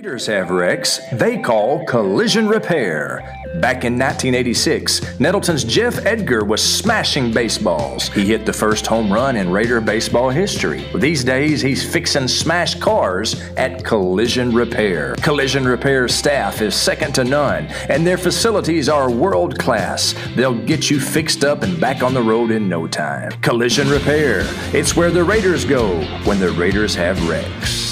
Raiders have wrecks they call collision repair. Back in 1986, Nettleton's Jeff Edgar was smashing baseballs. He hit the first home run in Raider baseball history. These days, he's fixing smashed cars at Collision Repair. Collision Repair's staff is second to none, and their facilities are world class. They'll get you fixed up and back on the road in no time. Collision Repair. It's where the Raiders go when the Raiders have wrecks.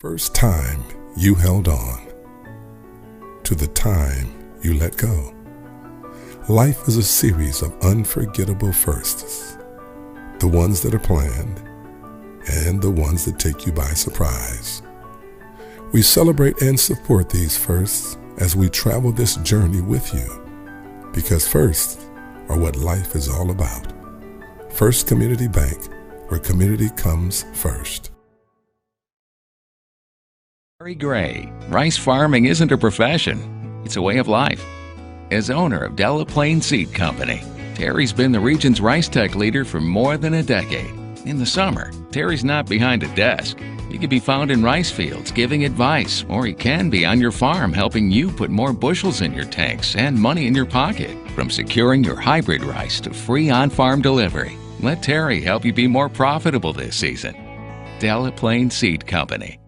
first time you held on to the time you let go. Life is a series of unforgettable firsts, the ones that are planned and the ones that take you by surprise. We celebrate and support these firsts as we travel this journey with you, because firsts are what life is all about. First Community Bank, where community comes first. Terry Gray, rice farming isn't a profession, it's a way of life. As owner of Della Seed Company, Terry's been the region's rice tech leader for more than a decade. In the summer, Terry's not behind a desk. He can be found in rice fields giving advice, or he can be on your farm helping you put more bushels in your tanks and money in your pocket. From securing your hybrid rice to free on-farm delivery, let Terry help you be more profitable this season. Della Seed Company.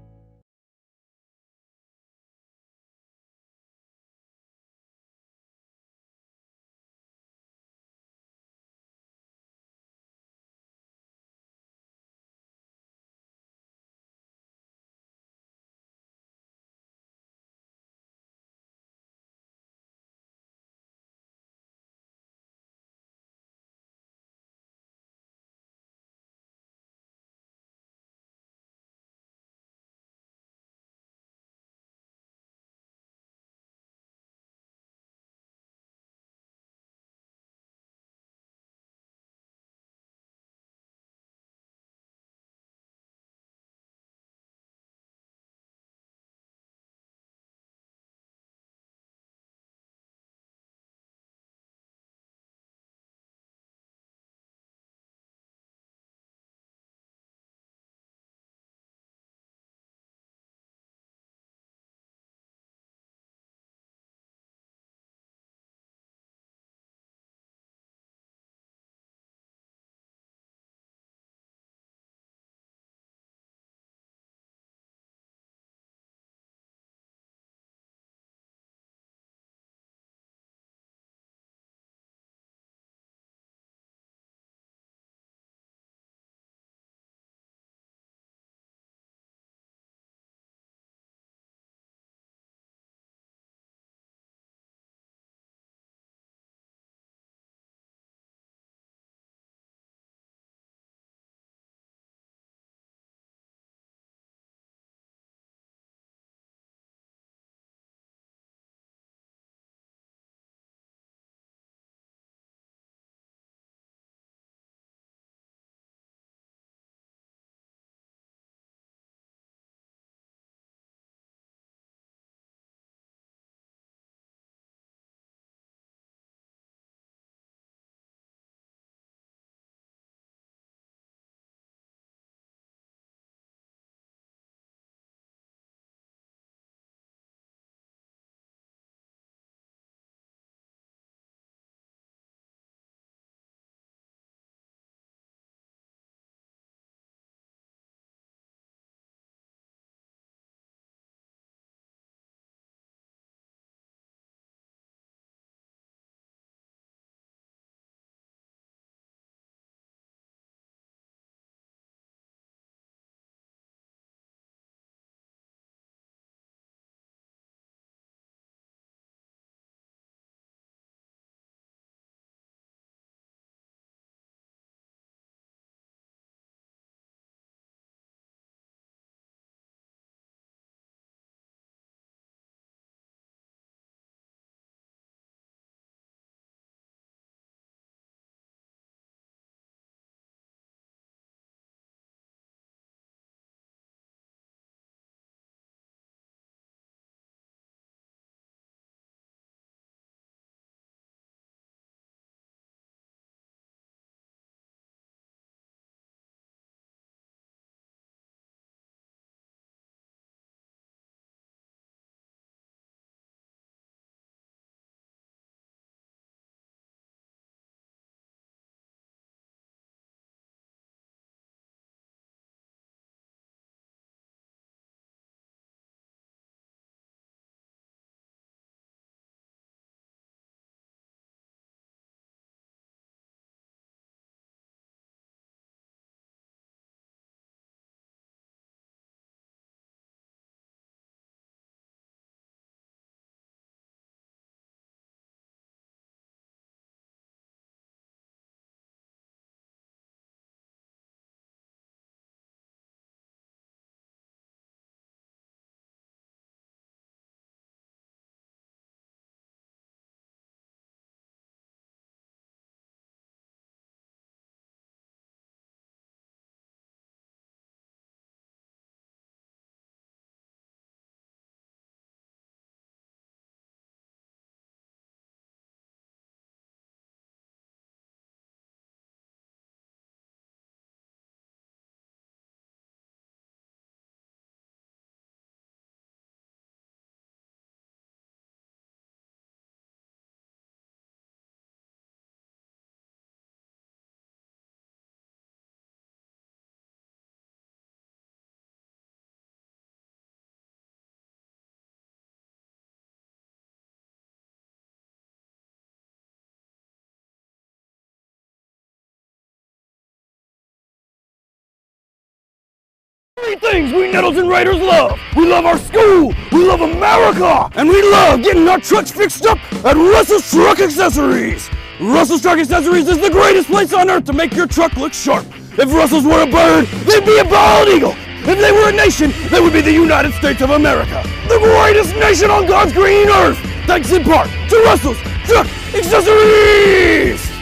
Three things we Nettleton Raiders love. We love our school, we love America, and we love getting our trucks fixed up at Russell's Truck Accessories. Russell's Truck Accessories is the greatest place on earth to make your truck look sharp. If Russell's were a bird, they'd be a bald eagle. If they were a nation, they would be the United States of America. The greatest nation on God's green earth. Thanks in part to Russell's Truck Accessories.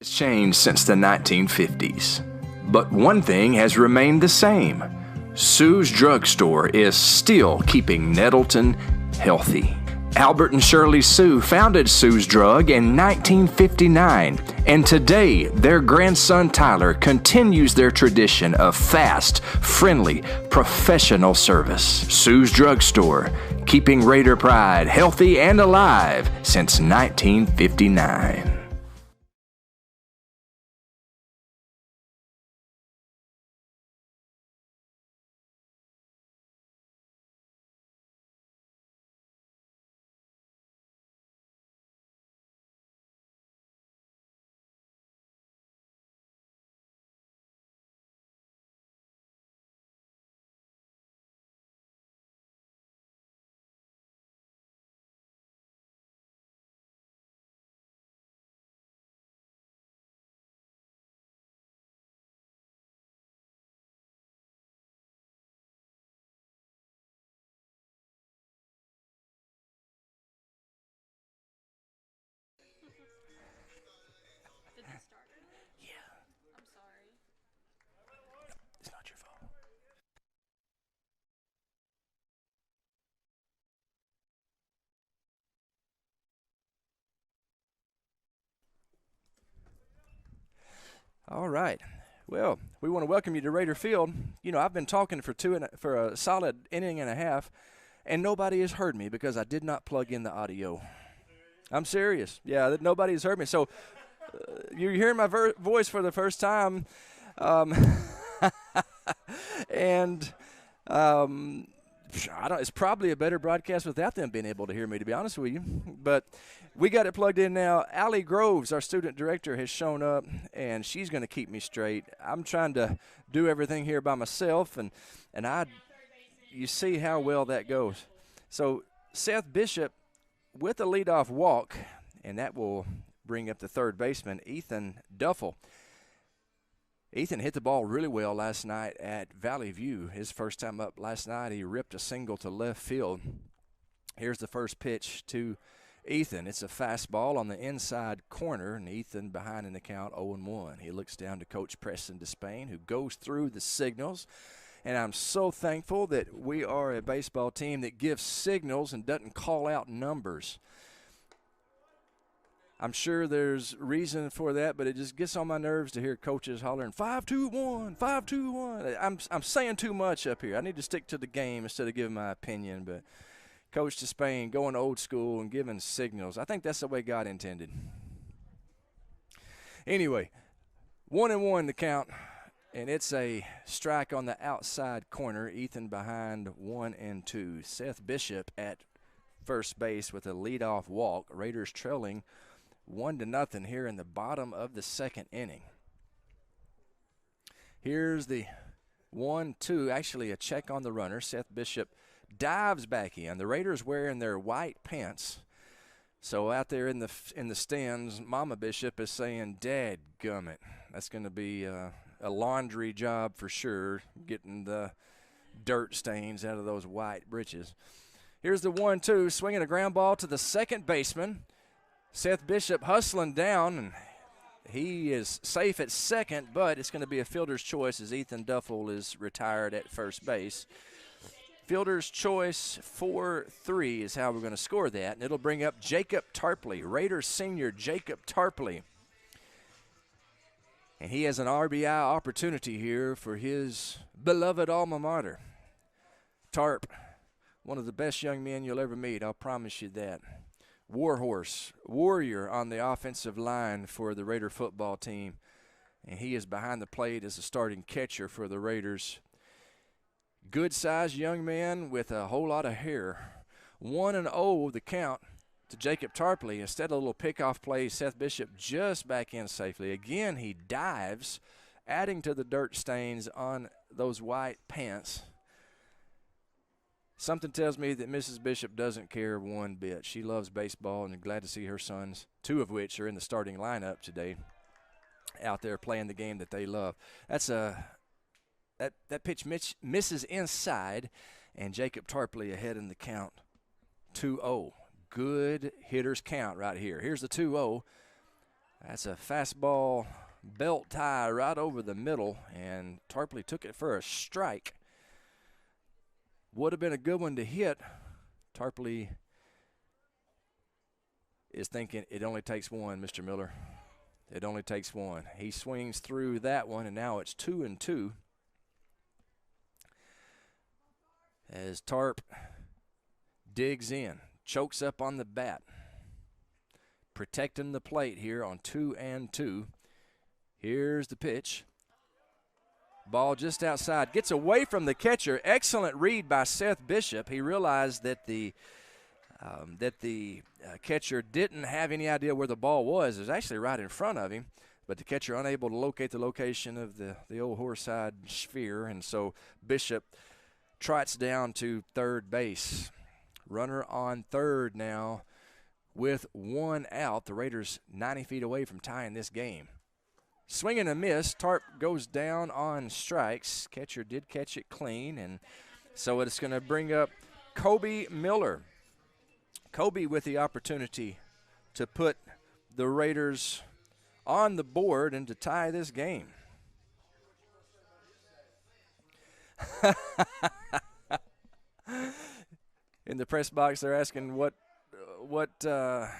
It's changed since the 1950s. But one thing has remained the same. Sue's Drugstore is still keeping Nettleton healthy. Albert and Shirley Sue founded Sue's Drug in 1959, and today their grandson Tyler continues their tradition of fast, friendly, professional service. Sue's Drugstore, keeping Raider pride healthy and alive since 1959. It's not your fault. All right. Well, we want to welcome you to Raider Field. You know, I've been talking for a solid inning and a half, and nobody has heard me because I did not plug in the audio. I'm serious. Yeah, nobody has heard me. So you're hearing my voice for the first time, and it's probably a better broadcast without them being able to hear me, to be honest with you. But we got it plugged in now. Allie Groves, our student director, has shown up, and she's going to keep me straight. I'm trying to do everything here by myself, and you see how well that goes. So Seth Bishop with a leadoff walk, and that will bring up the third baseman, Ethan Duffel. Ethan hit the ball really well last night at Valley View. His first time up last night, he ripped a single to left field. Here's the first pitch to Ethan. It's a fastball on the inside corner, and Ethan behind in the count 0-1. He looks down to Coach Preston Despain, who goes through the signals. And I'm so thankful that we are a baseball team that gives signals and doesn't call out numbers. I'm sure there's reason for that, but it just gets on my nerves to hear coaches hollering 5-2-1, 5-2-1. I'm saying too much up here. I need to stick to the game instead of giving my opinion. But Coach Despain going old school and giving signals, I think that's the way God intended. Anyway, 1-1 the count, and it's a strike on the outside corner. Ethan behind 1-2. Seth Bishop at first base with a leadoff walk. Raiders trailing 1-0 here in the bottom of the second inning. Here's the 1-2, actually a check on the runner. Seth Bishop dives back in. The Raiders wearing their white pants. So out there in the stands, Mama Bishop is saying, "Dadgummit." That's going to be a laundry job for sure, getting the dirt stains out of those white breeches. Here's the 1-2, swinging a ground ball to the second baseman. Seth Bishop hustling down, and he is safe at second, but it's going to be a fielder's choice as Ethan Duffel is retired at first base. Fielder's choice 4-3 is how we're going to score that, and it'll bring up Jacob Tarpley, Raiders senior Jacob Tarpley. And he has an RBI opportunity here for his beloved alma mater. Tarp, one of the best young men you'll ever meet, I'll promise you that. Warhorse, warrior on the offensive line for the Raider football team. And he is behind the plate as a starting catcher for the Raiders. Good-sized young man with a whole lot of hair. 1-0 the count. to Jacob Tarpley. Instead of a little pickoff play, Seth Bishop just back in safely. Again, he dives, adding to the dirt stains on those white pants. Something tells me that Mrs. Bishop doesn't care one bit. She loves baseball and glad to see her sons, 2 of which are in the starting lineup today, out there playing the game that they love. That pitch misses inside, and Jacob Tarpley ahead in the count, 2-0. Good hitter's count right here. Here's the 2-0. That's a fastball belt tie right over the middle, and Tarpley took it for a strike. Would have been a good one to hit. Tarpley is thinking it only takes one, Mr. Miller. It only takes one. He swings through that one, and now it's 2-2. As Tarp digs in, chokes up on the bat, protecting the plate here on 2-2. Here's the pitch. Ball just outside. Gets away from the catcher. Excellent read by Seth Bishop. He realized that the catcher didn't have any idea where the ball was. It was actually right in front of him, but the catcher unable to locate the location of the old horseside sphere, and so Bishop trots down to third base. Runner on third now with 1 out. The Raiders 90 feet away from tying this game. Swing and a miss. Tarp goes down on strikes. Catcher did catch it clean, and so it's going to bring up Kobe Miller. Kobe with the opportunity to put the Raiders on the board and to tie this game. In the press box, they're asking what Mr.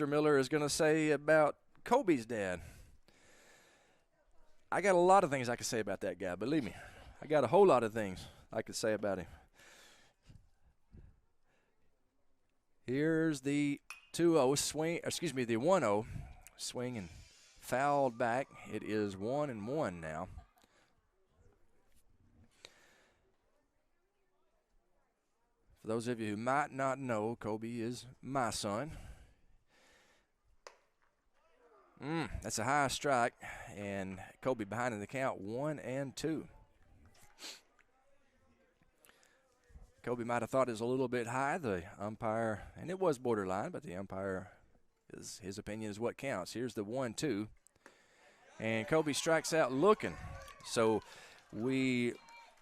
Miller is going to say about Kobe's dad. I got a lot of things I could say about that guy, believe me. I got a whole lot of things I could say about him. Here's the 2-0 swing, excuse me, the 1-0 swing and fouled back. It is 1-1 now. For those of you who might not know, Kobe is my son. That's a high strike, and Kobe behind in the count, 1-2. Kobe might have thought it was a little bit high. The umpire, and it was borderline, but the umpire, his opinion is what counts. Here's the 1-2, and Kobe strikes out looking. So we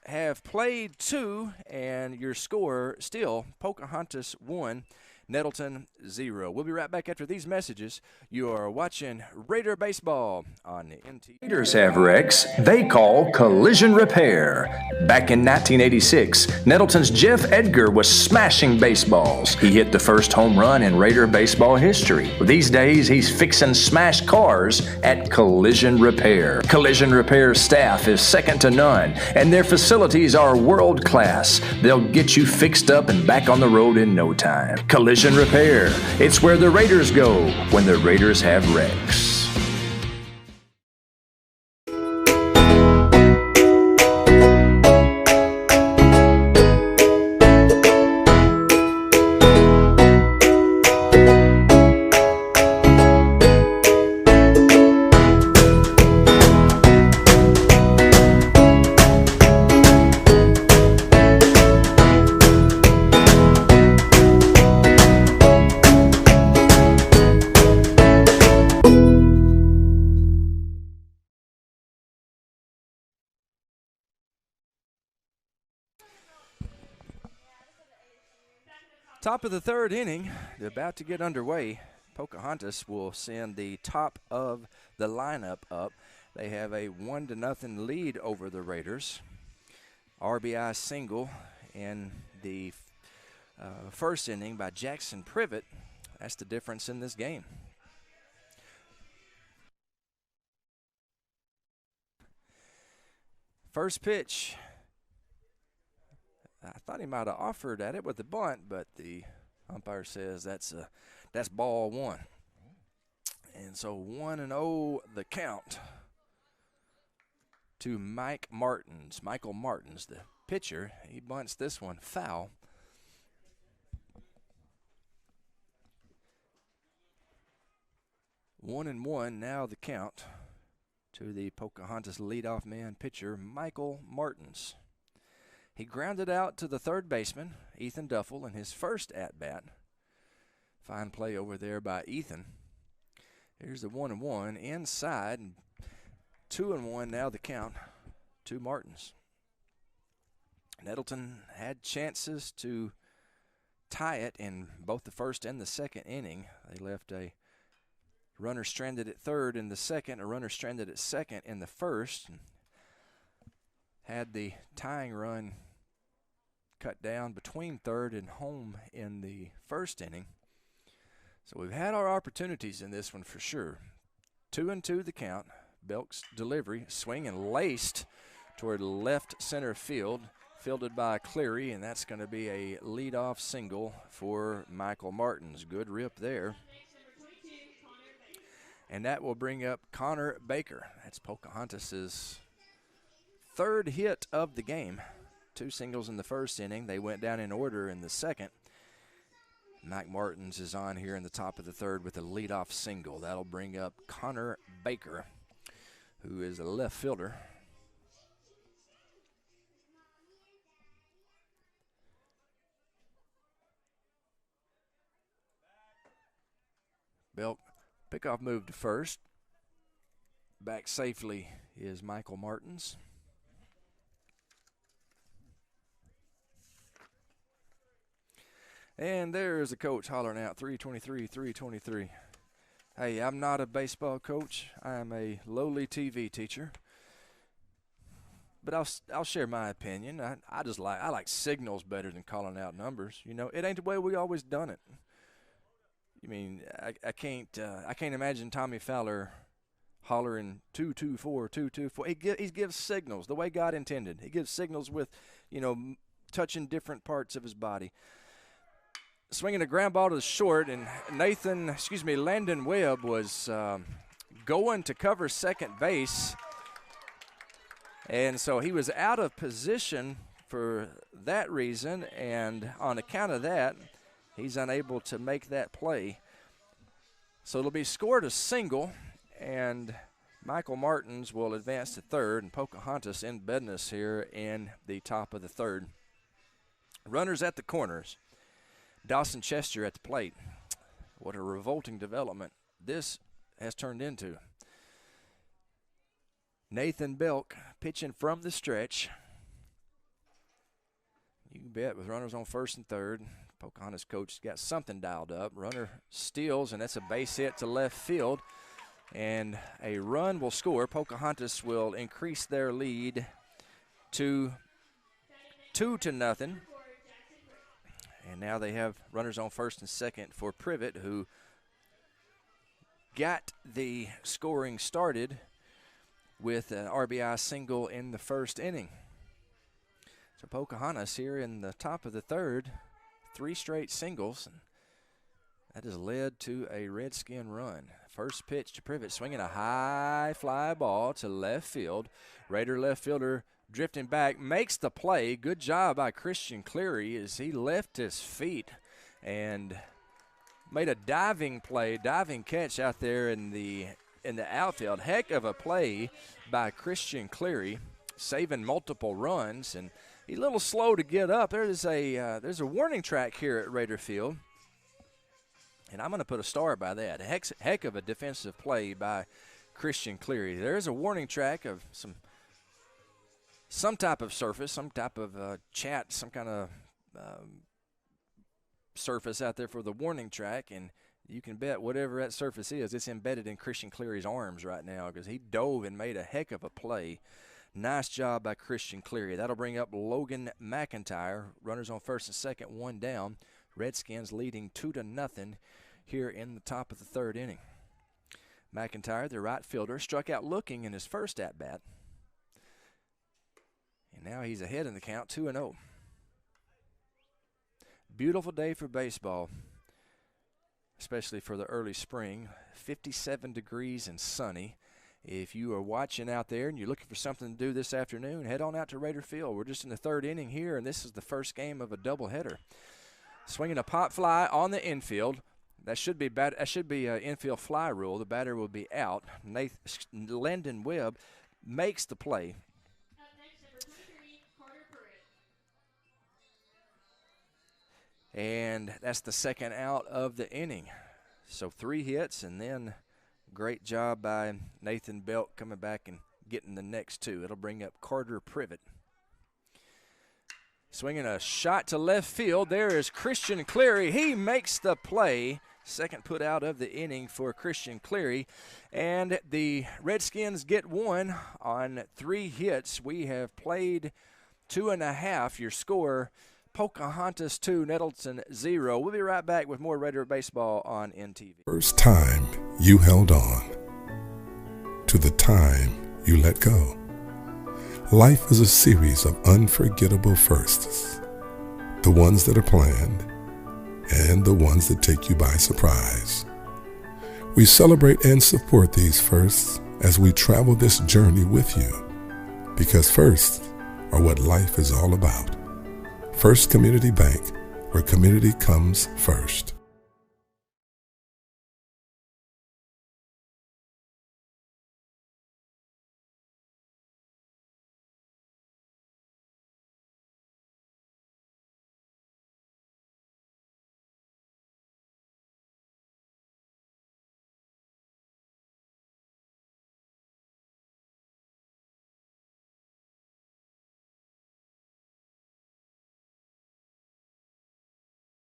have played 2, and your score still Pocahontas 1, Nettleton 0. We'll be right back after these messages. You are watching Raider Baseball on the NT. Raiders have wrecks they call collision repair. Back in 1986, Nettleton's Jeff Edgar was smashing baseballs. He hit the first home run in Raider baseball history. These days, he's fixing smashed cars at Collision Repair. Collision Repair staff is second to none, and their facilities are world class. They'll get you fixed up and back on the road in no time. Collision Repair. It's where the Raiders go when the Raiders have wrecks. Top of the third inning, they're about to get underway. Pocahontas will send the top of the lineup up. They have a 1-0 lead over the Raiders. RBI single in the first inning by Jackson Privet. That's the difference in this game. First pitch. I thought he might have offered at it with the bunt, but the umpire says that's ball 1. And so 1-0 the count to Michael Martins, the pitcher. He bunts this one foul. 1-1 now the count to the Pocahontas leadoff man pitcher, Michael Martins. He grounded out to the third baseman, Ethan Duffel, in his first at-bat. Fine play over there by Ethan. Here's the 1-1 inside. 2-1 now the count to Martins. Nettleton had chances to tie it in both the first and the second inning. They left a runner stranded at third in the second, a runner stranded at second in the first. Had the tying run cut down between third and home in the first inning. So we've had our opportunities in this one for sure. 2-2 the count. Belk's delivery, swing and laced toward left center field, fielded by Cleary, and that's going to be a leadoff single for Michael Martins. Good rip there. And that will bring up Connor Baker. That's Pocahontas's third hit of the game. 2 singles in the first inning. They went down in order in the second. Mike Martins is on here in the top of the third with a leadoff single. That'll bring up Connor Baker, who is a left fielder. Belk, pickoff move to first. Back safely is Michael Martins. And there's the coach hollering out, 323, 323. Hey, I'm not a baseball coach. I'm a lowly TV teacher. But I'll share my opinion. I like signals better than calling out numbers. You know, it ain't the way we always done it. I mean, I can't imagine Tommy Fowler hollering 224, 224. He gives signals the way God intended. He gives signals with, you know, touching different parts of his body. Swinging a ground ball to the short, and Landon Webb was going to cover second base. And so he was out of position for that reason, and on account of that, he's unable to make that play. So it'll be scored a single, and Michael Martins will advance to third, and Pocahontas in business here in the top of the third. Runners at the corners. Dawson Chester at the plate. What a revolting development this has turned into. Nathan Belk pitching from the stretch. You can bet with runners on first and third, Pocahontas coach got something dialed up. Runner steals, and that's a base hit to left field. And a run will score. Pocahontas will increase their lead to 2-0. And now they have runners on first and second for Privet, who got the scoring started with an RBI single in the first inning. So Pocahontas here in the top of the third, 3 straight singles, and that has led to a Redskin run. First pitch to Privet, swinging a high fly ball to left field. Raider left fielder drifting back, makes the play. Good job by Christian Cleary as he left his feet and made a diving catch out there in the outfield. Heck of a play by Christian Cleary, saving multiple runs, and he's a little slow to get up. There's a warning track here at Raider Field, and I'm going to put a star by that. Heck of a defensive play by Christian Cleary. There's a warning track of some type of surface, some type of chat, some kind of surface out there for the warning track, and you can bet whatever that surface is, it's embedded in Christian Cleary's arms right now because he dove and made a heck of a play. Nice job by Christian Cleary. That'll bring up Logan McIntyre. Runners on first and second, 1 down. Redskins leading 2-0 here in the top of the third inning. McIntyre, the right fielder, struck out looking in his first at-bat. And now he's ahead in the count, 2-0. Beautiful day for baseball, especially for the early spring. 57 degrees and sunny. If you are watching out there and you're looking for something to do this afternoon, head on out to Raider Field. We're just in the third inning here, and this is the first game of a doubleheader. Swinging a pop fly on the infield. That should be infield fly rule. The batter will be out. Landon Webb makes the play. And that's the second out of the inning. So 3 hits, and then great job by Nathan Belt coming back and getting the next 2. It'll bring up Carter Privet. Swinging a shot to left field. There is Christian Cleary. He makes the play. Second put out of the inning for Christian Cleary. And the Redskins get 1 on 3 hits. We have played 2.5. Your score, Pocahontas 2, Nettleton 0. We'll be right back with more Raider baseball on NTV. First time you held on to the time you let go. Life is a series of unforgettable firsts. The ones that are planned and the ones that take you by surprise. We celebrate and support these firsts as we travel this journey with you, because firsts are what life is all about. First Community Bank, where community comes first.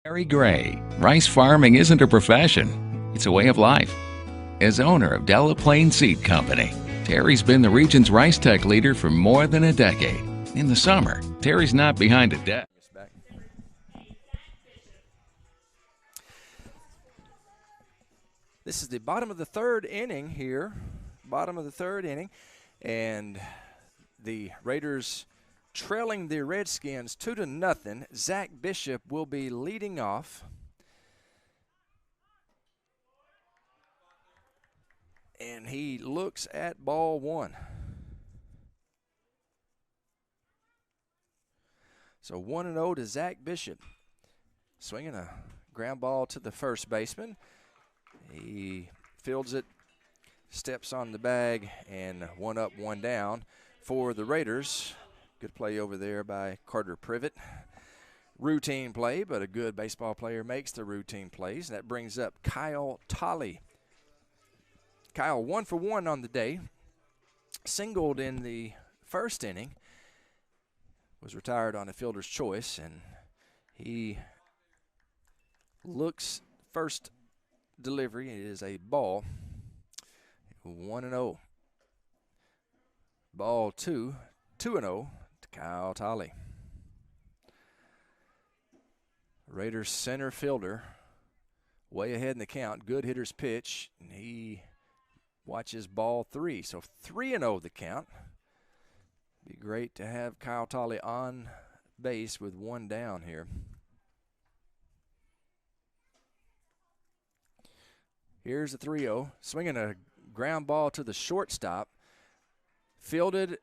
Terry Gray, rice farming isn't a profession, it's a way of life. As owner of Della Plain Seed Company, Terry's been the region's rice tech leader for more than a decade. In the summer, Terry's not behind a desk. This is the bottom of the 3rd inning here. Bottom of the 3rd inning. And the Raiders trailing the Redskins 2-0. Zach Bishop will be leading off. And he looks at ball 1. So 1-0 to Zach Bishop. Swinging a ground ball to the first baseman. He fields it, steps on the bag, and 1 up, 1 down for the Raiders. Good play over there by Carter Privet. Routine play, but a good baseball player makes the routine plays. That brings up Kyle Tolley. Kyle 1 for 1 on the day. Singled in the first inning. Was retired on a fielder's choice, and he looks first delivery. It is a ball. 1-0. Ball 2. 2-0. Kyle Tolley. Raiders center fielder way ahead in the count. Good hitter's pitch, and he watches ball 3. So 3-0 the count. Be great to have Kyle Tolley on base with 1 down here. Here's the 3-0. Swinging a ground ball to the shortstop. Fielded,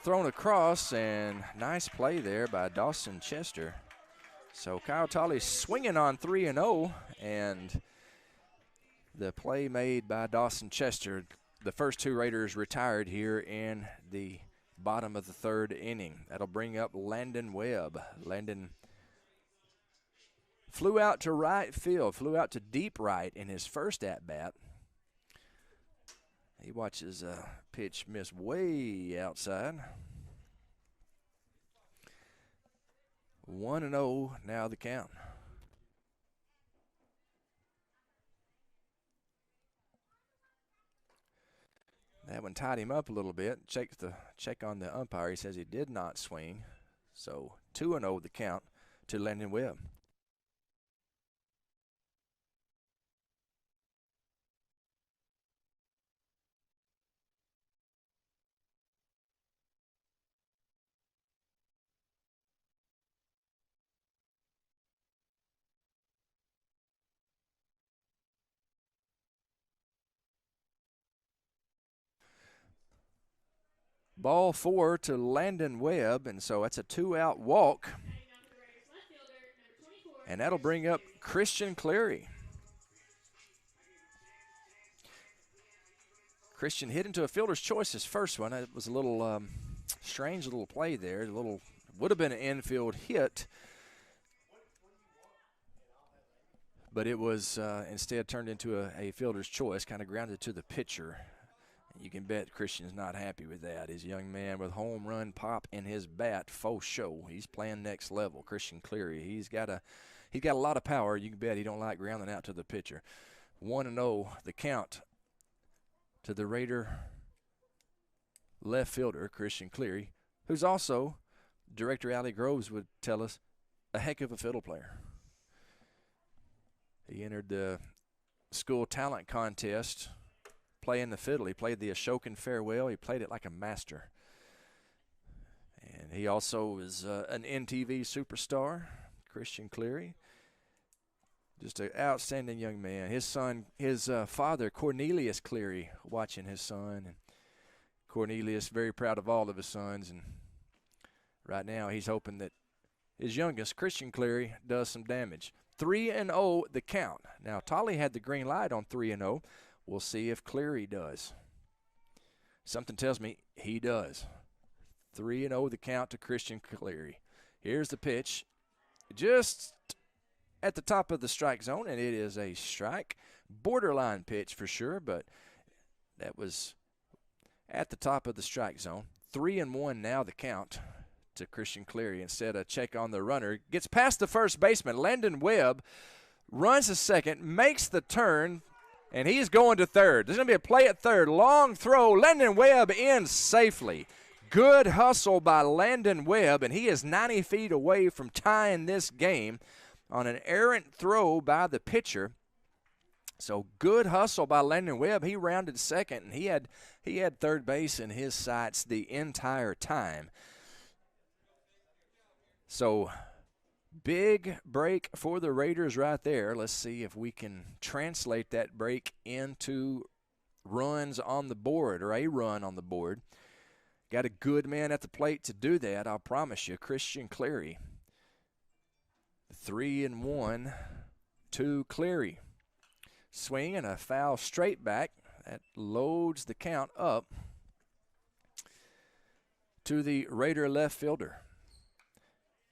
thrown across, and nice play there by Dawson Chester. So Kyle Tolley swinging on 3-0, and the play made by Dawson Chester. The first 2 Raiders retired here in the bottom of the 3rd inning. That'll bring up Landon Webb. Landon flew out to right field, flew out to deep right in his first at-bat. He watches a pitch miss way outside. 1-0 now the count. That one tied him up a little bit. Check on the umpire. He says he did not swing. So 2-0 the count to Landon Webb. Ball 4 to Landon Webb, and so that's a 2-out walk. And that'll bring up Christian Cleary. Christian hit into a fielder's choice his first one. It was a little strange little play there. Would have been an infield hit, but it was instead turned into a fielder's choice, kind of grounded to the pitcher. You can bet Christian's not happy with that. His young man with home run pop in his bat, faux show. He's playing next level. Christian Cleary, he's got a lot of power. You can bet he don't like grounding out to the pitcher. 1-0 the count to the Raider left fielder, Christian Cleary, who's also, Director Allie Groves would tell us, a heck of a fiddle player. He entered the school talent contest playing the fiddle. He played the Ashokan Farewell. He played it like a master. And he also is an NTV superstar, Christian Cleary. Just an outstanding young man. His father, Cornelius Cleary, watching his son. And Cornelius, very proud of all of his sons. And right now he's hoping that his youngest, Christian Cleary, does some damage. 3-0 the count. Now, Tolley had the green light on 3-0. We'll see if Cleary does. Something tells me he does. 3-0 the count to Christian Cleary. Here's the pitch. Just at the top of the strike zone, and it is a strike. Borderline pitch for sure, but that was at the top of the strike zone. 3-1 now the count to Christian Cleary. Instead of check on the runner, gets past the first baseman. Landon Webb runs to second, makes the turn, and he's going to third. There's going to be a play at third. Long throw. Landon Webb in safely. Good hustle by Landon Webb, and he is 90 feet away from tying this game on an errant throw by the pitcher. So good hustle by Landon Webb. He rounded second, and he had third base in his sights the entire time. So big break for the Raiders right there. Let's see if we can translate that break into runs on the board, or a run on the board. Got a good man at the plate to do that, I'll promise you. Christian Cleary. 3-1 to Cleary. Swing and a foul straight back. That loads the count up to the Raider left fielder.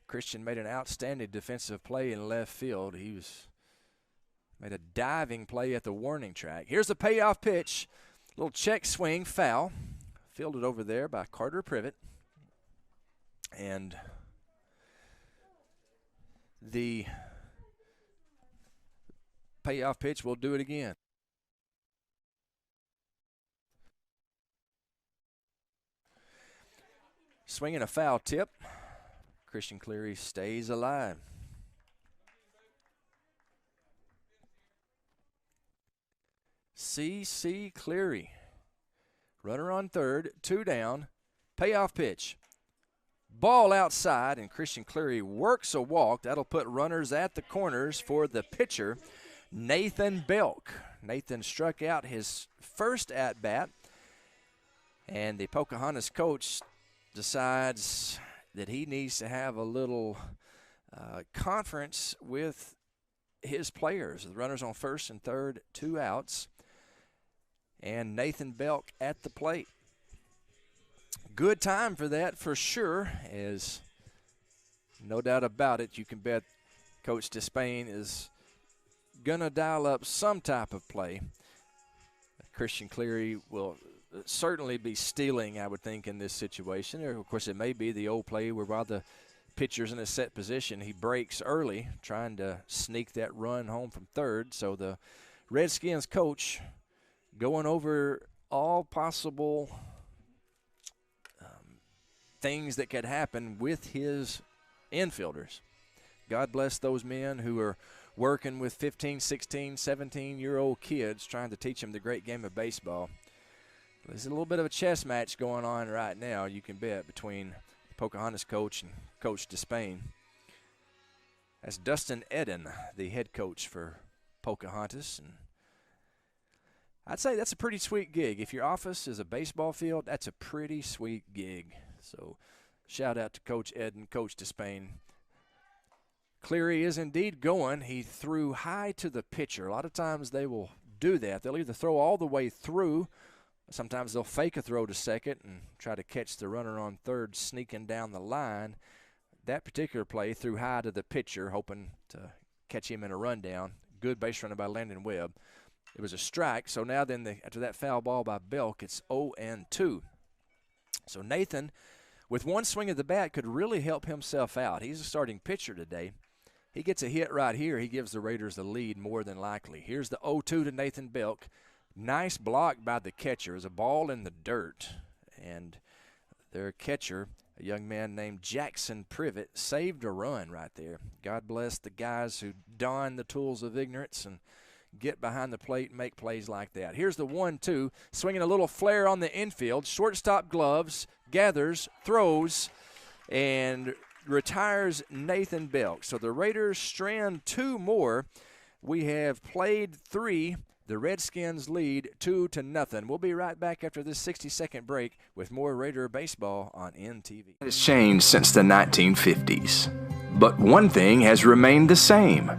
Christian made an outstanding defensive play in left field. He made a diving play at the warning track. Here's the payoff pitch. Little check swing, foul. Fielded over there by Carter Privet. And the payoff pitch will do it again. Swinging a foul tip. Christian Cleary stays alive. C.C. Cleary. Runner on third, 2 down. Payoff pitch. Ball outside, and Christian Cleary works a walk. That'll put runners at the corners for the pitcher, Nathan Belk. Nathan struck out his first at-bat, and the Pocahontas coach decides that he needs to have a little conference with his players. The runners on first and third, 2 outs, and Nathan Belk at the plate. Good time for that for sure, as no doubt about it, you can bet Coach Despain is going to dial up some type of play. Christian Cleary will certainly be stealing, I would think, in this situation. Or, of course, it may be the old play where while the pitcher's in a set position, he breaks early, trying to sneak that run home from third. So the Redskins coach going over all possible things that could happen with his infielders. God bless those men who are working with 15, 16, 17-year-old kids trying to teach them the great game of baseball. There's a little bit of a chess match going on right now, you can bet, between the Pocahontas coach and Coach Despain. That's Dustin Eden, the head coach for Pocahontas. And I'd say that's a pretty sweet gig. If your office is a baseball field, that's a pretty sweet gig. So shout out to Coach Eden, Coach Despain. Cleary is indeed going. He threw high to the pitcher. A lot of times they will do that. They'll either throw all the way through Sometimes they'll fake a throw to second and try to catch the runner on third sneaking down the line. That particular play threw high to the pitcher, hoping to catch him in a rundown. Good base running by Landon Webb. It was a strike, so now then after that foul ball by Belk, it's 0-2. So Nathan, with one swing of the bat, could really help himself out. He's a starting pitcher today. He gets a hit right here. He gives the Raiders the lead more than likely. Here's the 0-2 to Nathan Belk. Nice block by the catcher. It was a ball in the dirt. And their catcher, a young man named Jackson Privet, saved a run right there. God bless the guys who don the tools of ignorance and get behind the plate and make plays like that. Here's the 1-2, swinging a little flare on the infield. Shortstop gloves, gathers, throws, and retires Nathan Belk. So the Raiders strand 2 more. We have played 3. The Redskins lead 2-0. We'll be right back after this 60-second break with more Raider baseball on NTV. It has changed since the 1950s, but one thing has remained the same.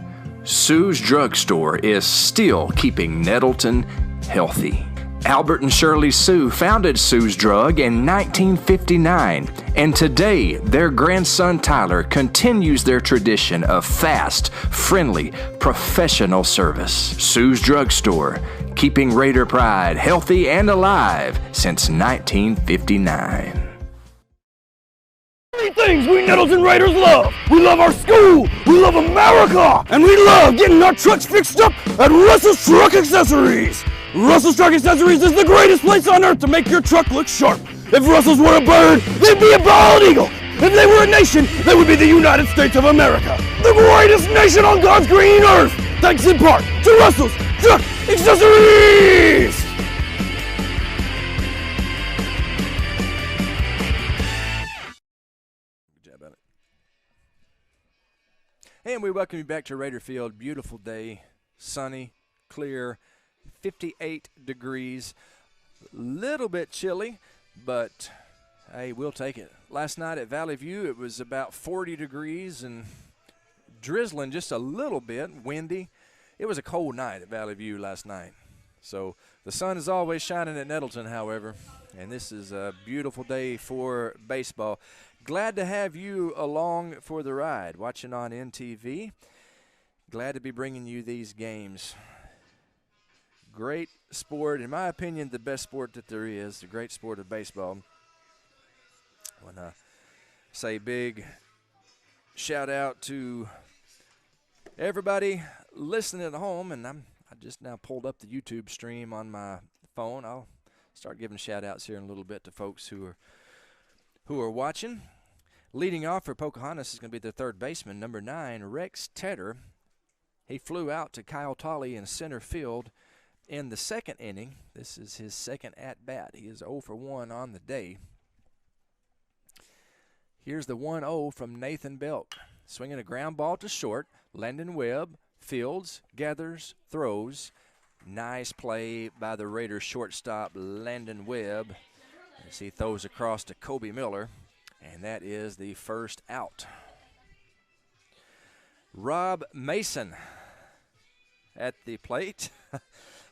Sue's Drugstore is still keeping Nettleton healthy. Albert and Shirley Sue founded Sue's Drug in 1959, and today their grandson Tyler continues their tradition of fast, friendly, professional service. Sue's Drugstore, keeping Raider pride healthy and alive since 1959. Three things we Nettleton Raiders love. We love our school, we love America, and we love getting our trucks fixed up at Russell's Truck Accessories. Russell's Truck Accessories is the greatest place on earth to make your truck look sharp. If Russell's were a bird, they'd be a bald eagle. If they were a nation, they would be the United States of America, the greatest nation on God's green earth, thanks in part to Russell's Truck Accessories. And we welcome you back to Raider Field. Beautiful day, sunny, clear, 58 degrees. Little bit chilly, but hey, we'll take it. Last night at Valley View, it was about 40 degrees and drizzling just a little bit, windy. It was a cold night at Valley View last night. So the sun is always shining at Nettleton, however, and this is a beautiful day for baseball. Glad to have you along for the ride, watching on NTV. Glad to be bringing you these games. Great sport, in my opinion, the best sport that there is, the great sport of baseball. I want to say big shout out to everybody listening at home, and I just now pulled up the YouTube stream on my phone. I'll start giving shout outs here in a little bit to folks who are watching. Leading off for Pocahontas is going to be the third baseman, number 9, Rex Tedder. He flew out to Kyle Tolley in center field in the second inning. This is his second at-bat. He is 0 for 1 on the day. Here's the 1-0 from Nathan Belk. Swinging a ground ball to short. Landon Webb fields, gathers, throws. Nice play by the Raiders shortstop, Landon Webb, as he throws across to Kobe Miller. And that is the first out. Rob Mason at the plate.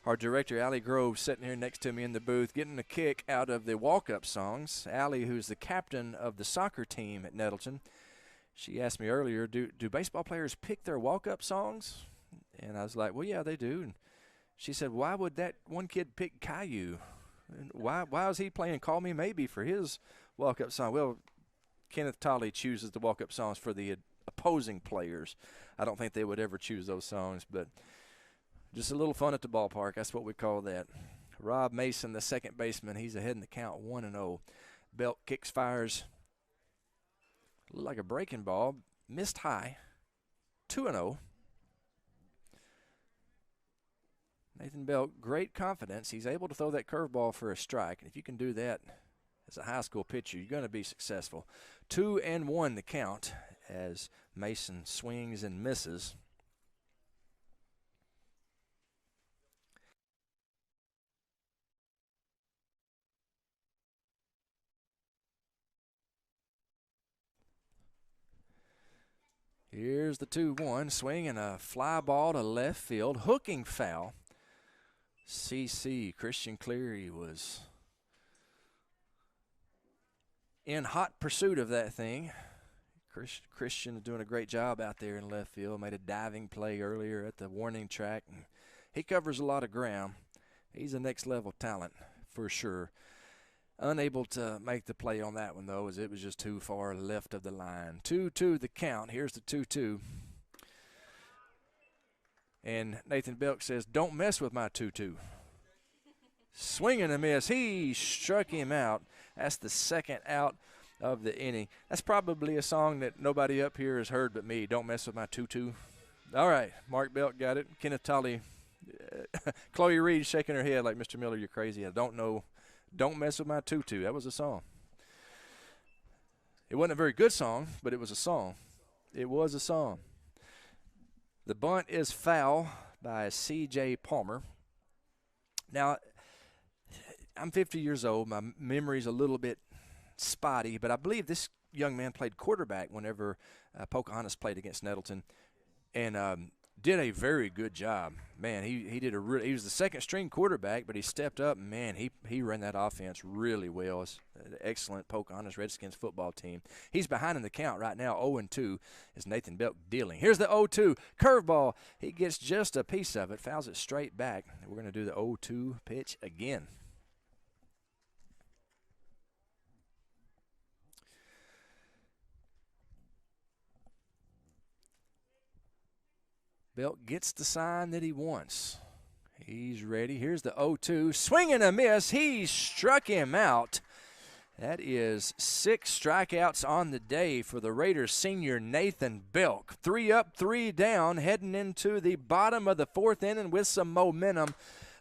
Our director, Allie Grove, sitting here next to me in the booth, getting a kick out of the walk-up songs. Allie, who's the captain of the soccer team at Nettleton, she asked me earlier, do baseball players pick their walk-up songs? And I was like, well, yeah, they do. And she said, why would that one kid pick Caillou? Why was he playing Call Me Maybe for his walk-up song? Well, Kenneth Tolley chooses the walk-up songs for the opposing players. I don't think they would ever choose those songs, but just a little fun at the ballpark. That's what we call that. Rob Mason, the second baseman, he's ahead in the count, 1-0. Belk kicks, fires. Looked like a breaking ball. Missed high. 2-0. Nathan Belk, great confidence. He's able to throw that curveball for a strike. And if you can do that as a high school pitcher, you're going to be successful. 2-1 the count as Mason swings and misses. Here's the 2-1, swing and a fly ball to left field, hooking foul. CC, Christian Cleary, was in hot pursuit of that thing. Christian is doing a great job out there in left field. Made a diving play earlier at the warning track. And he covers a lot of ground. He's a next-level talent for sure. Unable to make the play on that one, though, as it was just too far left of the line. 2-2 the count. Here's the 2-2. And Nathan Belk says, don't mess with my 2-2. Swing and a miss. He struck him out. That's the second out of the inning. That's probably a song that nobody up here has heard but me. Don't mess with my 2-2. All right, Mark Belk got it. Kenneth Tolley, Chloe Reed shaking her head like, Mr. Miller, you're crazy. I don't know. Don't mess with my 2-2. That was a song. It wasn't a very good song, but it was a song. It was a song. The bunt is foul by C.J. Palmer. Now, I'm 50 years old. My memory's a little bit spotty, but I believe this young man played quarterback whenever Pocahontas played against Nettleton, and did a very good job. Man, he was the second string quarterback, but he stepped up. And man, he ran that offense really well. It's an excellent Pocahontas Redskins football team. He's behind in the count right now, 0-2, is Nathan Belk dealing. Here's the 0-2 curveball. He gets just a piece of it, fouls it straight back. We're going to do the 0-2 pitch again. Belk gets the sign that he wants. He's ready. Here's the 0-2. Swing and a miss. He struck him out. That is 6 strikeouts on the day for the Raiders senior Nathan Belk. 3 up, 3 down, heading into the bottom of the 4th inning with some momentum.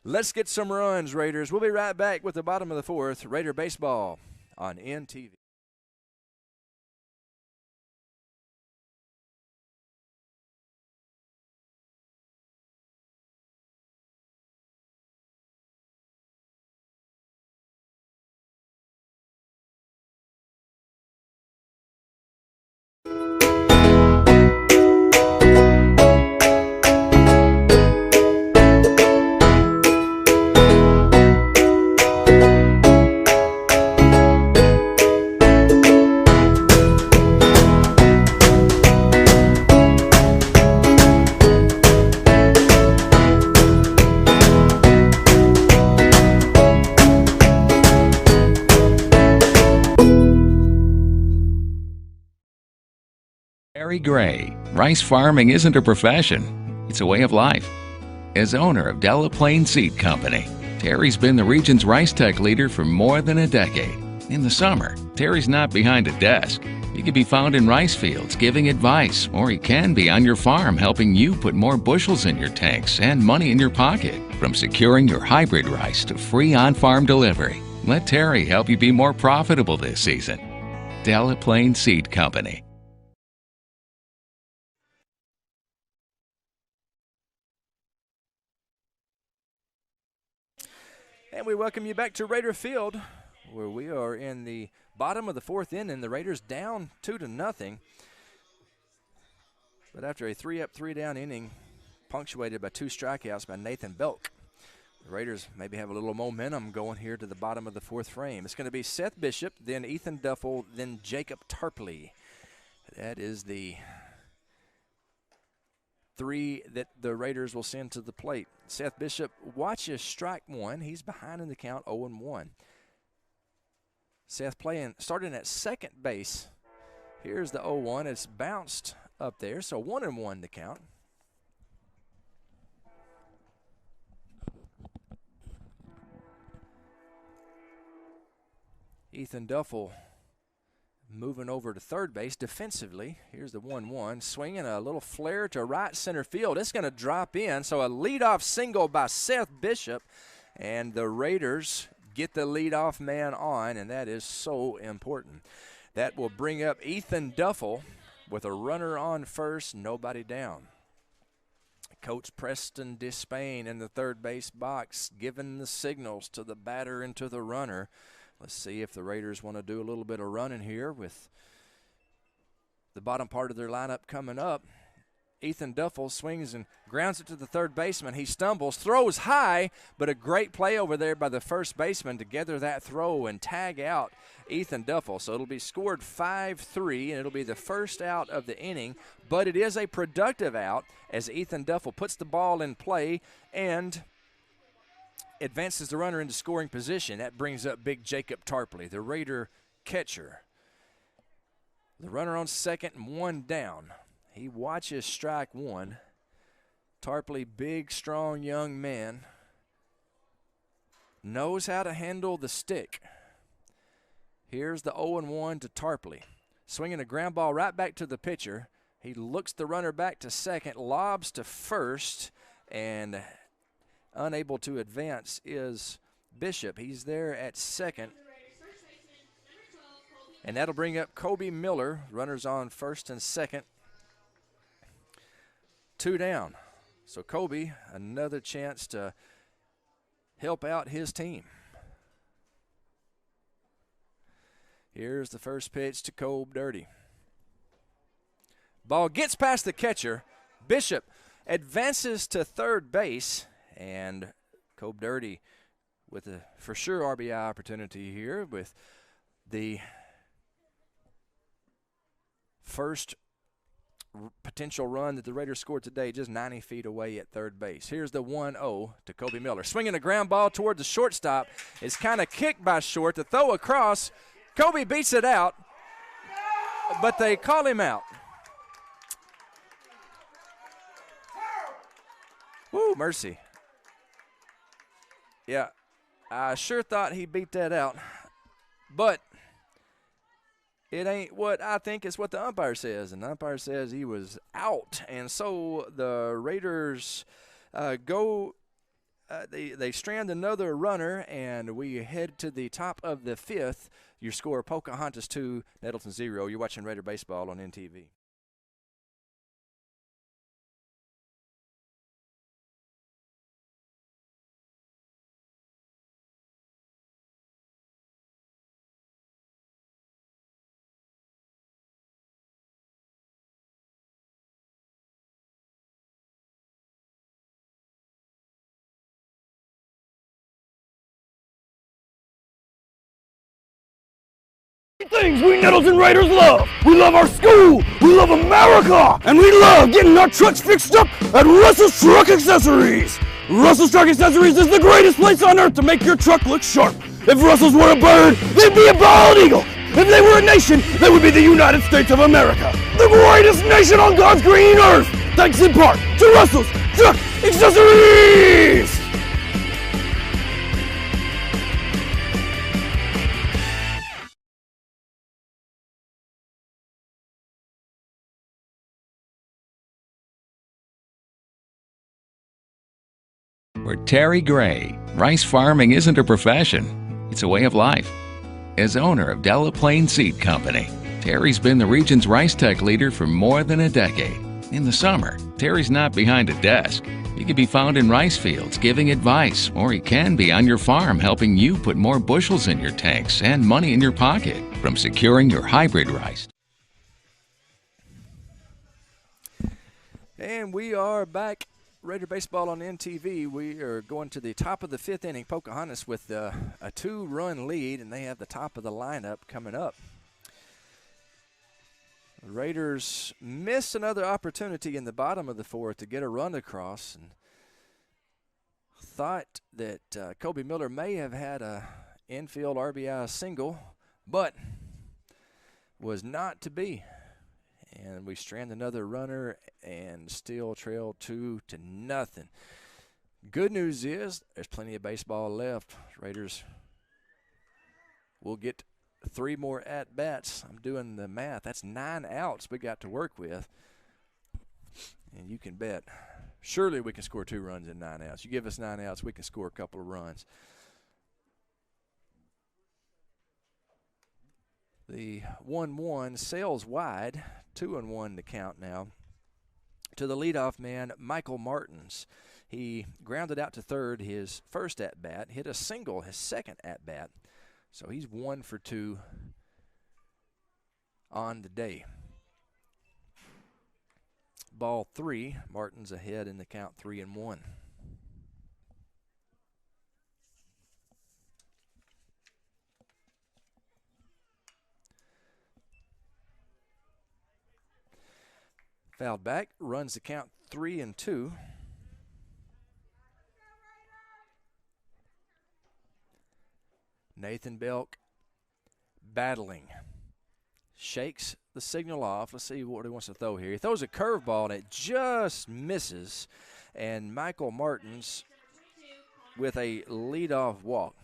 Let's get some runs, Raiders. We'll be right back with the bottom of the 4th. Raider baseball on NTV. Gray, rice farming isn't a profession, it's a way of life. As owner of Della Seed Company, Terry's been the region's rice tech leader for more than a decade. In the summer, Terry's not behind a desk. He can be found in rice fields giving advice, or he can be on your farm helping you put more bushels in your tanks and money in your pocket. From securing your hybrid rice to free on-farm delivery, let Terry help you be more profitable this season. Della Seed Company. And we welcome you back to Raider Field, where we are in the bottom of the 4th inning. The Raiders down 2-0. But after a 3 up, 3 down inning, punctuated by 2 strikeouts by Nathan Belk, the Raiders maybe have a little momentum going here to the bottom of the 4th frame. It's going to be Seth Bishop, then Ethan Duffel, then Jacob Tarpley. That is the 3 that the Raiders will send to the plate. Seth Bishop watches strike 1. He's behind in the count, 0-1. Seth starting at second base. Here's the 0-1. It's bounced up there, so 1-1 the count. Ethan Duffel moving over to third base defensively. Here's the 1-1. Swinging a little flare to right center field. It's going to drop in. So a leadoff single by Seth Bishop. And the Raiders get the leadoff man on, and that is so important. That will bring up Ethan Duffel with a runner on first, nobody down. Coach Preston Despain in the third base box giving the signals to the batter and to the runner. Let's see if the Raiders want to do a little bit of running here with the bottom part of their lineup coming up. Ethan Duffel swings and grounds it to the third baseman. He stumbles, throws high, but a great play over there by the first baseman to gather that throw and tag out Ethan Duffel. So it'll be scored 5-3, and it'll be the first out of the inning, but it is a productive out as Ethan Duffel puts the ball in play and advances the runner into scoring position. That brings up big Jacob Tarpley, the Raider catcher. The runner on second and one down. He watches strike one. Tarpley, big, strong young man, knows how to handle the stick. Here's the 0-1 to Tarpley. Swinging a ground ball right back to the pitcher. He looks the runner back to second, lobs to first, and unable to advance is Bishop. He's there at second. And that'll bring up Kobe Miller. Runners on first and second. 2 down. So Kobe, another chance to help out his team. Here's the first pitch to Kobe Dirty. Ball gets past the catcher. Bishop advances to third base, and Kobe Dirty with a for sure RBI opportunity here with the first potential run that the Raiders scored today, just 90 feet away at third base. Here's the 1-0 to Kobe Miller. Swinging a ground ball toward the shortstop. It's kind of kicked by short. The throw across. Kobe beats it out, but they call him out. Woo, mercy. Yeah, I sure thought he beat that out, but it ain't what I think, it's what the umpire says, and the umpire says he was out. And so the Raiders they strand another runner, and we head to the top of the fifth. Your score, Pocahontas 2, Nettleton 0. You're watching Raider Baseball on NTV. Things we Nettleton Raiders love. We love our school, we love America, and we love getting our trucks fixed up at Russell's Truck Accessories. Russell's Truck Accessories is the greatest place on earth to make your truck look sharp. If Russell's were a bird, they'd be a bald eagle. If they were a nation, they would be the United States of America, the greatest nation on God's green earth, thanks in part to Russell's Truck Accessories. For Terry Gray, rice farming isn't a profession, it's a way of life. As owner of Della Seed Company, Terry's been the region's rice tech leader for more than a decade. In the summer, Terry's not behind a desk. He can be found in rice fields giving advice, or he can be on your farm helping you put more bushels in your tanks and money in your pocket from securing your hybrid rice. And we are back. Raider Baseball on NTV. We are going to the top of the fifth inning. Pocahontas with a 2-run lead, and they have the top of the lineup coming up. The Raiders missed another opportunity in the bottom of the fourth to get a run across, and thought that Kobe Miller may have had a infield RBI single, but was not to be. And we strand another runner and still trail 2-0. Good news is there's plenty of baseball left. Raiders will get 3 more at-bats. I'm doing the math. That's 9 outs we got to work with. And you can bet, surely we can score 2 runs in 9 outs. You give us 9 outs, we can score a couple of runs. The 1-1 sails wide, 2-1 to count now, to the leadoff man, Michael Martins. He grounded out to third his first at-bat, hit a single his second at-bat, so he's 1 for 2 on the day. ball 3. Martin's ahead in the count 3-1. Fouled back, runs the count 3-2. Nathan Belk battling. Shakes the signal off. Let's see what he wants to throw here. He throws a curveball, and it just misses. And Michael Martins with a leadoff walk.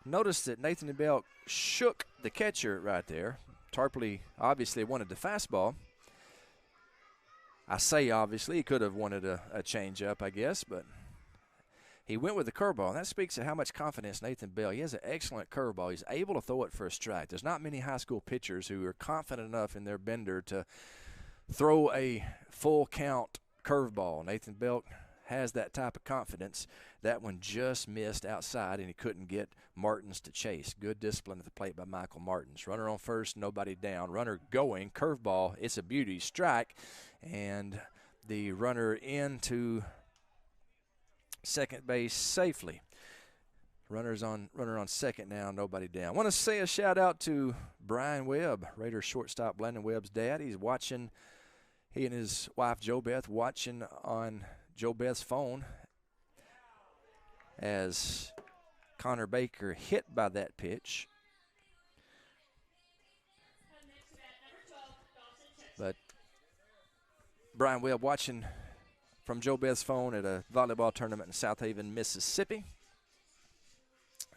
Notice that Nathan Belk shook the catcher right there. Tarpley obviously wanted the fastball. I say obviously. He could have wanted a changeup, I guess, but he went with the curveball, and that speaks to how much confidence Nathan Bell. He has an excellent curveball. He's able to throw it for a strike. There's not many high school pitchers who are confident enough in their bender to throw a full count curveball. Nathan Bell has that type of confidence. That one just missed outside, and he couldn't get Martins to chase. Good discipline at the plate by Michael Martins. Runner on first, nobody down. Runner going, curveball, it's a beauty, strike, and the runner into second base safely. Runner on second now, nobody down. I want to say a shout out to Brian Webb, Raiders shortstop Landon Webb's dad. He's watching, he and his wife Jo Beth watching on Jo Beth's phone as Connor Baker hit by that pitch. But Brian Webb watching from Jo Beth's phone at a volleyball tournament in South Haven, Mississippi.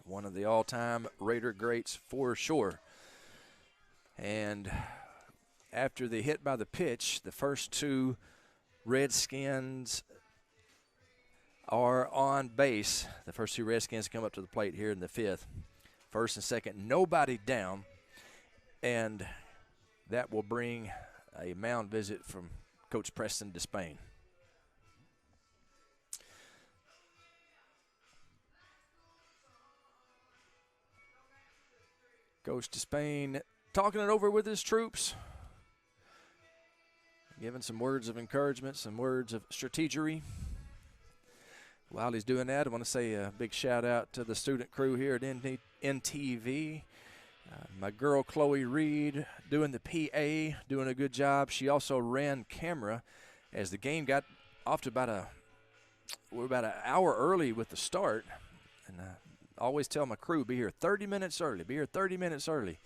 One of the all-time Raider greats for sure. And after the hit by the pitch, the first two Redskins are on base. The first two Redskins come up to the plate here in the fifth. First and second, nobody down. And that will bring a mound visit from Coach Preston Despain. Coach Despain talking it over with his troops, giving some words of encouragement, some words of strategery. While he's doing that, I want to say a big shout out to the student crew here at NTV. My girl Chloe Reed doing the PA, doing a good job. She also ran camera as the game got off to we're about an hour early with the start. And always tell my crew, be here 30 minutes early, be here 30 minutes early.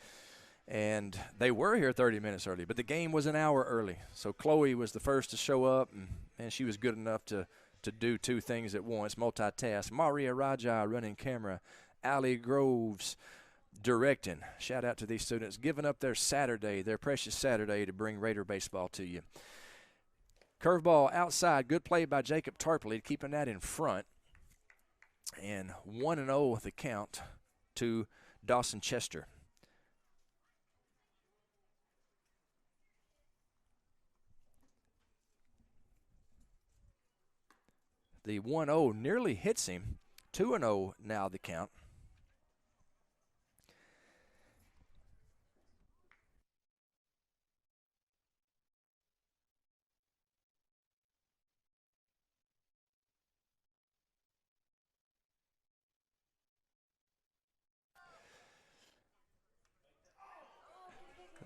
And they were here 30 minutes early, but the game was an hour early. So Chloe was the first to show up, and she was good enough to do two things at once, multitask. Maria Raja running camera, Allie Groves directing. Shout out to these students giving up their Saturday, their precious Saturday, to bring Raider baseball to you. Curveball outside, good play by Jacob Tarpley, keeping that in front. And 1-0 with the count to Dawson Chester. The 1-0 nearly hits him. 2-0 now the count.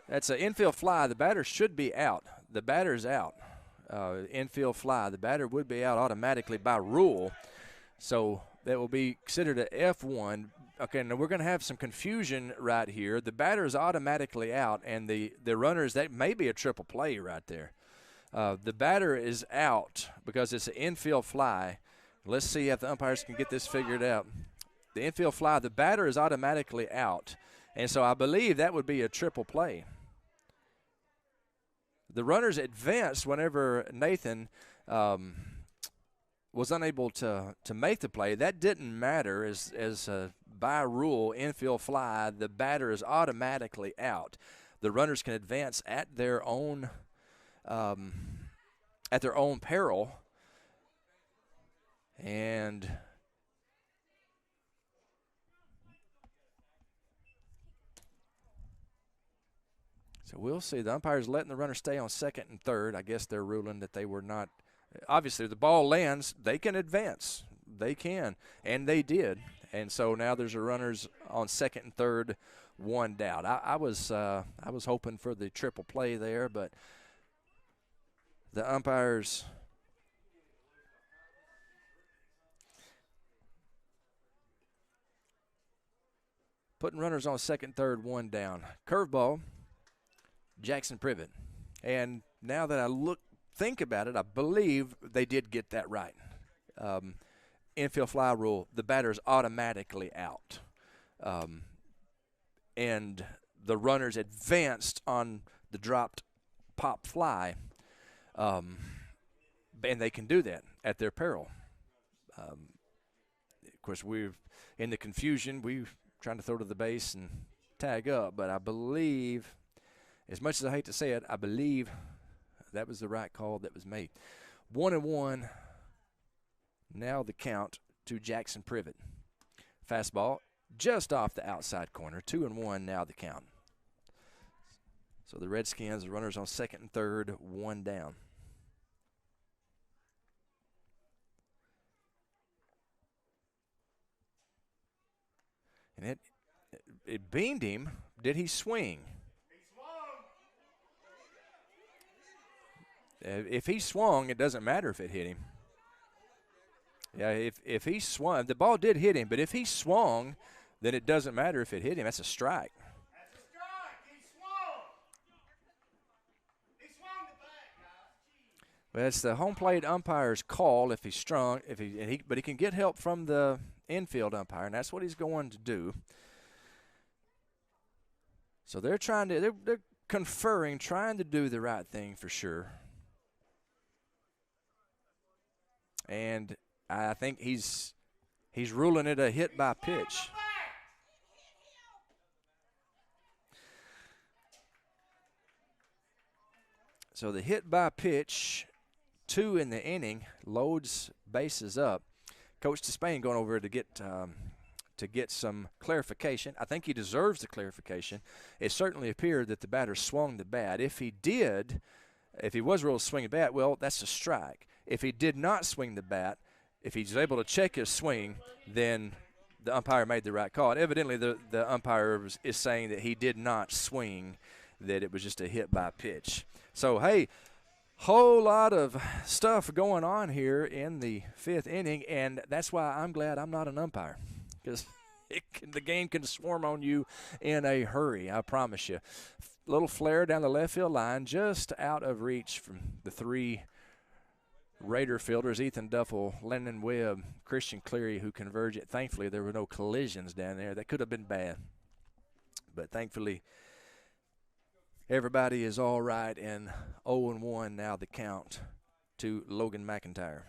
That's an infield fly. The batter should be out. The batter's out. Infield fly. The batter would be out automatically by rule. So that will be considered a F1. Okay, now we're going to have some confusion right here. The batter is automatically out, and the runners, that may be a triple play right there. The batter is out because it's an infield fly. Let's see if the umpires can get this figured out. The infield fly, the batter is automatically out. And so I believe that would be a triple play. The runners advanced whenever Nathan was unable to make the play. That didn't matter as by rule, infield fly, the batter is automatically out. The runners can advance at their own peril. And So we'll see. The umpire's letting the runner stay on second and third. I guess they're ruling that they were not. Obviously, if the ball lands, they can advance. They can, and they did. And so now there's a runners on second and third, one down. I was hoping for the triple play there, but the umpires putting runners on second, third, one down. Curveball, Jackson Privet. And now that I think about it, I believe they did get that right. Infield fly rule, the batter's automatically out. And the runners advanced on the dropped pop fly, and they can do that at their peril. Of course, we're in the confusion. We're trying to throw to the base and tag up, but I believe, as much as I hate to say it, I believe that was the right call that was made. 1-1. Now the count to Jackson Privet. Fastball just off the outside corner. 2-1 now the count. So the Redskins, the runners on second and third, one down. And it beamed him. Did he swing? If he swung, it doesn't matter if it hit him. Yeah, if he swung, the ball did hit him, but if he swung, then it doesn't matter if it hit him. That's a strike. That's a strike. He swung. He swung the bat, guys. Well, it's the home plate umpire's call if he's strong, but he can get help from the infield umpire, and that's what he's going to do. So they're conferring, trying to do the right thing for sure. And I think he's ruling it a hit by pitch. So the hit by pitch, 2 in the inning, loads bases up. Coach Despain going over to get some clarification. I think he deserves the clarification. It certainly appeared that the batter swung the bat. If he was ruled swing the bat, well, that's a strike. If he did not swing the bat, if he's able to check his swing, then the umpire made the right call. And evidently the umpire is saying that he did not swing, that it was just a hit by pitch. So, hey, whole lot of stuff going on here in the 5th inning, and that's why I'm glad I'm not an umpire, because the game can swarm on you in a hurry, I promise you. Little flare down the left field line, just out of reach from the 3 Raider fielders, Ethan Duffel, Lennon Webb, Christian Cleary, who converge it. Thankfully, there were no collisions down there. That could have been bad. But thankfully, everybody is all right, and 0-1 now the count to Logan McIntyre.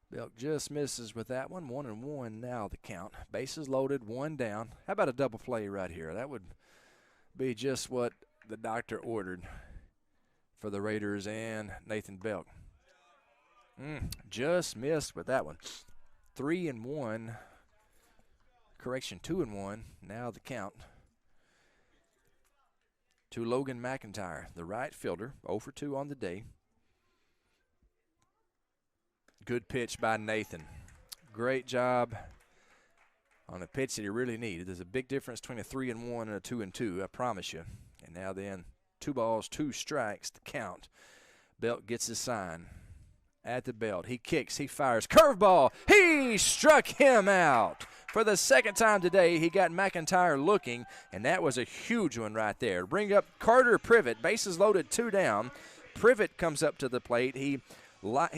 Belk just misses with that one. 1-1 now the count. Bases loaded, 1 down. How about a double play right here? That would be just what the doctor ordered for the Raiders and Nathan Belk. Just missed with that one. 3-1. Correction, 2-1. Now the count to Logan McIntyre, the right fielder, 0 for 2 on the day. Good pitch by Nathan. Great job on a pitch that he really needed. There's a big difference between a 3-1 and a 2-2, I promise you. And now then, 2 balls, 2 strikes, the count. Belt gets his sign at the belt. He kicks, he fires. Curveball, he struck him out. For the second time today, he got McIntyre looking, and that was a huge one right there. Bring up Carter Privet, bases loaded, 2 down. Privet comes up to the plate. He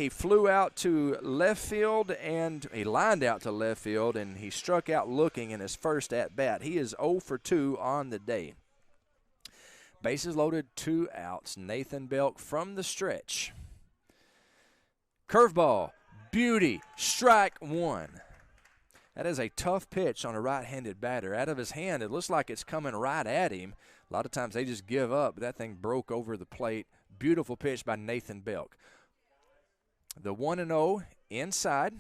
flew out to left field, and he lined out to left field, and he struck out looking in his first at-bat. He is 0 for 2 on the day. Bases loaded, 2 outs. Nathan Belk from the stretch. Curveball, beauty, strike 1. That is a tough pitch on a right-handed batter. Out of his hand, it looks like it's coming right at him. A lot of times they just give up, but that thing broke over the plate. Beautiful pitch by Nathan Belk. The 1-0 inside.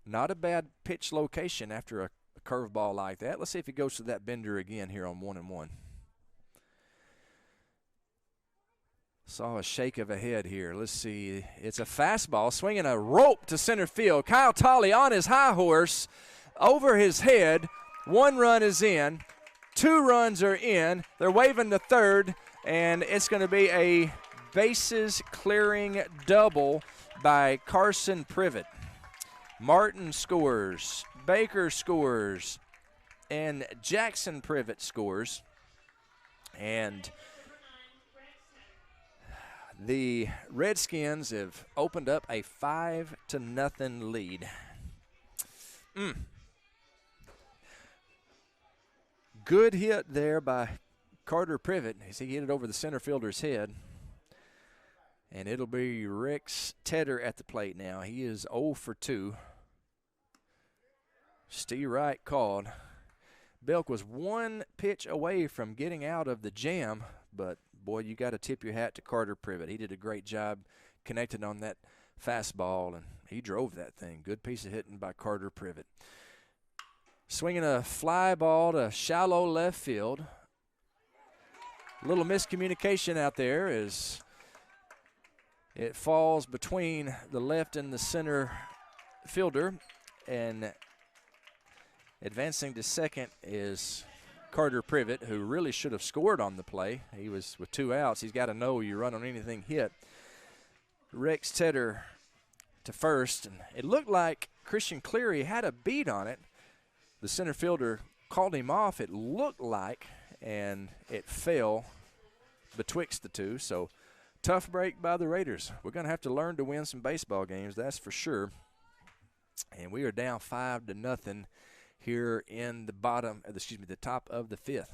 Not a bad pitch location after a curveball like that. Let's see if he goes to that bender again here on 1-1. Saw a shake of a head here. Let's see. It's a fastball swinging a rope to center field. Kyle Tolley on his high horse over his head. 1 run is in. 2 runs are in. They're waving the third, and it's going to be a bases clearing double by Carson Privet. Martin scores. Baker scores. And Jackson Privet scores. And the Redskins have opened up a 5-0 lead. Good hit there by Carter Privet as he hit it over the center fielder's head. And it'll be Rex Tedder at the plate now. He is 0 for 2. Steve Wright called. Belk was 1 pitch away from getting out of the jam, but boy, you got to tip your hat to Carter Privet. He did a great job connecting on that fastball, and he drove that thing. Good piece of hitting by Carter Privet. Swinging a fly ball to shallow left field. A little miscommunication out there as it falls between the left and the center fielder, and advancing to second is Carter Privet, who really should have scored on the play. He was with 2 outs. He's got to know you run on anything hit. Rex Tedder to first, and it looked like Christian Cleary had a beat on it. The center fielder called him off, it looked like, and it fell betwixt the two. So tough break by the Raiders. We're going to have to learn to win some baseball games, that's for sure. And we are down 5-0 here in the top of the 5th.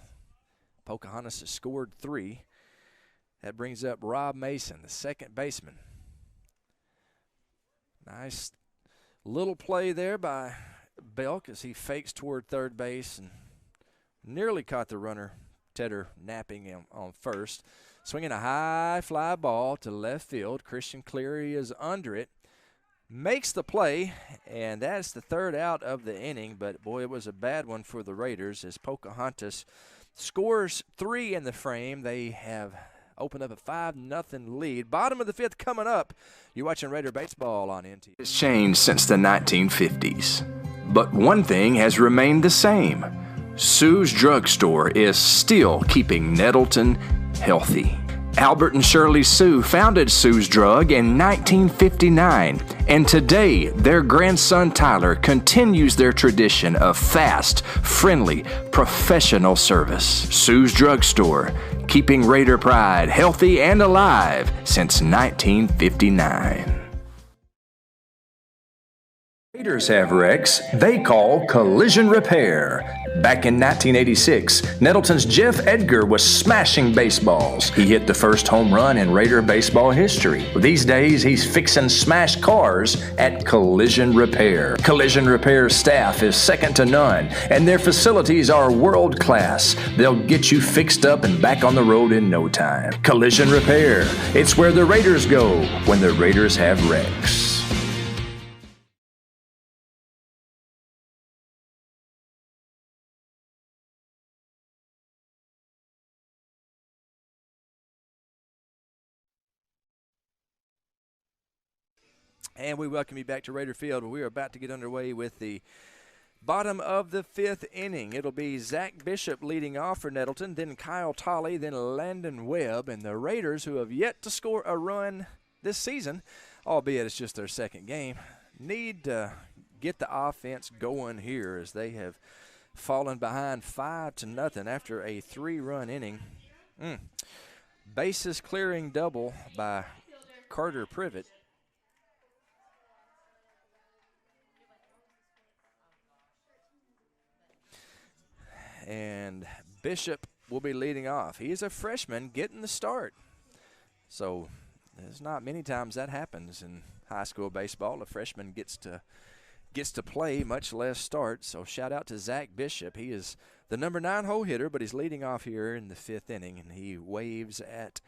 Pocahontas has scored 3. That brings up Rob Mason, the second baseman. Nice little play there by Belk as he fakes toward third base and nearly caught the runner, Tedder, napping him on first. Swinging a high fly ball to left field. Christian Cleary is under it. Makes the play, and that's the 3rd out of the inning. But, boy, it was a bad one for the Raiders as Pocahontas scores 3 in the frame. They have opened up a 5-0 lead. Bottom of the 5th coming up. You're watching Raider Baseball on NT. It's changed since the 1950s. But one thing has remained the same. Sue's Drugstore is still keeping Nettleton healthy. Albert and Shirley Sue founded Sue's Drug in 1959, and today their grandson Tyler continues their tradition of fast, friendly, professional service. Sue's Drugstore, keeping Raider pride healthy and alive since 1959. Raiders have wrecks they call collision repair. Back in 1986, Nettleton's Jeff Edgar was smashing baseballs. He hit the first home run in Raider baseball history. These days, he's fixing smashed cars at Collision Repair. Collision Repair's staff is second to none, and their facilities are world class. They'll get you fixed up and back on the road in no time. Collision Repair. It's where the Raiders go when the Raiders have wrecks. And we welcome you back to Raider Field. We are about to get underway with the bottom of the 5th inning. It'll be Zach Bishop leading off for Nettleton, then Kyle Tolley, then Landon Webb. And the Raiders, who have yet to score a run this season, albeit it's just their 2nd game, need to get the offense going here as they have fallen behind 5-0 after a 3-run inning. Bases clearing double by Carter Privet. And Bishop will be leading off. He is a freshman getting the start. So there's not many times that happens in high school baseball. A freshman gets gets to play, much less start. So shout out to Zach Bishop. He is the number 9 hole hitter, but he's leading off here in the 5th inning, and he waves at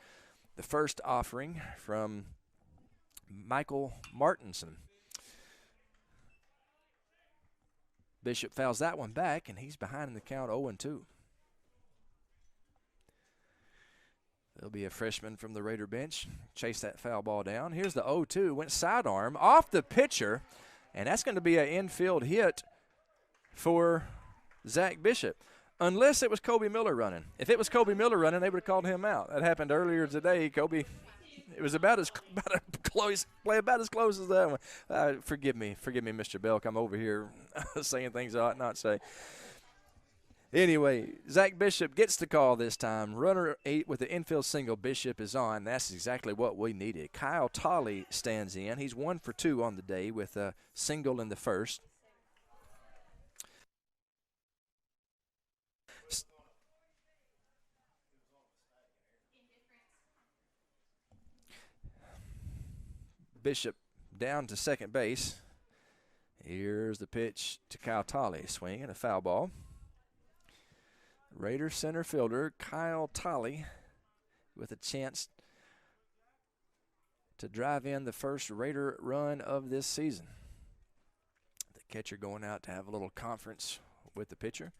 the first offering from Michael Martinson. Bishop fouls that one back, and he's behind in the count 0-2. There'll be a freshman from the Raider bench. Chase that foul ball down. Here's the 0-2. Went sidearm off the pitcher, and that's going to be an infield hit for Zach Bishop. Unless it was Kobe Miller running. If it was Kobe Miller running, they would have called him out. That happened earlier today. Kobe, it was about as close as that one. Forgive me, Mr. Belk. I'm over here saying things I ought not say. Anyway, Zach Bishop gets the call this time. Runner 8 with the infield single. Bishop is on. That's exactly what we needed. Kyle Tolley stands in. He's 1 for 2 on the day with a single in the first. Bishop down to second base. Here's the pitch to Kyle Tolley. Swing and a foul ball. Raider center fielder Kyle Tolley with a chance to drive in the first Raider run of this season. The catcher going out to have a little conference with the pitcher.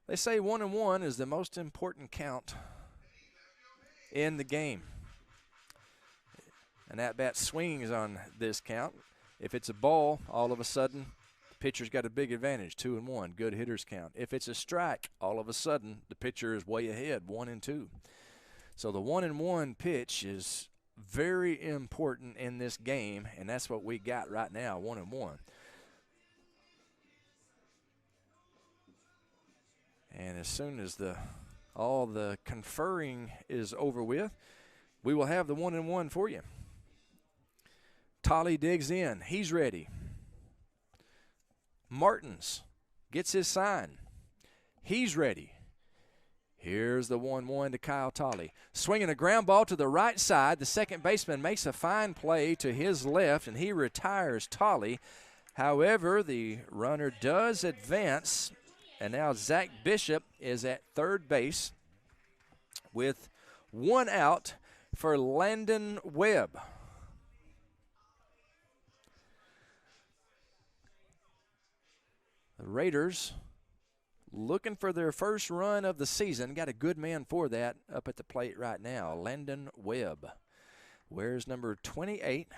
They say 1-1 is the most important count in the game. An at-bat swings on this count. If it's a ball, all of a sudden, the pitcher's got a big advantage, 2-1, good hitters count. If it's a strike, all of a sudden, the pitcher is way ahead, 1-2. So the 1-1 pitch is very important in this game, and that's what we got right now, 1-1. And as soon as all the conferring is over with, we will have the 1-1 for you. Tolley digs in. He's ready. Martins gets his sign. He's ready. Here's the 1-1 to Kyle Tolley. Swinging a ground ball to the right side. The second baseman makes a fine play to his left, and he retires Tolley. However, the runner does advance, and now Zach Bishop is at third base with 1 out for Landon Webb. The Raiders looking for their first run of the season. Got a good man for that up at the plate right now, Landon Webb. Wears number 28,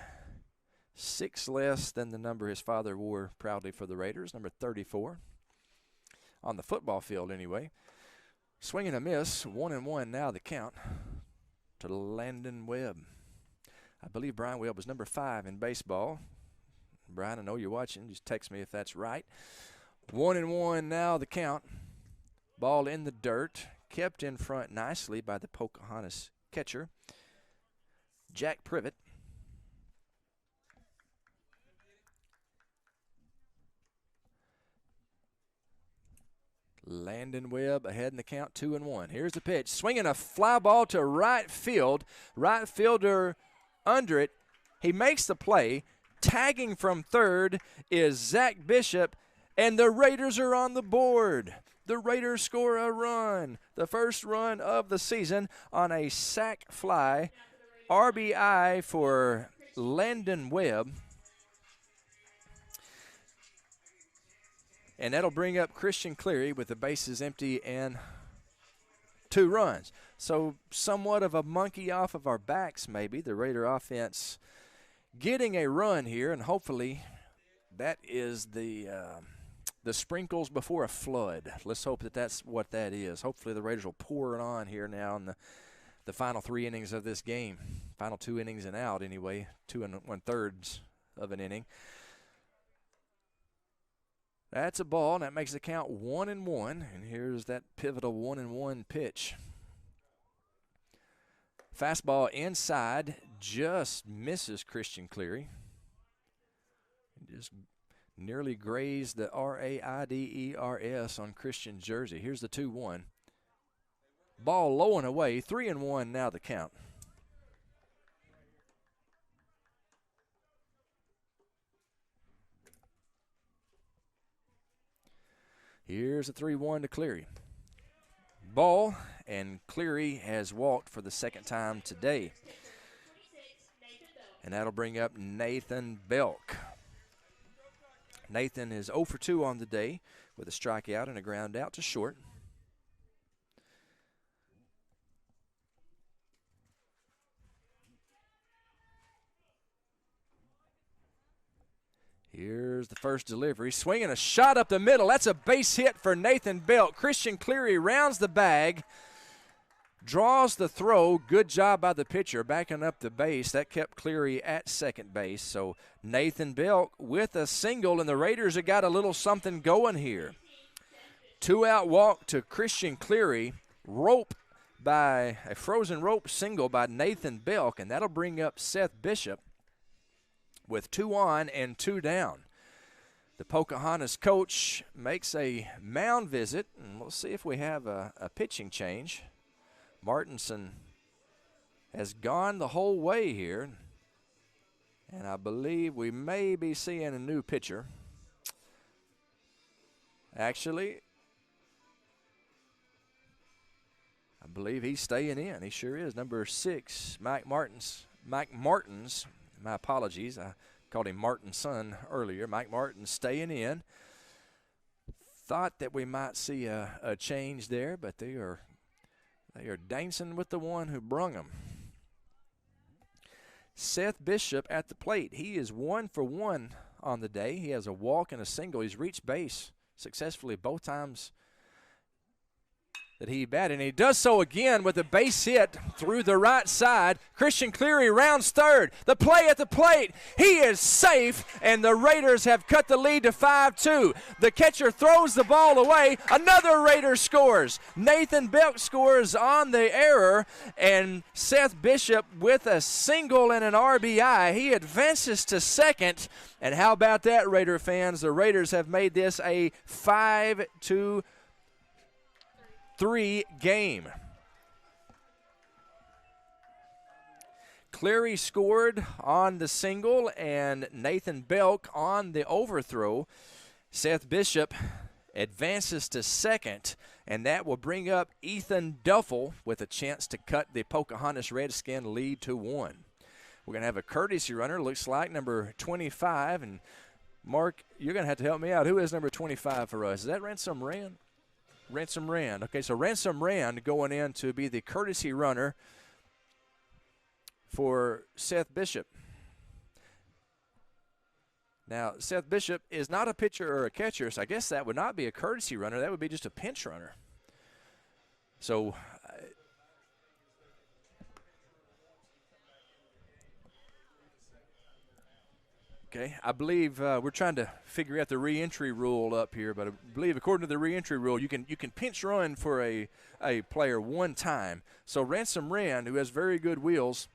6 less than the number his father wore proudly for the Raiders, number 34. On the football field anyway. Swing and a miss, 1-1 now the count to Landon Webb. I believe Brian Webb was number 5 in baseball. Brian, I know you're watching. Just text me if that's right. 1-1 now the count. Ball in the dirt. Kept in front nicely by the Pocahontas catcher, Jack Privet. Landon Webb ahead in the count, 2-1. Here's the pitch. Swinging a fly ball to right field. Right fielder under it. He makes the play. Tagging from third is Zach Bishop, and the Raiders are on the board. The Raiders score a run, the first run of the season on a sac fly. RBI for Landon Webb. And that'll bring up Christian Cleary with the bases empty and 2 runs. So somewhat of a monkey off of our backs maybe, the Raider offense getting a run here, and hopefully that is the sprinkles before a flood. Let's hope that that's what that is. Hopefully the Raiders will pour it on here now in the final 3 innings of this game. Final 2 innings and out anyway, 2 1/3 of an inning. That's a ball, and that makes the count 1-1. And here's that pivotal 1-1 pitch. Fastball inside, just misses Christian Cleary. Just nearly grazed the RAIDERS on Christian's jersey. Here's the 2-1. Ball low and away, 3-1 now the count. Here's a 3-1 to Cleary. Ball, and Cleary has walked for the second time today. And that'll bring up Nathan Belk. Nathan is 0 for 2 on the day with a strikeout and a ground out to short. Here's the first delivery. Swinging a shot up the middle. That's a base hit for Nathan Belk. Christian Cleary rounds the bag, draws the throw. Good job by the pitcher backing up the base. That kept Cleary at second base. So Nathan Belk with a single, and the Raiders have got a little something going here. 2-out walk to Christian Cleary. Rope by a frozen rope single by Nathan Belk, and that'll bring up Seth Bishop with 2 on and 2 down. The Pocahontas coach makes a mound visit, and we'll see if we have a pitching change. Martinson has gone the whole way here, and I believe we may be seeing a new pitcher. Actually, I believe he's staying in. He sure is. Number 6, Mike Martins. My apologies. I called him Martinson earlier. Mike Martins staying in. Thought that we might see a change there, but they are dancing with the one who brung them. Seth Bishop at the plate. He is 1 for 1 on the day. He has a walk and a single. He's reached base successfully both times that he batted, and he does so again with a base hit through the right side. Christian Cleary rounds third. The play at the plate. He is safe, and the Raiders have cut the lead to 5-2. The catcher throws the ball away. Another Raider scores. Nathan Belk scores on the error, and Seth Bishop with a single and an RBI. He advances to second, and how about that, Raider fans? The Raiders have made this a 5-2 game. Cleary scored on the single and Nathan Belk on the overthrow. Seth Bishop advances to second, and that will bring up Ethan Duffel with a chance to cut the Pocahontas Redskin lead to 1. We're going to have a courtesy runner, looks like number 25, and Mark, you're going to have to help me out. Who is number 25 for us? Is that Ransom Rand? Ransom Rand. Okay, so Ransom Rand going in to be the courtesy runner for Seth Bishop. Now, Seth Bishop is not a pitcher or a catcher, so I guess that would not be a courtesy runner. That would be just a pinch runner. So, okay, I believe we're trying to figure out the re-entry rule up here, but I believe according to the re-entry rule, you can pinch run for a player one time. So Ransom Rand, who has very good wheels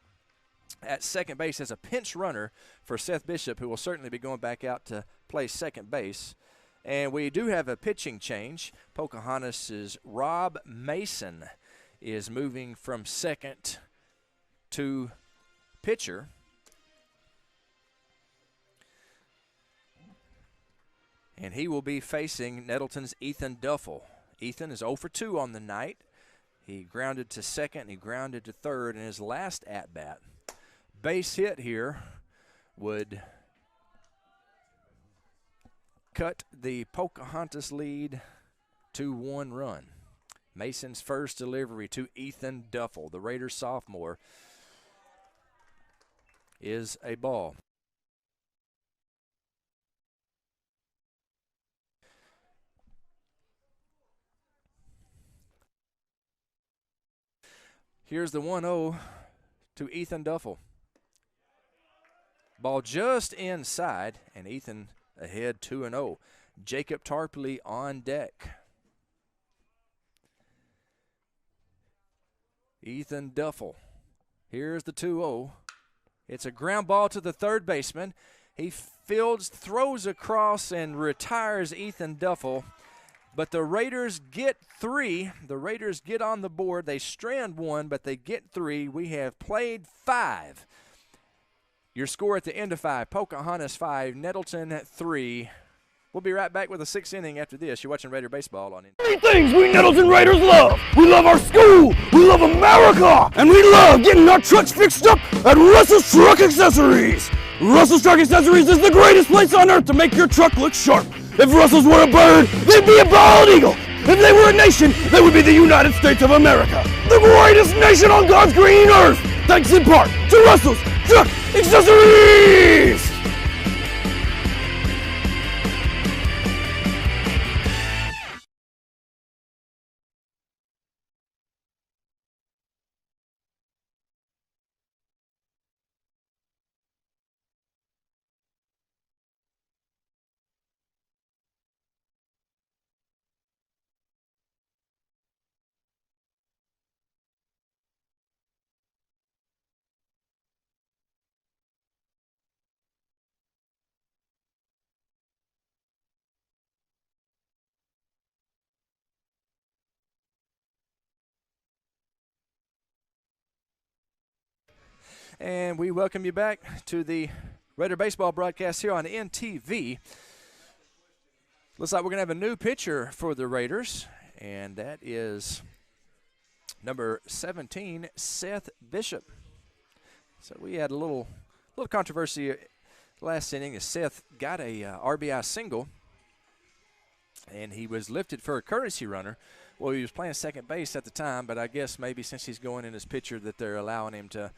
at second base, as a pinch runner for Seth Bishop, who will certainly be going back out to play second base. And we do have a pitching change. Pocahontas' Rob Mason is moving from second to pitcher. And he will be facing Nettleton's Ethan Duffel. Ethan is 0 for 2 on the night. He grounded to second, he grounded to third in his last at-bat. Base hit here would cut the Pocahontas lead to 1 run. Mason's first delivery to Ethan Duffel, the Raiders sophomore, is a ball. Here's the 1-0 to Ethan Duffel. Ball just inside, and Ethan ahead 2-0. Jacob Tarpley on deck. Ethan Duffel. Here's the 2-0. It's a ground ball to the third baseman. He fields, throws across, and retires Ethan Duffel. But the Raiders get 3. The Raiders get on the board. They strand 1, but they get 3. We have played 5. Your score at the end of 5, Pocahontas 5, Nettleton 3. We'll be right back with the 6th inning after this. You're watching Raider Baseball on it. Three things we Nettleton Raiders love. We love our school, we love America, and we love getting our trucks fixed up at Russell's Truck Accessories. Russell's Truck Accessories is the greatest place on earth to make your truck look sharp. If Russell's were a bird, they'd be a bald eagle. If they were a nation, they would be the United States of America, the greatest nation on God's green earth, thanks in part to Russell's Truck Accessories. And we welcome you back to the Raider Baseball broadcast here on NTV. Looks like we're going to have a new pitcher for the Raiders, and that is number 17, Seth Bishop. So we had a little controversy last inning as Seth got a RBI single, and he was lifted for a courtesy runner. Well, he was playing second base at the time, but I guess maybe since he's going in as pitcher that they're allowing him to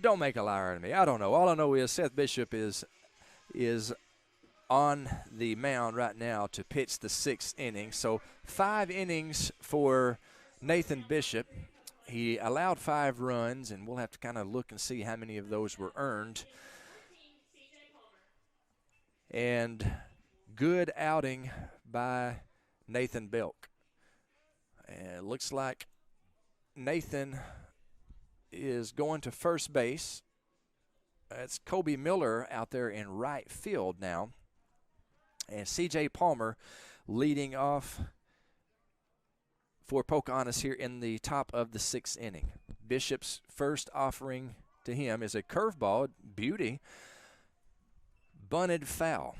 don't make a liar out of me. I don't know. All I know is Seth Bishop is on the mound right now to pitch the 6th inning. So 5 innings for Nathan Bishop. He allowed 5 runs, and we'll have to kind of look and see how many of those were earned. And good outing by Nathan Belk. And it looks like Nathan is going to first base. It's Kobe Miller out there in right field now. And C.J. Palmer leading off for Pocahontas here in the top of the 6th inning. Bishop's first offering to him is a curveball, beauty, bunted foul.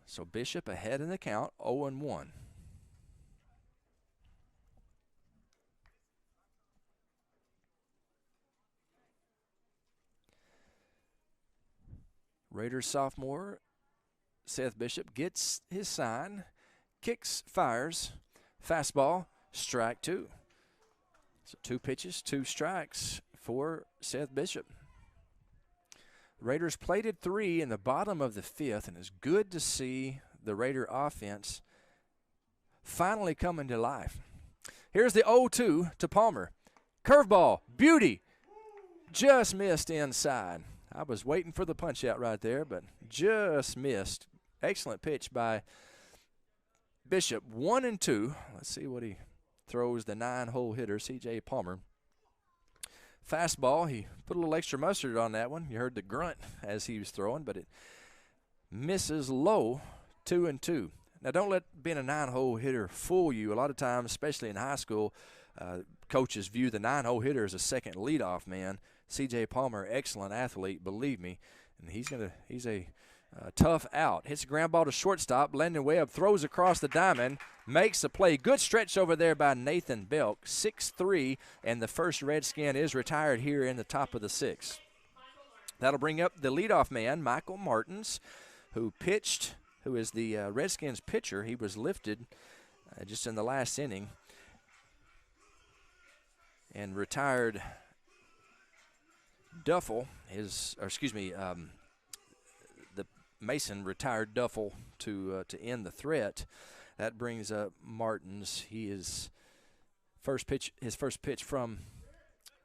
So Bishop ahead in the count, 0-1. Raiders sophomore Seth Bishop gets his sign, kicks, fires, fastball, strike 2. So 2 pitches, 2 strikes for Seth Bishop. Raiders plated 3 in the bottom of the 5th, and it's good to see the Raider offense finally coming to life. Here's the 0-2 to Palmer. Curveball, beauty, just missed inside. I was waiting for the punch out right there, but just missed. Excellent pitch by Bishop. 1-2. Let's see what he throws the 9-hole hitter, C.J. Palmer. Fastball, he put a little extra mustard on that one. You heard the grunt as he was throwing, but it misses low, 2-2. Now, don't let being a 9-hole hitter fool you. A lot of times, especially in high school, coaches view the 9-hole hitter as a second leadoff man. C.J. Palmer, excellent athlete, believe me, and he's a tough out. Hits a ground ball to shortstop. Landon Webb throws across the diamond, makes the play. Good stretch over there by Nathan Belk, 6-3, and the first Redskin is retired here in the top of the 6th. That'll bring up the leadoff man, Michael Martins, who is the Redskins pitcher. He was lifted just in the last inning and retired Duffel, the Mason retired Duffel to end the threat. That brings up Martins. His first pitch from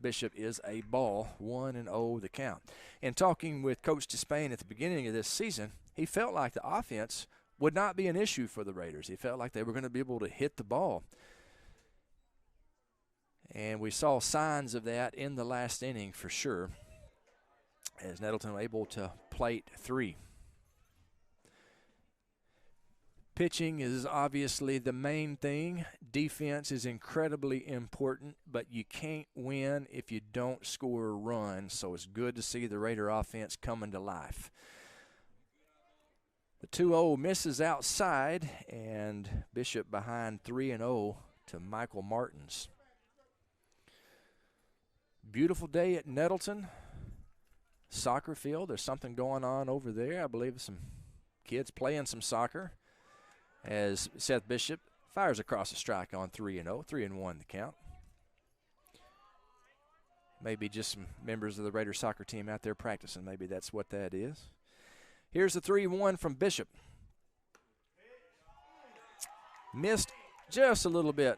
Bishop is a ball, 1-0 the count. In talking with Coach Despain at the beginning of this season, he felt like the offense would not be an issue for the Raiders. He felt like they were going to be able to hit the ball. And we saw signs of that in the last inning for sure, as Nettleton able to plate 3. Pitching is obviously the main thing. Defense is incredibly important, but you can't win if you don't score a run, so it's good to see the Raider offense coming to life. The 2-0 misses outside, and Bishop behind 3-0 to Michael Martins. Beautiful day at Nettleton soccer field. There's something going on over there. I believe some kids playing some soccer as Seth Bishop fires across the strike on 3-0, 3-1 the count. Maybe just some members of the Raiders soccer team out there practicing. Maybe that's what that is. Here's the 3-1 from Bishop. Missed just a little bit,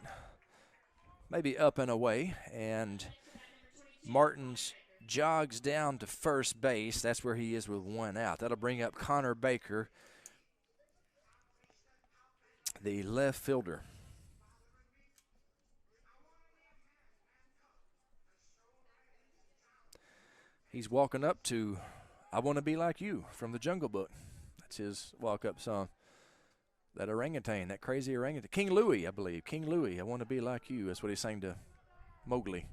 maybe up and away, and Martins jogs down to first base. That's where he is with one out. That'll bring up Connor Baker, the left fielder. He's walking up to I Want to Be Like You from the Jungle Book. That's his walk-up song. That orangutan, that crazy orangutan. King Louie, I believe. King Louie, I Want to Be Like You. That's what he sang to Mowgli.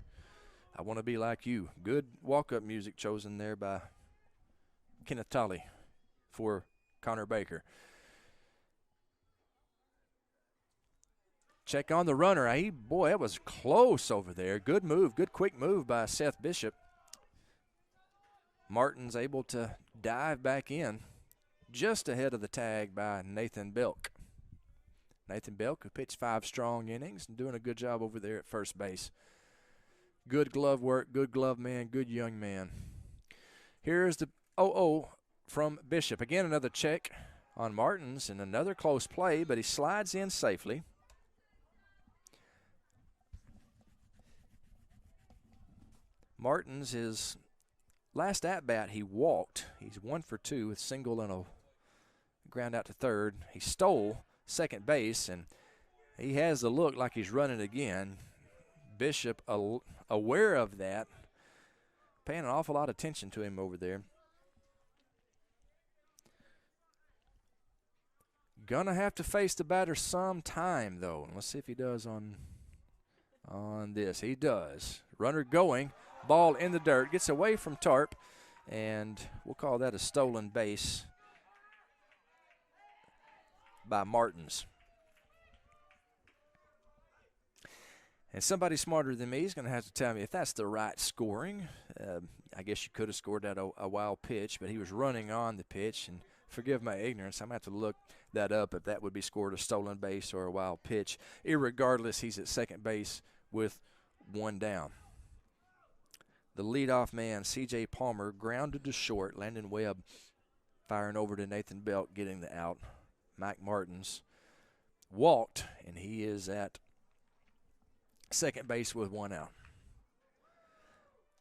I Want to Be Like You. Good walk-up music chosen there by Kenneth Tolley for Connor Baker. Check on the runner. Boy, that was close over there. Good move, good quick move by Seth Bishop. Martin's able to dive back in just ahead of the tag by Nathan Belk. Nathan Belk, who pitched 5 strong innings and doing a good job over there at first base. Good glove work, good glove man, good young man. Here's the 0-0 from Bishop. Again, another check on Martins and another close play, but he slides in safely. Martins, his last at-bat, he walked. He's 1 for 2 with single and a ground out to third. He stole second base, and he has the look like he's running again. Bishop, aware of that, paying an awful lot of attention to him over there. Gonna have to face the batter sometime, though. Let's see if he does on this. He does. Runner going. Ball in the dirt. Gets away from Tarp, and we'll call that a stolen base by Martins. And somebody smarter than me is going to have to tell me if that's the right scoring. I guess you could have scored that a wild pitch, but he was running on the pitch. And forgive my ignorance, I'm going to have to look that up if that would be scored a stolen base or a wild pitch. Irregardless, he's at second base with one down. The leadoff man, C.J. Palmer, grounded to short. Landon Webb firing over to Nathan Belk, getting the out. Mike Martins walked, and he is at second base with one out.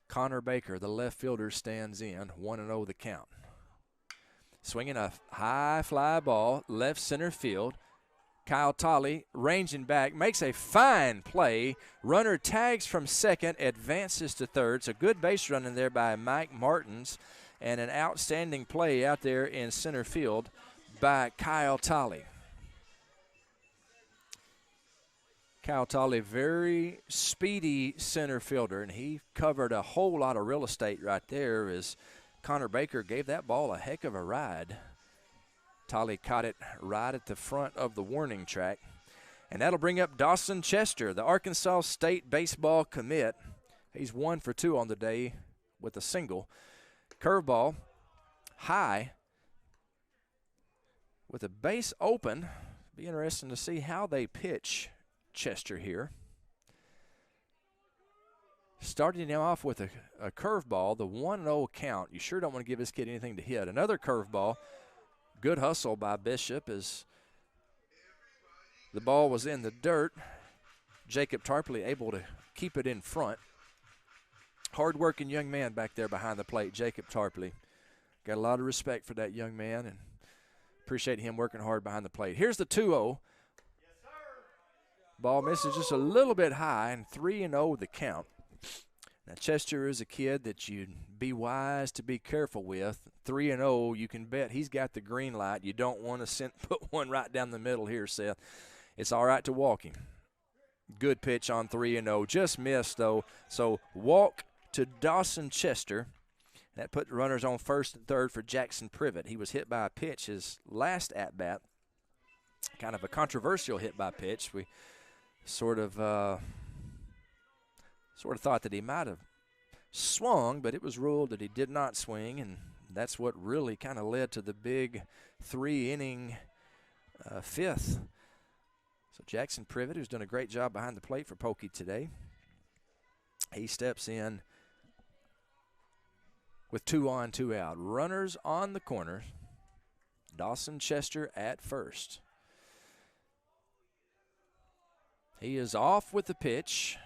Connor Baker, the left fielder, stands in. 1-0 the count. Swinging a high fly ball, left center field. Kyle Tolley ranging back, makes a fine play. Runner tags from second, advances to third. So good base running there by Mike Martins, and an outstanding play out there in center field by Kyle Tolley. Kyle Tolley, very speedy center fielder, and he covered a whole lot of real estate right there as Connor Baker gave that ball a heck of a ride. Tolley caught it right at the front of the warning track. And that'll bring up Dawson Chester, the Arkansas State baseball commit. He's 1 for 2 on the day with a single. Curveball, high, with the base open. Be interesting to see how they pitch Chester here. Starting him off with a curveball, the 1-0 count. You sure don't want to give this kid anything to hit. Another curveball. Good hustle by Bishop as the ball was in the dirt. Jacob Tarpley able to keep it in front. Hard-working young man back there behind the plate, Jacob Tarpley. Got a lot of respect for that young man and appreciate him working hard behind the plate. Here's the 2-0. Ball misses just a little bit high, and 3-0 the count. Now, Chester is a kid that you'd be wise to be careful with. 3-0, you can bet he's got the green light. You don't want to put one right down the middle here, Seth. It's all right to walk him. Good pitch on 3-0. Just missed, though. So walk to Dawson Chester. That put runners on first and third for Jackson Privet. He was hit by a pitch his last at-bat. Kind of a controversial hit by pitch. We sort of thought that he might have swung, but it was ruled that he did not swing, and that's what really kind of led to the big 3-inning fifth. So Jackson Privet, who's done a great job behind the plate for Pokey today, he steps in with 2 on, 2 out. Runners on the corner. Dawson Chester at first. He is off with the pitch.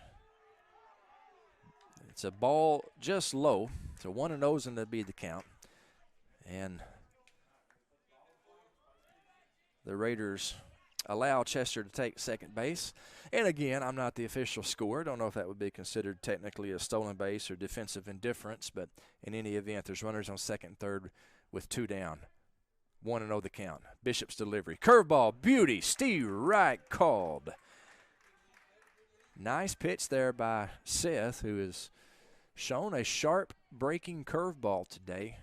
It's a ball just low. So 1-0 and that'd be the count. And the Raiders allow Chester to take second base. And again, I'm not the official scorer. Don't know if that would be considered technically a stolen base or defensive indifference, but in any event, there's runners on second and third with 2 down. 1-0 the count. Bishop's delivery. Curveball, beauty. Steve Wright called. Nice pitch there by Seth, who has shown a sharp breaking curveball today.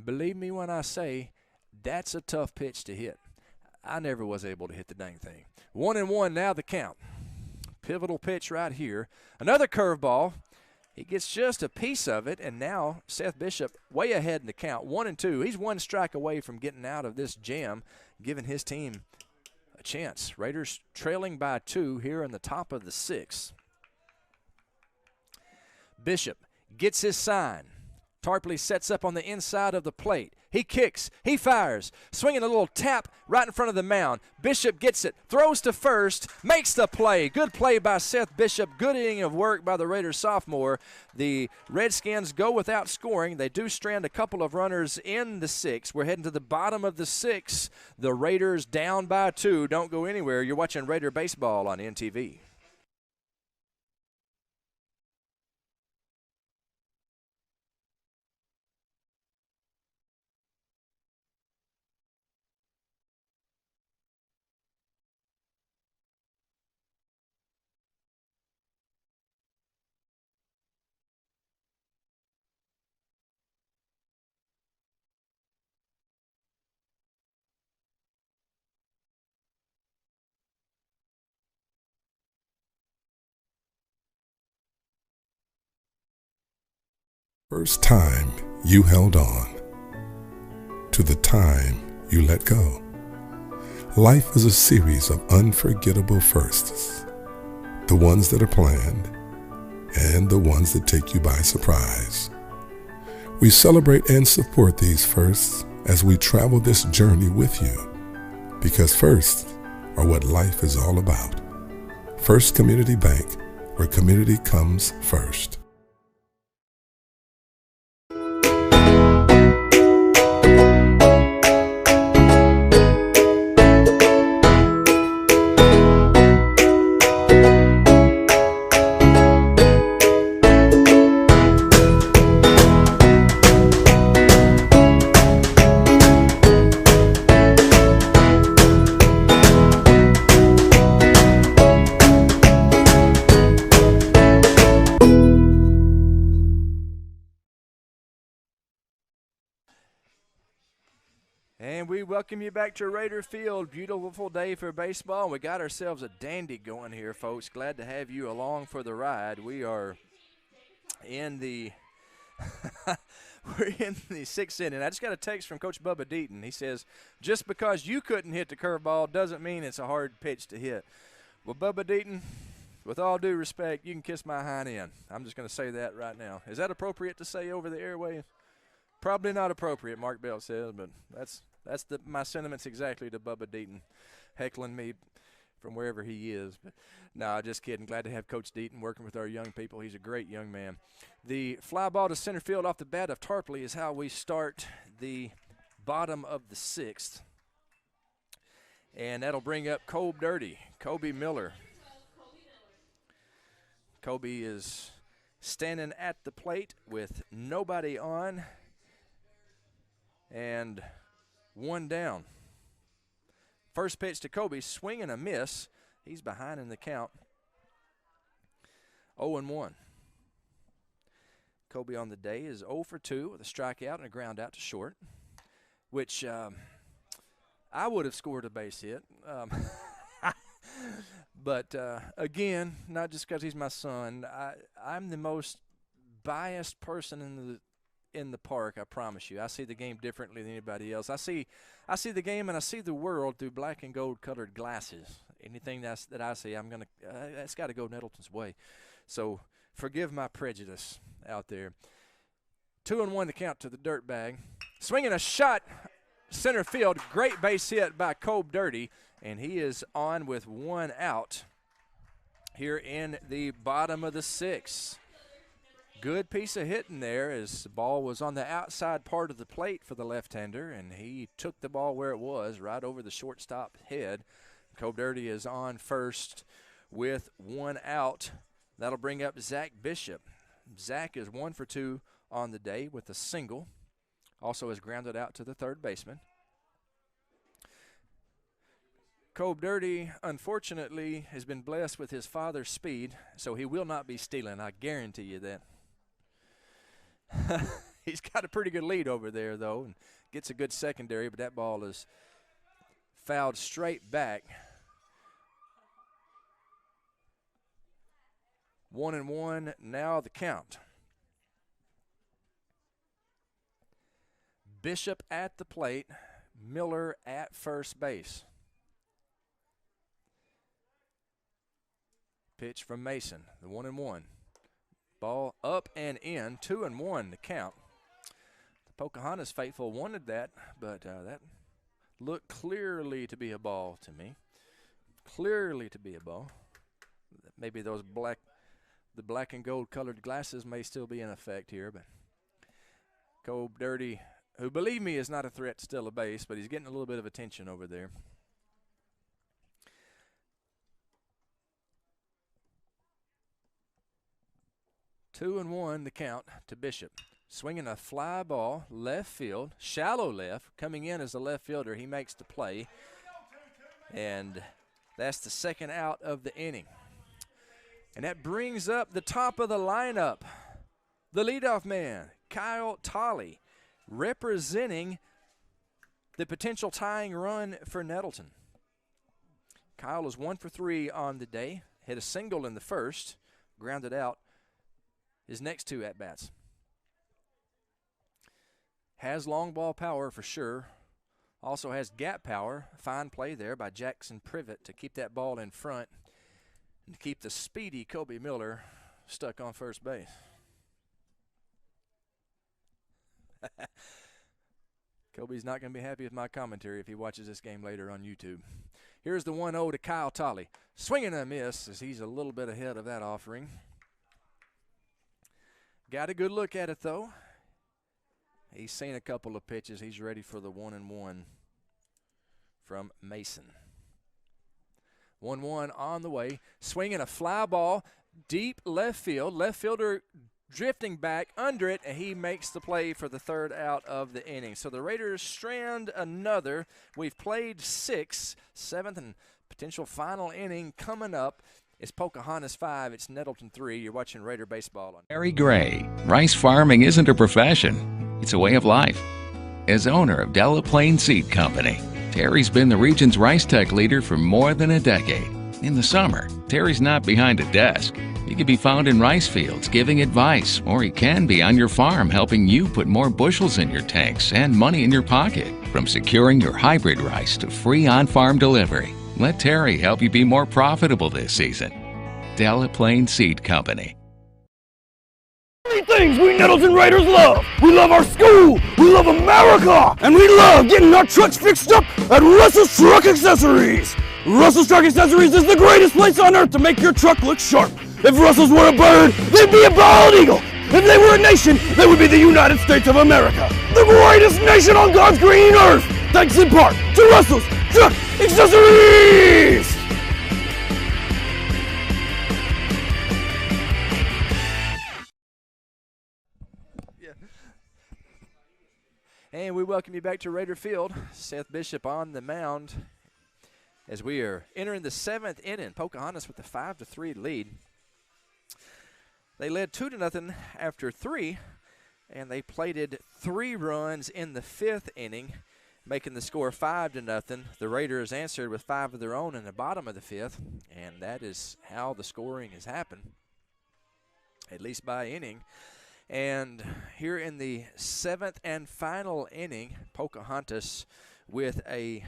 Believe me when I say that's a tough pitch to hit. I never was able to hit the dang thing. 1-1 now the count. Pivotal pitch right here. Another curveball. He gets just a piece of it, and now Seth Bishop way ahead in the count. 1-2. He's 1 strike away from getting out of this jam, giving his team a chance. Raiders trailing by 2 here in the top of the 6th. Bishop gets his sign. Tarpley sets up on the inside of the plate. He kicks. He fires. Swinging a little tap right in front of the mound. Bishop gets it. Throws to first. Makes the play. Good play by Seth Bishop. Good inning of work by the Raiders sophomore. The Redskins go without scoring. They do strand a couple of runners in the 6th. We're heading to the bottom of the 6th. The Raiders down by 2. Don't go anywhere. You're watching Raider Baseball on NTV. First time you held on to the time you let go. Life is a series of unforgettable firsts, the ones that are planned and the ones that take you by surprise. We celebrate and support these firsts as we travel this journey with you, because firsts are what life is all about. First Community Bank, where community comes first. And we welcome you back to Raider Field. Beautiful day for baseball. We got ourselves a dandy going here, folks. Glad to have you along for the ride. We are in the we're in the 6th inning. I just got a text from Coach Bubba Deaton. He says, just because you couldn't hit the curveball doesn't mean it's a hard pitch to hit. Well, Bubba Deaton, with all due respect, you can kiss my hind end. I'm just going to say that right now. Is that appropriate to say over the airwaves? Probably not appropriate, Mark Bell says, but that's my sentiments exactly to Bubba Deaton, heckling me from wherever he is. But no, just kidding. Glad to have Coach Deaton working with our young people. He's a great young man. The fly ball to center field off the bat of Tarpley is how we start the bottom of the 6th. And that'll bring up Kobe Miller. Kobe is standing at the plate with nobody on and 1 down. First pitch to Kobe, swing and a miss. He's behind in the count. 0-1. Kobe on the day is 0 for 2 with a strikeout and a ground out to short, which I would have scored a base hit. But, again, not just because he's my son. I'm the most biased person in the park, I promise you. I see the game differently than anybody else. I see the game and I see the world through black and gold colored glasses. Anything that I see, that's got to go Nettleton's way. So forgive my prejudice out there. 2-1 the count to the dirt bag. Swinging a shot, center field. Great base hit by Kobe Dirty, and he is on with 1 out here in the bottom of the 6th. Good piece of hitting there as the ball was on the outside part of the plate for the left-hander, and he took the ball where it was, right over the shortstop head. Kobe Dirty is on first with 1 out. That'll bring up Zach Bishop. Zach is 1 for 2 on the day with a single. Also is grounded out to the third baseman. Kobe Dirty, unfortunately, has been blessed with his father's speed, so he will not be stealing. I guarantee you that. He's got a pretty good lead over there, though, and gets a good secondary, but that ball is fouled straight back. 1-1, now the count. Bishop at the plate, Miller at first base. Pitch from Mason, the 1-1. Ball up and in, 2-1 the count. The Pocahontas faithful wanted that, but that looked clearly to be a ball to me. Clearly to be a ball. Maybe the black and gold colored glasses may still be in effect here, but Kobe Dirty, who believe me is not a threat to steal a base, but he's getting a little bit of attention over there. Two and one the count to Bishop. Swinging a fly ball, left field, shallow left, coming in as a left fielder. He makes the play, and that's the second out of the inning. And that brings up the top of the lineup, the leadoff man, Kyle Tolley, representing the potential tying run for Nettleton. Kyle is 1 for 3 on the day, hit a single in the first, grounded out his next 2 at-bats. Has long ball power for sure. Also has gap power. Fine play there by Jackson Privet to keep that ball in front and to keep the speedy Kobe Miller stuck on first base. Kobe's not going to be happy with my commentary if he watches this game later on YouTube. Here's the 1-0 to Kyle Tolley. Swinging a miss as he's a little bit ahead of that offering. Got a good look at it, though. He's seen a couple of pitches. He's ready for the 1-1 from Mason. 1-1 on the way. Swinging a fly ball, deep left field. Left fielder drifting back under it, and he makes the play for the third out of the inning. So the Raiders strand another. We've played 6, 7th and potential final inning coming up. It's Pocahontas 5, it's Nettleton 3. You're watching Raider Baseball. Terry Gray. Rice farming isn't a profession, it's a way of life. As owner of Della Plain Seed Company, Terry's been the region's rice tech leader for more than a decade. In the summer, Terry's not behind a desk. He can be found in rice fields giving advice, or he can be on your farm helping you put more bushels in your tanks and money in your pocket. From securing your hybrid rice to free on-farm delivery, let Terry help you be more profitable this season. Della Plain Seed Company. Three things we Nettleton Raiders love. We love our school, we love America, and we love getting our trucks fixed up at Russell's Truck Accessories. Russell's Truck Accessories is the greatest place on earth to make your truck look sharp. If Russell's were a bird, they'd be a bald eagle. If they were a nation, they would be the United States of America, the greatest nation on God's green earth. Thanks in part to Russell's Truck Accessories. And we welcome you back to Raider Field. Seth Bishop on the mound as we are entering the 7th inning. Pocahontas with a 5-3 lead. They led 2-0 after 3, and they plated 3 runs in the 5th inning, making the score 5-0. The Raiders answered with 5 of their own in the bottom of the 5th, and that is how the scoring has happened, at least by inning. And here in the 7th and final inning, Pocahontas with a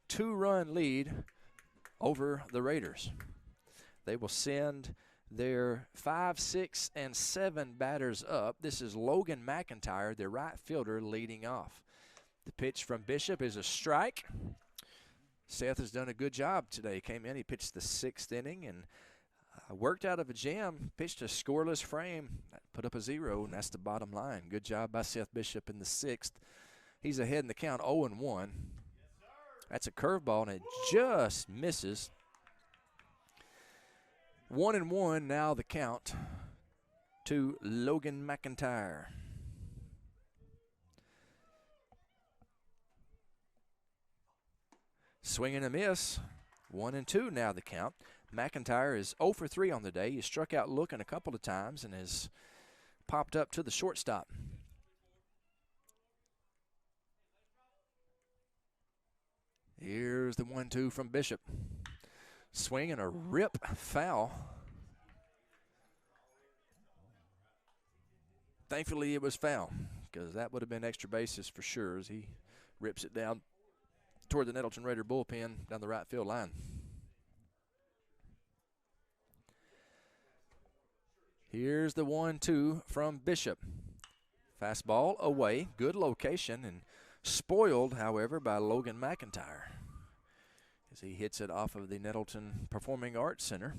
2-run lead over the Raiders. They will send their 5, 6, and 7 batters up. This is Logan McIntyre, the right fielder, leading off. The pitch from Bishop is a strike. Seth has done a good job today. Came in, he pitched the 6th inning and worked out of a jam, pitched a scoreless frame, put up a 0, and that's the bottom line. Good job by Seth Bishop in the 6th. He's ahead in the count, 0-1. That's a curveball, and it just misses. 1-1 now the count to Logan McIntyre. Swing and a miss. 1-2 now the count. McIntyre is 0 for 3 on the day. He struck out looking a couple of times and has popped up to the shortstop. Here's the 1-2 from Bishop. Swing and a rip foul. Thankfully it was foul, because that would have been extra bases for sure as he rips it down toward the Nettleton Raider bullpen down the right field line. Here's the 1-2 from Bishop. Fastball away, good location, and spoiled, however, by Logan McIntyre as he hits it off of the Nettleton Performing Arts Center.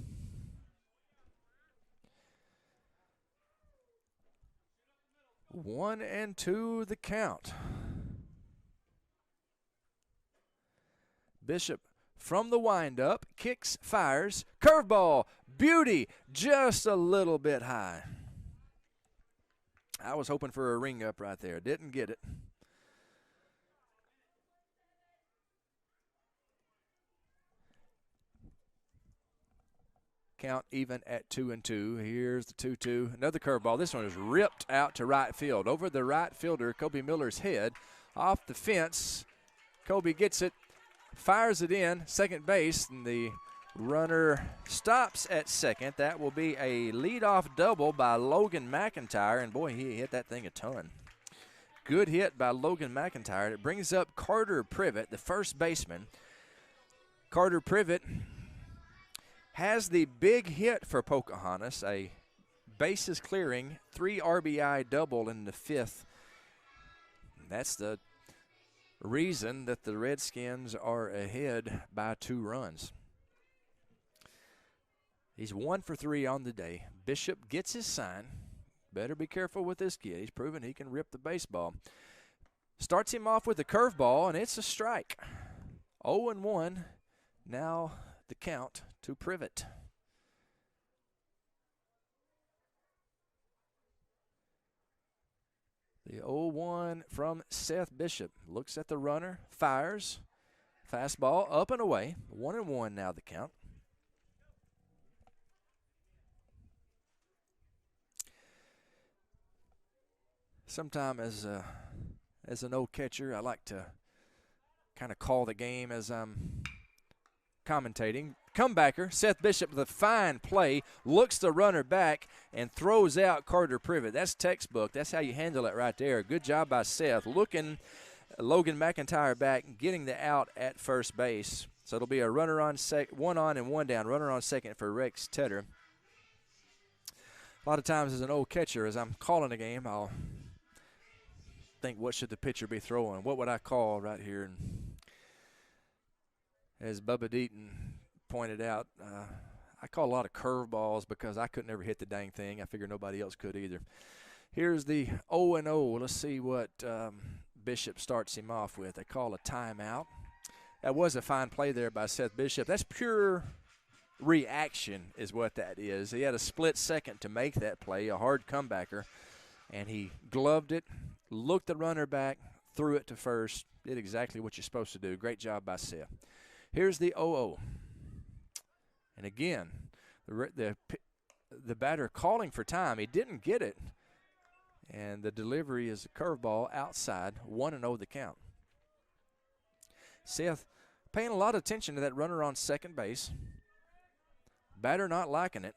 One and two the count. Bishop from the windup, kicks, fires, curveball, beauty, just a little bit high. I was hoping for a ring up right there, didn't get it. Count even at 2-2. Here's the 2-2. Another curveball. This one is ripped out to right field. Over the right fielder, Kobe Miller's head. Off the fence. Kobe gets it, fires it in, second base, and the runner stops at second. That will be a leadoff double by Logan McIntyre, and boy, he hit that thing a ton. Good hit by Logan McIntyre. It brings up Carter Privet, the first baseman. Carter Privet has the big hit for Pocahontas, a bases clearing 3 RBI double in the 5th. That's the reason that the Redskins are ahead by 2 runs. He's 1 for 3 on the day. Bishop gets his sign. Better be careful with this kid. He's proven he can rip the baseball. Starts him off with a curveball, and it's a strike. 0-1. Now the count to Privet. The 0-1 from Seth Bishop. Looks at the runner, fires. Fastball up and away. 1-1 now the count. Sometime as an old catcher, I like to kind of call the game as I'm commentating. Comebacker, Seth Bishop with a fine play, looks the runner back and throws out Carter Privet. That's textbook. That's how you handle it right there. Good job by Seth. Looking Logan McIntyre back, getting the out at first base. So it'll be a runner on one on and one down. Runner on second for Rex Tedder. A lot of times as an old catcher, as I'm calling a game, I'll think, what should the pitcher be throwing? What would I call right here? And as Bubba Deaton pointed out, I call a lot of curveballs because I couldn't ever hit the dang thing. I figure nobody else could either. Here's the 0-0. Let's see what Bishop starts him off with. They call a timeout. That was a fine play there by Seth Bishop. That's pure reaction is what that is. He had a split second to make that play, a hard comebacker, and he gloved it, looked the runner back, threw it to first, did exactly what you're supposed to do. Great job by Seth. Here's the 0-0. And again, the the batter calling for time. He didn't get it. And the delivery is a curveball outside, 1-0 the count. Seth paying a lot of attention to that runner on second base. Batter not liking it.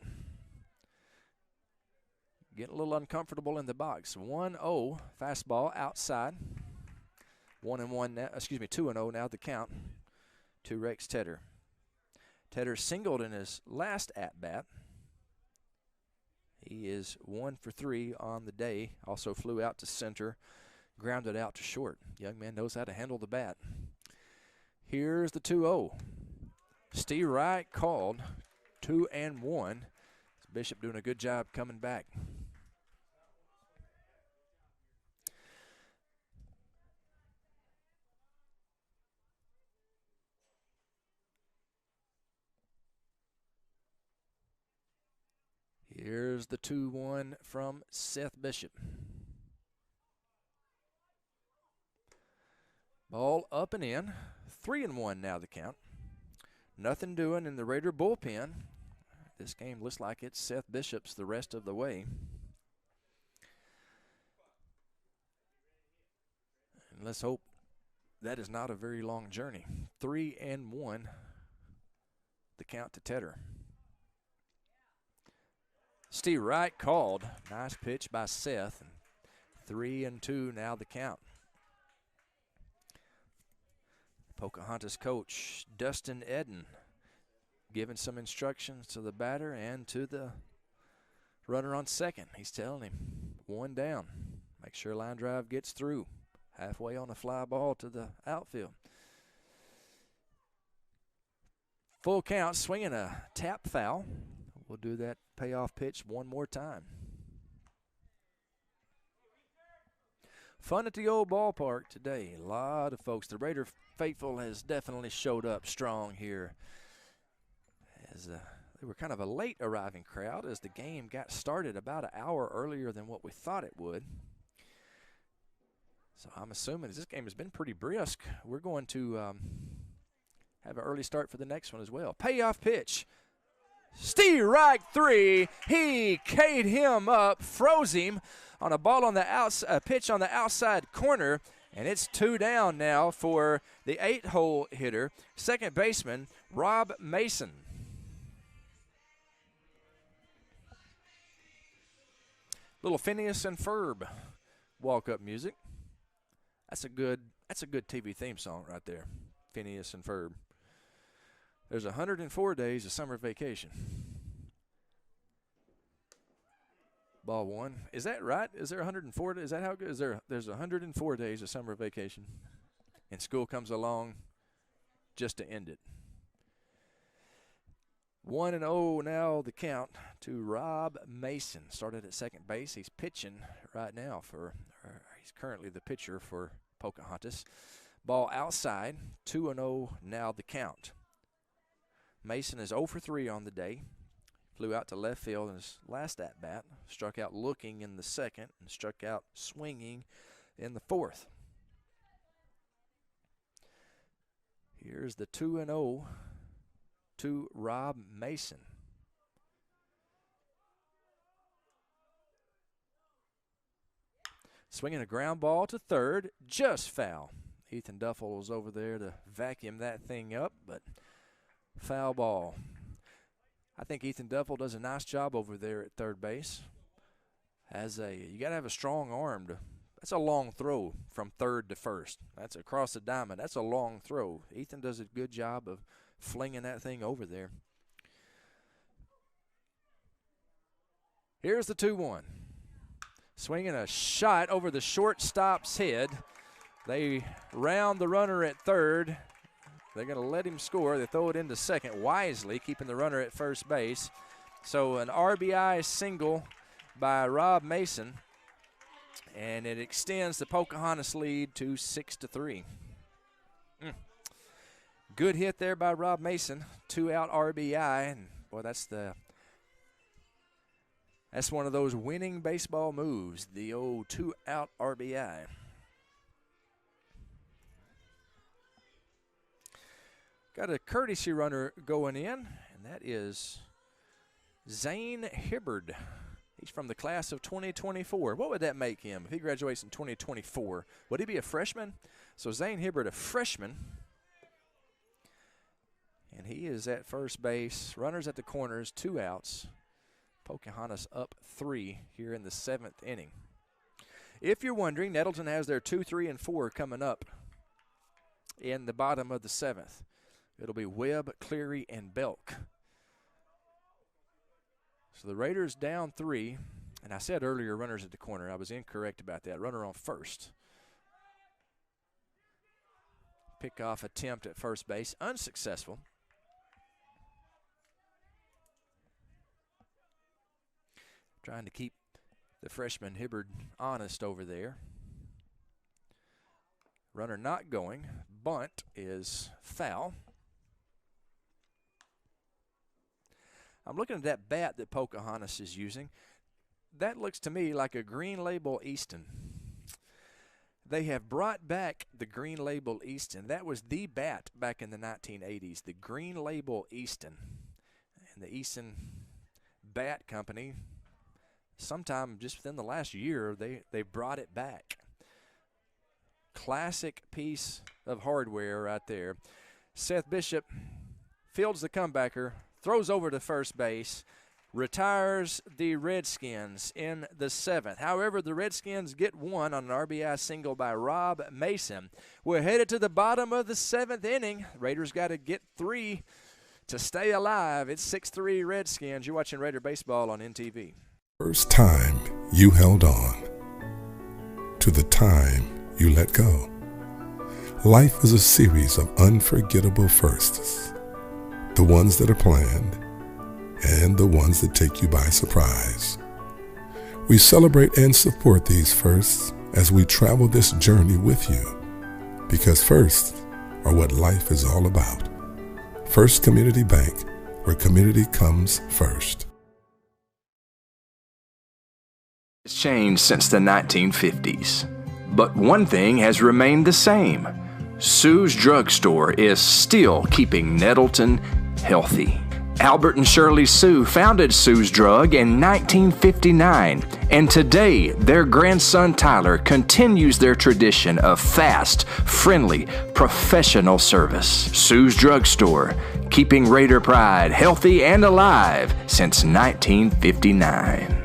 Getting a little uncomfortable in the box. 1-0 fastball outside. 1-1 now, 2-0 now the count to Rex Tedder. Tedder singled in his last at-bat. He is 1 for 3 on the day. Also flew out to center, grounded out to short. Young man knows how to handle the bat. Here's the 2-0. Steve Wright called 2-1. Bishop doing a good job coming back. Here's the 2-1 from Seth Bishop. Ball up and in. 3-1 now the count. Nothing doing in the Raider bullpen. This game looks like it's Seth Bishop's the rest of the way. And let's hope that is not a very long journey. 3-1 the count to Tedder. Steve Wright called. Nice pitch by Seth. 3-2 now the count. Pocahontas coach Dustin Eden giving some instructions to the batter and to the runner on second. He's telling him, one down. Make sure line drive gets through. Halfway on a fly ball to the outfield. Full count, swinging a tap foul. We'll do that payoff pitch one more time. Fun at the old ballpark today. A lot of folks. The Raider faithful has definitely showed up strong here. As they were kind of a late arriving crowd as the game got started about an hour earlier than what we thought it would. So I'm assuming this game has been pretty brisk. We're going to have an early start for the next one as well. Payoff pitch. Steve Wright 3. He K'd him up, froze him on a ball on the pitch on the outside corner, and it's 2 down now for the 8-hole hitter, second baseman Rob Mason. Little Phineas and Ferb walk-up music. That's a good TV theme song right there. Phineas and Ferb. There's 104 days of summer vacation. Ball one. Is that right? Is there 104? Is that how good? There's 104 days of summer vacation, and school comes along just to end it. 1-0 now the count to Rob Mason. Started at second base. He's pitching right now he's currently the pitcher for Pocahontas. Ball outside. 2-0 now the count. Mason is 0 for 3 on the day. Flew out to left field in his last at-bat. Struck out looking in the second and struck out swinging in the fourth. Here's the 2-0 to Rob Mason. Swinging a ground ball to third, just foul. Ethan Duffel was over there to vacuum that thing up, but foul ball. I think Ethan Duffel does a nice job over there at third base. You got to have a strong arm. That's a long throw from third to first. That's across the diamond. That's a long throw. Ethan does a good job of flinging that thing over there. Here's the 2-1. Swinging a shot over the shortstop's head. They round the runner at third. They're going to let him score. They throw it into second wisely, keeping the runner at first base. So an RBI single by Rob Mason, and it extends the Pocahontas lead to 6-3. Good hit there by Rob Mason. 2-out RBI, and boy, that's one of those winning baseball moves, the old 2-out RBI. Got a courtesy runner going in, and that is Zane Hibbard. He's from the class of 2024. What would that make him if he graduates in 2024? Would he be a freshman? So Zane Hibbard, a freshman. And he is at first base. Runners at the corners, 2 outs. Pocahontas up 3 here in the 7th inning. If you're wondering, Nettleton has their 2, 3, and 4 coming up in the bottom of the 7th. It'll be Webb, Cleary, and Belk. So the Raiders down 3. And I said earlier runners at the corner. I was incorrect about that. Runner on first. Pickoff attempt at first base, unsuccessful. Trying to keep the freshman Hibbard honest over there. Runner not going. Bunt is foul. I'm looking at that bat that Pocahontas is using. That looks to me like a Green Label Easton. They have brought back the Green Label Easton. That was the bat back in the 1980s, the Green Label Easton. And the Easton Bat Company, sometime just within the last year, they brought it back. Classic piece of hardware right there. Seth Bishop fields the comebacker, throws over to first base, retires the Redskins in the 7th. However, the Redskins get one on an RBI single by Rob Mason. We're headed to the bottom of the 7th inning. Raiders got to get 3 to stay alive. It's 6-3 Redskins. You're watching Raider Baseball on NTV. First time you held on to the time you let go. Life is a series of unforgettable firsts. The ones that are planned and the ones that take you by surprise. We celebrate and support these firsts as we travel this journey with you, because firsts are what life is all about. First Community Bank, where community comes first. It's changed since the 1950s, but one thing has remained the same. Sue's Drugstore is still keeping Nettleton healthy. Albert and Shirley Sue founded Sue's Drug in 1959, and today their grandson Tyler continues their tradition of fast, friendly, professional service. Sue's Drugstore, keeping Raider pride healthy and alive since 1959.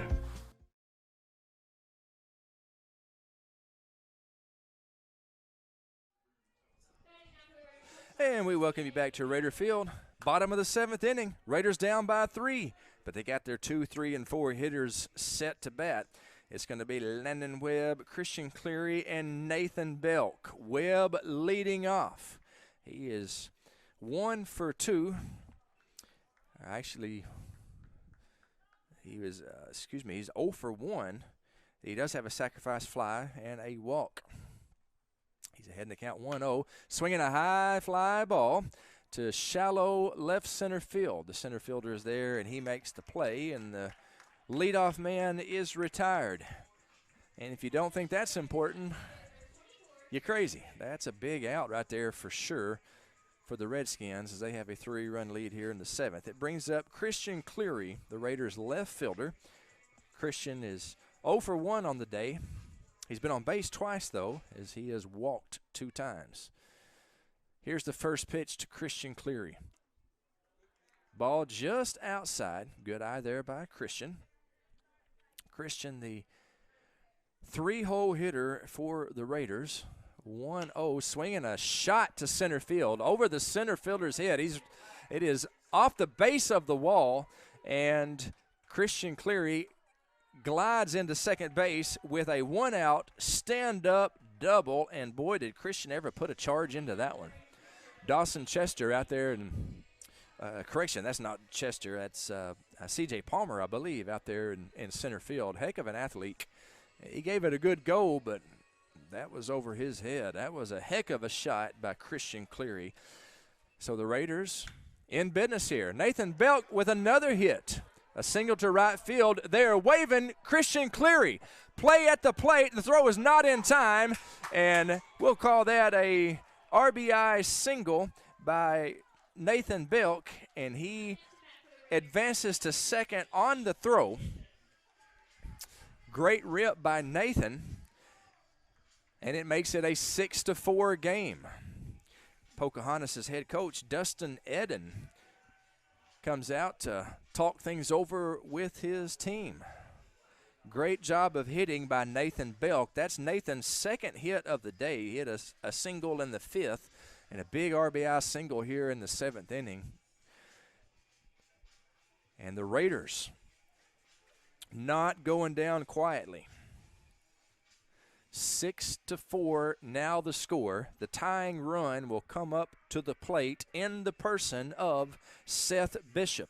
And we welcome you back to Raider Field. Bottom of the 7th inning. Raiders down by 3, but they got their 2, 3, and 4 hitters set to bat. It's going to be Landon Webb, Christian Cleary, and Nathan Belk. Webb leading off. He is 1 for 2. Actually, he's 0 for 1. He does have a sacrifice fly and a walk. He's ahead in the count 1-0. Swinging a high fly ball to shallow left center field. The center fielder is there, and he makes the play, and the leadoff man is retired. And if you don't think that's important, you're crazy. That's a big out right there for sure for the Redskins, as they have a 3-run lead here in the 7th. It brings up Christian Cleary, the Raiders' left fielder. Christian is 0 for 1 on the day. He's been on base twice, though, as he has walked 2 times. Here's the first pitch to Christian Cleary. Ball just outside. Good eye there by Christian. Christian, the 3-hole hitter for the Raiders. 1-0, swinging a shot to center field. Over the center fielder's head. It is off the base of the wall, and Christian Cleary glides into second base with a 1-out stand-up double, and boy, did Christian ever put a charge into that one. Dawson Chester out there, and correction, that's not Chester, that's C.J. Palmer, I believe, out there in center field. Heck of an athlete. He gave it a good go, but that was over his head. That was a heck of a shot by Christian Cleary. So the Raiders in business here. Nathan Belk with another hit. A single to right field. They're waving Christian Cleary. Play at the plate. The throw is not in time, and we'll call that a RBI single by Nathan Belk, and he advances to second on the throw. Great rip by Nathan, and it makes it a 6-4 game. Pocahontas' head coach, Dustin Eden, comes out to talk things over with his team. Great job of hitting by Nathan Belk. That's Nathan's second hit of the day. He hit a single in the 5th and a big RBI single here in the 7th inning. And the Raiders not going down quietly. 6-4 now the score. The tying run will come up to the plate in the person of Seth Bishop.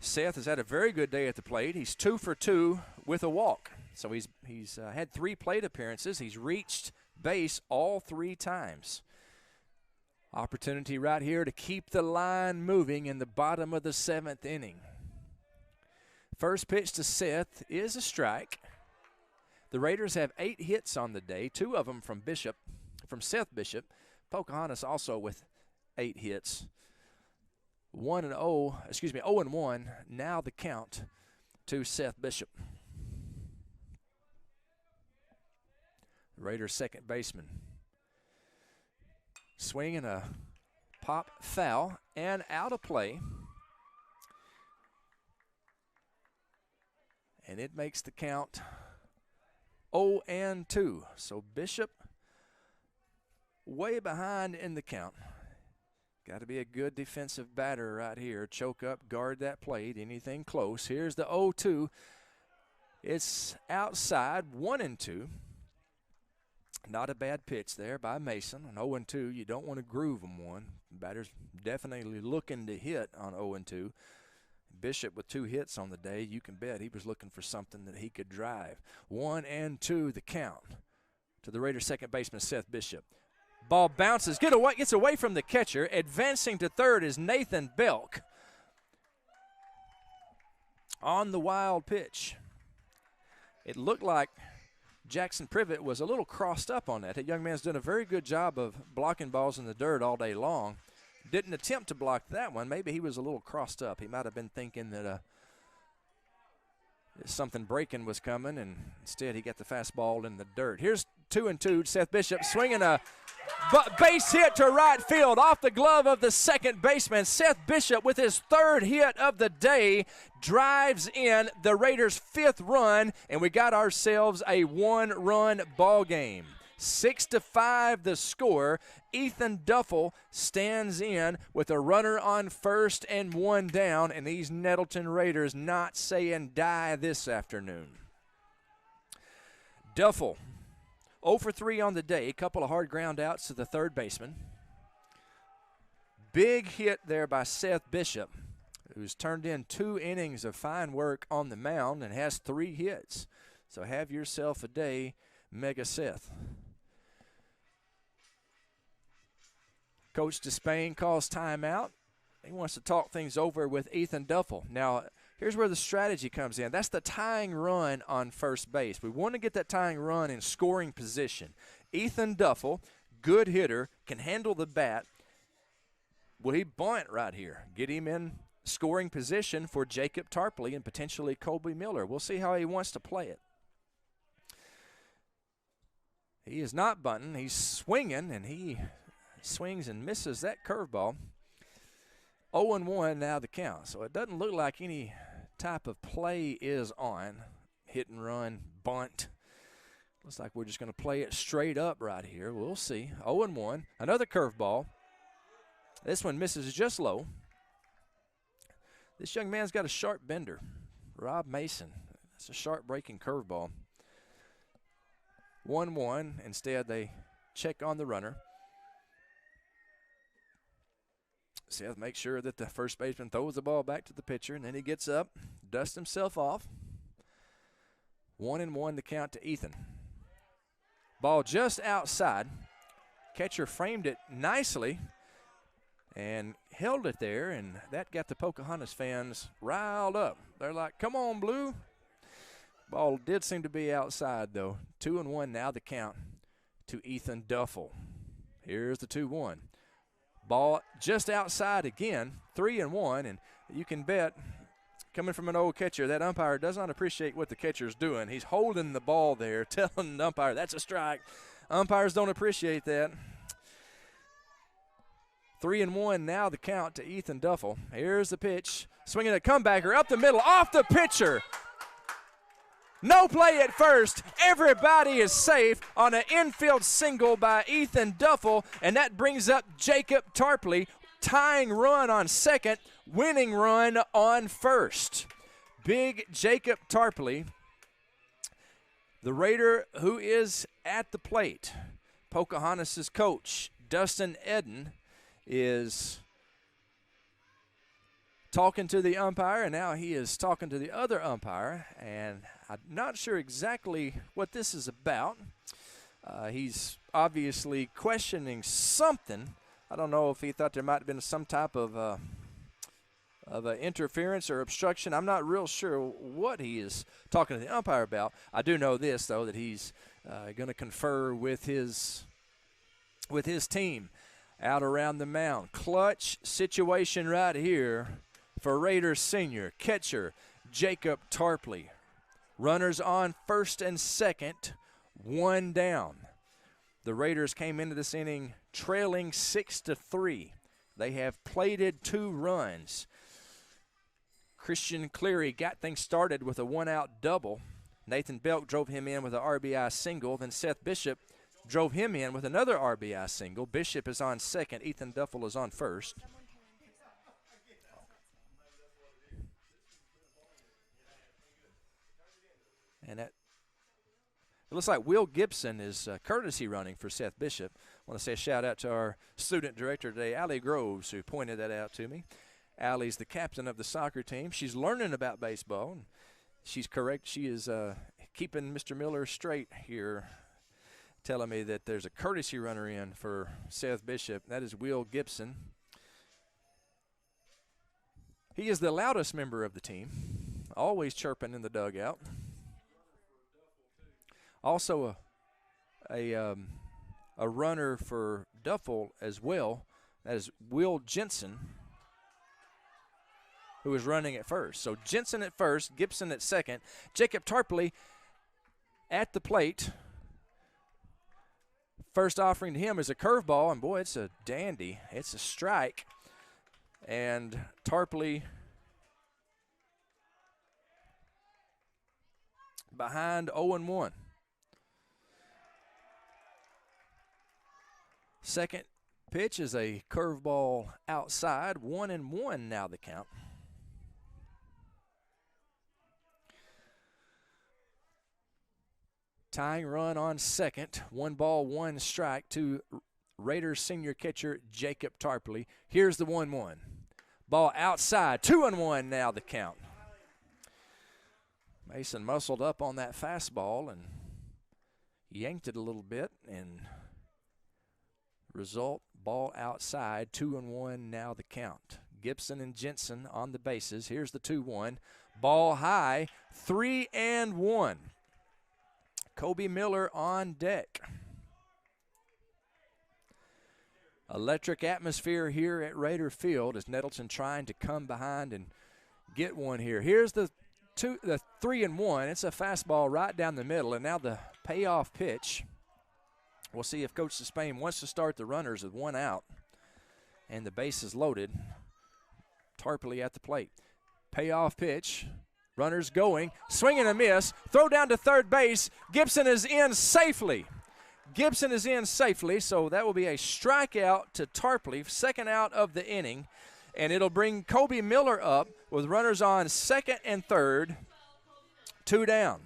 Seth has had a very good day at the plate. He's 2 for 2 with a walk. So he's had 3 plate appearances. He's reached base all 3 times. Opportunity right here to keep the line moving in the bottom of the 7th inning. First pitch to Seth is a strike. The Raiders have 8 hits on the day, 2 of them from Seth Bishop. Pocahontas also with 8 hits. 0-1. Now the count to Seth Bishop. The Raiders' second baseman swinging a pop foul and out of play. And it makes the count 0-2. So Bishop way behind in the count. Got to be a good defensive batter right here. Choke up, guard that plate, anything close. Here's the 0-2. It's outside, 1-2. Not a bad pitch there by Mason. On 0-2, you don't want to groove them one. Batter's definitely looking to hit on 0-2. Bishop with 2 hits on the day, you can bet he was looking for something that he could drive. 1-2 the count to the Raiders' second baseman, Seth Bishop. Ball bounces, gets away from the catcher. Advancing to third is Nathan Belk on the wild pitch. It looked like Jackson Privet was a little crossed up on that. That young man's done a very good job of blocking balls in the dirt all day long. Didn't attempt to block that one. Maybe he was a little crossed up. He might have been thinking that something breaking was coming, and instead he got the fastball in the dirt. Here's 2-2. Seth Bishop swinging a base hit to right field off the glove of the second baseman. Seth Bishop with his 3rd hit of the day drives in the Raiders' 5th run, and we got ourselves a 1-run ball game. 6-5 the score. Ethan Duffel stands in with a runner on first and 1 down, and these Nettleton Raiders not saying die this afternoon. Duffel 0 for 3 on the day, a couple of hard ground outs to the third baseman. Big hit there by Seth Bishop, who's turned in 2 innings of fine work on the mound and has 3 hits. So have yourself a day, Mega Seth. Coach Despain calls timeout. He wants to talk things over with Ethan Duffel. Now, here's where the strategy comes in. That's the tying run on first base. We want to get that tying run in scoring position. Ethan Duffel, good hitter, can handle the bat. Will he bunt right here? Get him in scoring position for Jacob Tarpley and potentially Colby Miller. We'll see how he wants to play it. He is not bunting. He's swinging, and he swings and misses that curveball. 0-1 now the count. So it doesn't look like any type of play is on. Hit and run, bunt. Looks like we're just going to play it straight up right here. We'll see. 0-1. Another curveball. This one misses just low. This young man's got a sharp bender. Rob Mason. That's a sharp breaking curveball. 1-1. Instead, they check on the runner. Seth makes sure that the first baseman throws the ball back to the pitcher, and then he gets up, dusts himself off. 1-1 the count to Ethan. Ball just outside. Catcher framed it nicely and held it there, and that got the Pocahontas fans riled up. They're like, come on, Blue. Ball did seem to be outside, though. 2-1 now the count to Ethan Duffel. Here's the 2-1. Ball just outside again, 3-1, and you can bet, coming from an old catcher, that umpire does not appreciate what the catcher's doing. He's holding the ball there, telling the umpire, that's a strike. Umpires don't appreciate that. 3-1 now the count to Ethan Duffel. Here's the pitch. Swinging a comebacker up the middle, off the pitcher. No play at first. Everybody is safe on an infield single by Ethan Duffel, and that brings up Jacob Tarpley. Tying run on second, winning run on first. Big Jacob Tarpley, the Raider who is at the plate. Pocahontas' coach, Dustin Eden, is talking to the umpire, and now he is talking to the other umpire, and I'm not sure exactly what this is about. He's obviously questioning something. I don't know if he thought there might have been some type of interference or obstruction. I'm not real sure what he is talking to the umpire about. I do know this, though, that he's going to confer with his team out around the mound. Clutch situation right here for Raiders senior catcher Jacob Tarpley. Runners on first and second, one down. The Raiders came into this inning trailing 6-3. They have plated 2 runs. Christian Cleary got things started with a one-out double. Nathan Belk drove him in with an RBI single. Then Seth Bishop drove him in with another RBI single. Bishop is on second. Ethan Duffel is on first. And it looks like Will Gibson is courtesy running for Seth Bishop. I want to say a shout-out to our student director today, Allie Groves, who pointed that out to me. Allie's the captain of the soccer team. She's learning about baseball, and she's correct. She is keeping Mr. Miller straight here, telling me that there's a courtesy runner in for Seth Bishop. That is Will Gibson. He is the loudest member of the team, always chirping in the dugout. Also a runner for Duffel as well. That is Will Jensen, who is running at first. So Jensen at first, Gibson at second. Jacob Tarpley at the plate. First offering to him is a curveball, and boy, it's a dandy. It's a strike. And Tarpley behind 0-1. Second pitch is a curveball outside. 1-1 now the count. Tying run on second. 1 ball, 1 strike to Raiders senior catcher Jacob Tarpley. Here's the 1-1. Ball outside. 2-1 now the count. Mason muscled up on that fastball and yanked it a little bit, and result, ball outside, 2-1 now the count. Gibson and Jensen on the bases. Here's the 2-1. Ball high, 3-1. Kobe Miller on deck. Electric atmosphere here at Raider Field as Nettleton trying to come behind and get one here. Here's the 3-1. It's a fastball right down the middle, and now the payoff pitch. We'll see if Coach Despain wants to start the runners with 1 out. And the base is loaded. Tarpley at the plate. Payoff pitch. Runners going. Swing and a miss. Throw down to third base. Gibson is in safely. Gibson is in safely, so that will be a strikeout to Tarpley. Second out of the inning. And it'll bring Kobe Miller up with runners on second and third. 2 down.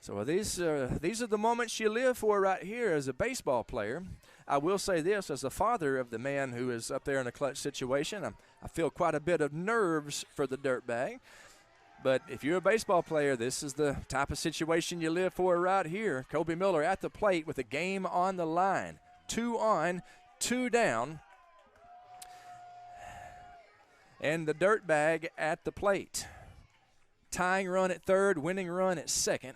So these are the moments you live for right here as a baseball player. I will say this, as the father of the man who is up there in a clutch situation, I feel quite a bit of nerves for the dirtbag. But if you're a baseball player, this is the type of situation you live for right here. Kobe Miller at the plate with a game on the line. 2 on, 2 down. And the dirtbag at the plate. Tying run at third, winning run at second.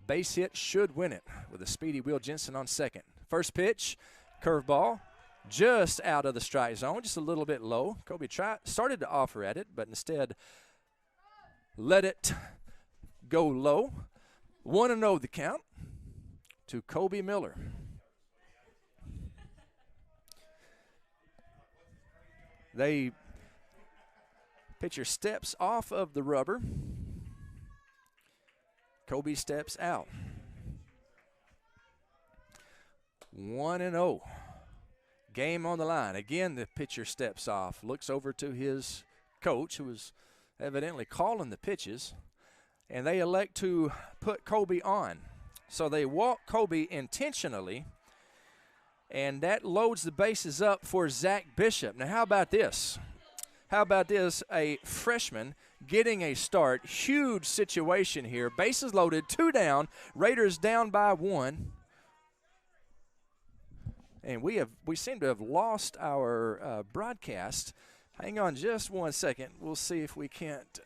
Base hit should win it with a speedy Will Jensen on second. First pitch, curveball, just out of the strike zone, just a little bit low. Kobe started to offer at it, but instead let it go low. 1-0 the count to Kobe Miller. The pitcher steps off of the rubber. Kobe steps out. 1-0. Game on the line. Again, the pitcher steps off, looks over to his coach, who is evidently calling the pitches, and they elect to put Kobe on. So they walk Kobe intentionally, and that loads the bases up for Zach Bishop. Now, how about this? How about this? A freshman getting a start. Huge situation here. Bases loaded, 2 down. Raiders down by 1. And we seem to have lost our broadcast. Hang on just 1 second. We'll see if we can't.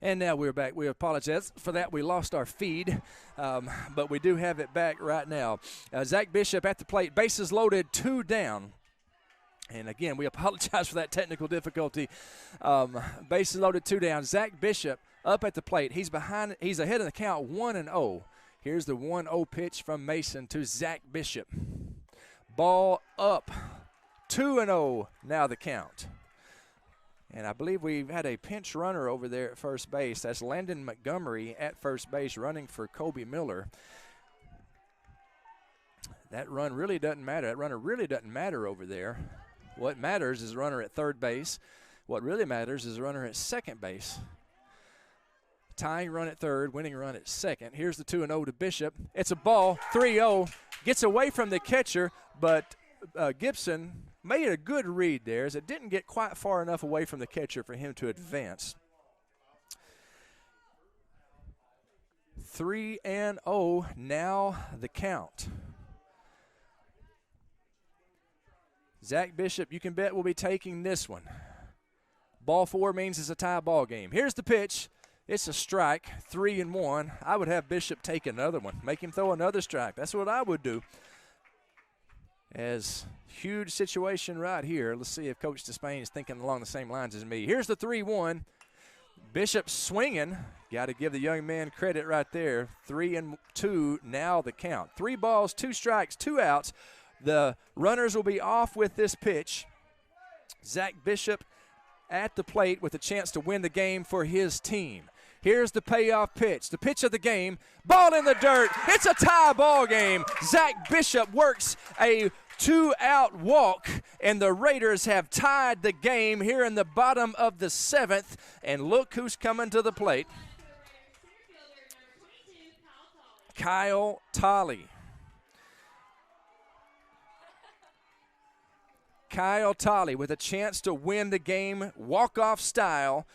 And now we're back. We apologize for that. We lost our feed, but we do have it back right now. Zach Bishop at the plate, bases loaded, 2 down. And again, we apologize for that technical difficulty. Bases loaded, 2 down. Zach Bishop up at the plate. He's ahead in the count, 1-0. Here's the 1-0 pitch from Mason to Zach Bishop. Ball up, 2-0 now the count. And I believe we've had a pinch runner over there at first base. That's Landon Montgomery at first base running for Kobe Miller. That run really doesn't matter. That runner really doesn't matter over there. What matters is the runner at third base. What really matters is the runner at second base. Tying run at third, winning run at second. Here's the 2-0 to Bishop. It's a ball, 3-0. Gets away from the catcher, but Gibson made a good read there as it didn't get quite far enough away from the catcher for him to advance. 3-0 now the count. Zach Bishop, you can bet, will be taking this one. Ball 4 means it's a tie ball game. Here's the pitch. It's a strike, 3-1. I would have Bishop take another one, make him throw another strike. That's what I would do. As huge situation right here. Let's see if Coach Despain is thinking along the same lines as me. Here's the 3-1. Bishop swinging. Got to give the young man credit right there. 3-2 now the count. 3 balls, 2 strikes, 2 outs. The runners will be off with this pitch. Zach Bishop at the plate with a chance to win the game for his team. Here's the payoff pitch, the pitch of the game. Ball in the dirt. It's a tie ball game. Zach Bishop works a 2-out walk, and the Raiders have tied the game here in the bottom of the 7th. And look who's coming to the plate. Kyle Tolley. Kyle Tolley with a chance to win the game, walk-off style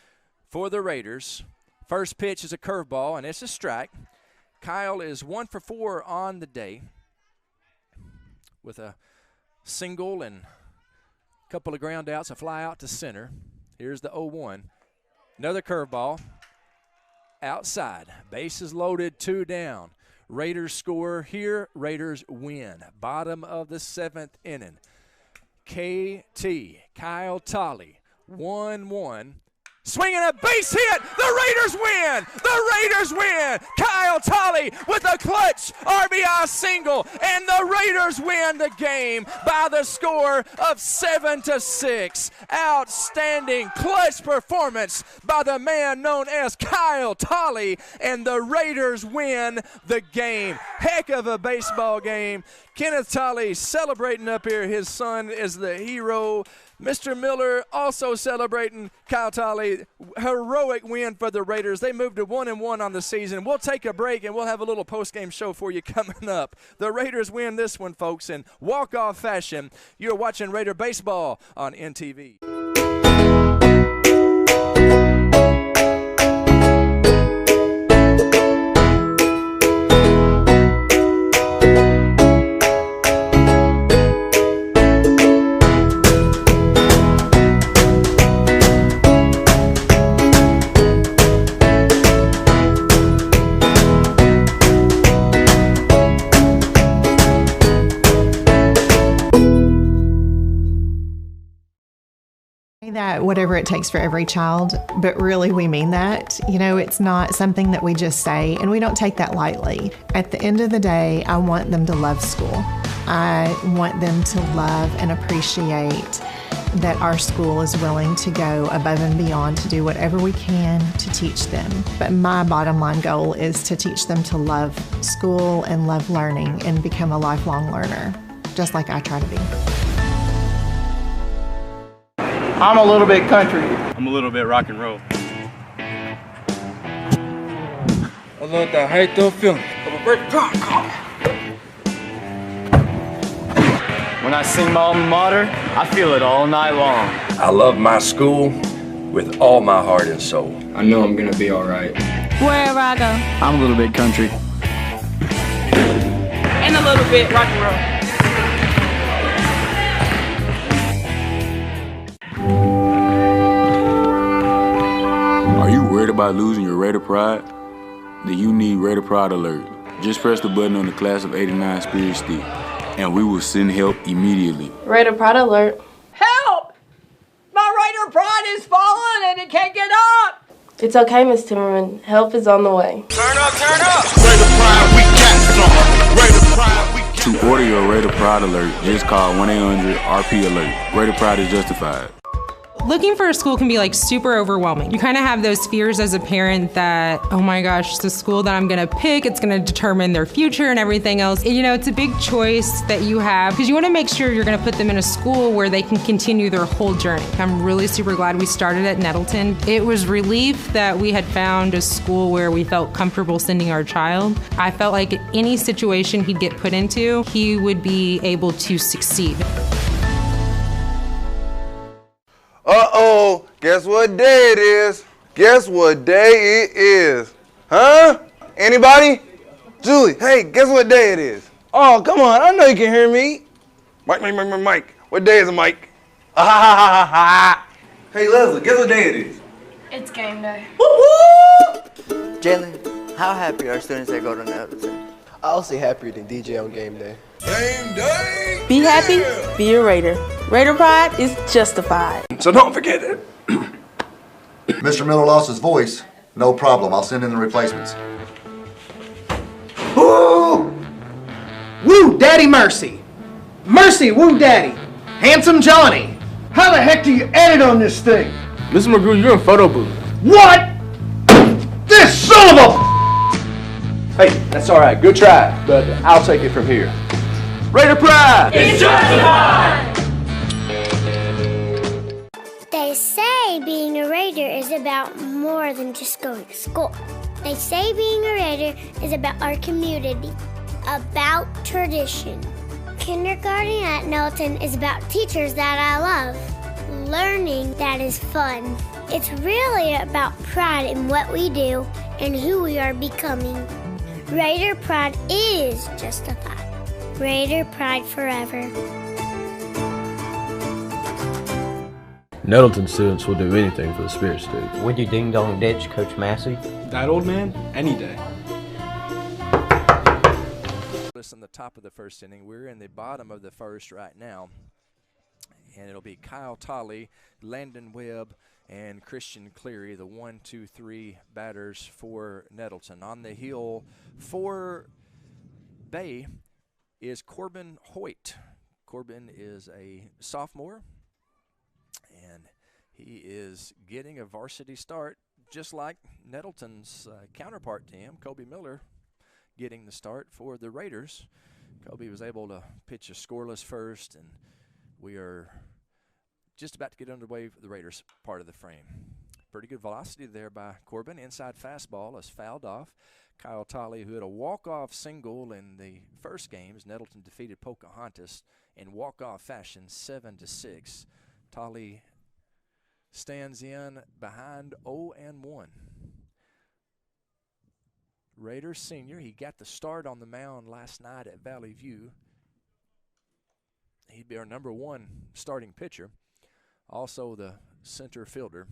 for the Raiders. First pitch is a curveball, and it's a strike. Kyle is 1 for 4 on the day with a single and a couple of ground outs, a fly out to center. Here's the 0-1. Another curveball. Outside. Bases loaded, 2 down. Raiders score here. Raiders win. Bottom of the 7th inning. KT, Kyle Tolley, 1-1. Swinging a base hit. The Raiders win. The Raiders win. Kyle Tolley with a clutch RBI single, and the Raiders win the game by the score of 7-6. Outstanding clutch performance by the man known as Kyle Tolley, and the Raiders win the game. Heck of a baseball game. Kenneth Tolley celebrating up here. His son is the hero. Mr. Miller also celebrating Kyle Tolley. Heroic win for the Raiders. They moved to 1-1 on the season. We'll take a break, and we'll have a little post-game show for you coming up. The Raiders win this one, folks, in walk-off fashion. You're watching Raider Baseball on NTV. That whatever it takes for every child, but really we mean that. You know, it's not something that we just say, and we don't take that lightly. At the end of the day, I want them to love school. I want them to love and appreciate that our school is willing to go above and beyond to do whatever we can to teach them. But my bottom line goal is to teach them to love school and love learning and become a lifelong learner, just like I try to be. I'm a little bit country. I'm a little bit rock and roll. I love the hate the feeling of a great drum call. When I sing my alma mater, I feel it all night long. I love my school with all my heart and soul. I know I'm gonna be all right. Wherever I go. I'm a little bit country. And a little bit rock and roll. Are you worried about losing your Raider Pride? Then you need Raider Pride Alert. Just press the button on the Class of '89 Spirit Stick, and we will send help immediately. Raider Pride Alert. Help! My Raider Pride is falling and it can't get up! It's okay, Miss Timmerman. Help is on the way. Turn up, turn up! Raider Pride, we got some. Raider Pride, we got some. To order your Raider Pride Alert, just call 1-800-RP-ALERT. Raider Pride is justified. Looking for a school can be like super overwhelming. You kind of have those fears as a parent that, oh my gosh, the school that I'm gonna pick, it's gonna determine their future and everything else. You know, it's a big choice that you have because you wanna make sure you're gonna put them in a school where they can continue their whole journey. I'm really super glad we started at Nettleton. It was relief that we had found a school where we felt comfortable sending our child. I felt like any situation he'd get put into, he would be able to succeed. Uh-oh, guess what day it is? Guess what day it is? Huh? Anybody? Julie, hey, guess what day it is? Oh, come on, I know you can hear me. Mike. What day is it, Mike? Hey, Leslie, guess what day it is? It's game day. Woo-woo! Jalen, how happy are students that go to Nettleton? I'll say happier than DJ on game day. Game day! Be happy, be a Raider. Raider Pride is justified. So don't forget it. Mr. Miller lost his voice. No problem. I'll send in the replacements. Woo! Woo, Daddy Mercy. Mercy, woo, Daddy. Handsome Johnny. How the heck do you edit on this thing? Mr. McGrew, you're in photo booth. What? This son of a... Hey, that's all right. Good try, but I'll take it from here. Raider Pride! It's justified! They say being a Raider is about more than just going to school. They say being a Raider is about our community, about tradition. Kindergarten at Nettleton is about teachers that I love, learning that is fun. It's really about pride in what we do and who we are becoming. Raider Pride is justified. Raider Pride forever. Nettleton students will do anything for the Spirit Stick. Would you ding dong ditch Coach Massey? That old man? Any day. On the top of the first inning, we're in the bottom of the first right now, and it'll be Kyle Tolley, Landon Webb, and Christian Cleary, the 1, 2, 3 batters for Nettleton. On the hill for Bay is Corbin Hoyt. Corbin is a sophomore, and he is getting a varsity start, just like Nettleton's counterpart to him, Kobe Miller, getting the start for the Raiders. Kobe was able to pitch a scoreless first, and we are just about to get underway for the Raiders part of the frame. Pretty good velocity there by Corbin. Inside fastball is fouled off. Kyle Tolley, who had a walk-off single in the first games, Nettleton defeated Pocahontas in walk-off fashion 7-6. Tolley stands in behind 0-1. Raiders senior, he got the start on the mound last night at Valley View. He'd be our number 1 starting pitcher, also the center fielder.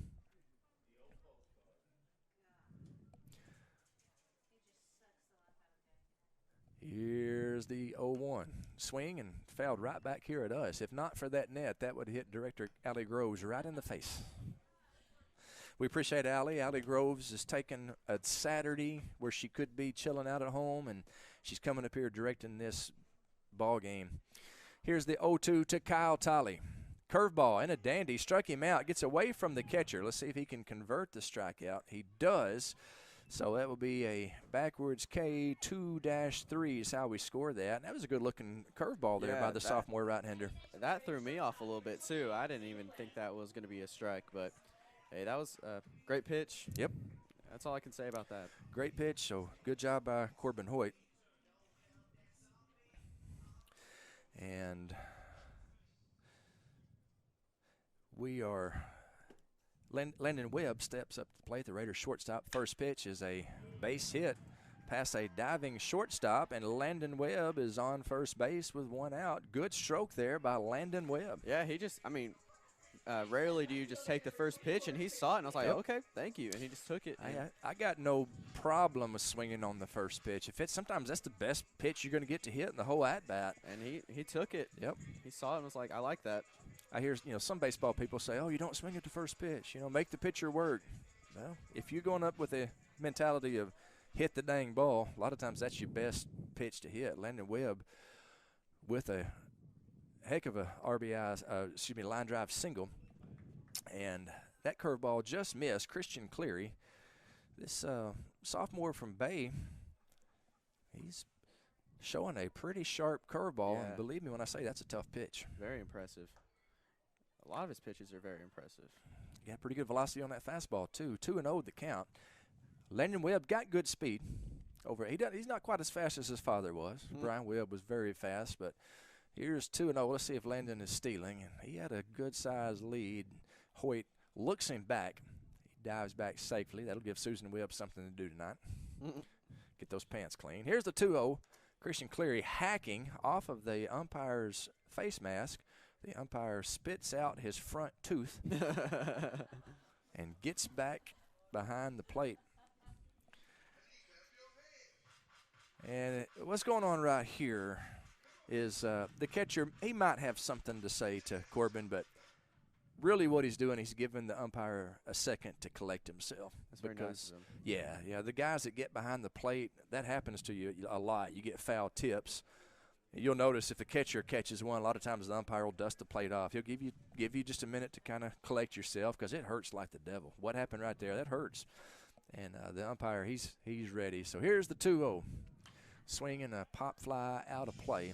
Here's Here's the 0-1. Swing and fouled right back here at us. If not for that net, that would hit Director Allie Groves right in the face. We appreciate Allie. Allie Groves is taking a Saturday where she could be chilling out at home, and she's coming up here directing this ball game. Here's the 0-2 to Kyle Tolley. Curveball and a dandy. Struck him out. Gets away from the catcher. Let's see if he can convert the strikeout. He does. So that will be a backwards K 2-3 is how we score that. And that was a good-looking curveball there by the sophomore right-hander. That threw me off a little bit, too. I didn't even think that was going to be a strike. But, hey, that was a great pitch. Yep. That's all I can say about that. Great pitch. So good job by Corbin Hoyt. And we are Landon Webb steps up to the plate, the Raiders shortstop. First pitch is a base hit past a diving shortstop, and Landon Webb is on first base with one out. Good stroke there by Landon Webb. Yeah, he just, I mean, rarely do you just take the first pitch, and he saw it, and I was like, okay, thank you, and he just took it. I got no problem with swinging on the first pitch. Sometimes that's the best pitch you're going to get to hit in the whole at-bat. And he took it. Yep. He saw it and was like, I like that. I hear, some baseball people say, oh, you don't swing at the first pitch. Make the pitcher work. Well, if you're going up with the mentality of hit the dang ball, a lot of times that's your best pitch to hit. Landon Webb with a heck of a line drive single. And that curveball just missed. Christian Cleary, this sophomore from Bay, he's showing a pretty sharp curveball. Yeah. And believe me when I say that's a tough pitch. Very impressive. A lot of his pitches are very impressive. Yeah, pretty good velocity on that fastball, too. 2-0 the count. Landon Webb got good speed. He's not quite as fast as his father was. Brian Webb was very fast, but here's 2-0. Let's see if Landon is stealing. And he had a good-sized lead. Hoyt looks him back. He dives back safely. That'll give Susan Webb something to do tonight. Get those pants clean. Here's the 2-0. Christian Cleary hacking off of the umpire's face mask. The umpire spits out his front tooth and gets back behind the plate. And what's going on right here is the catcher, he might have something to say to Corbin, but really what he's doing, he's giving the umpire a second to collect himself. That's very nice of him. Yeah, the guys that get behind the plate, that happens to you a lot. You get foul tips. You'll notice if the catcher catches one, a lot of times the umpire will dust the plate off. He'll give you just a minute to kind of collect yourself because it hurts like the devil. What happened right there? That hurts. And the umpire, he's ready. So here's the 2-0. Swinging a pop fly out of play.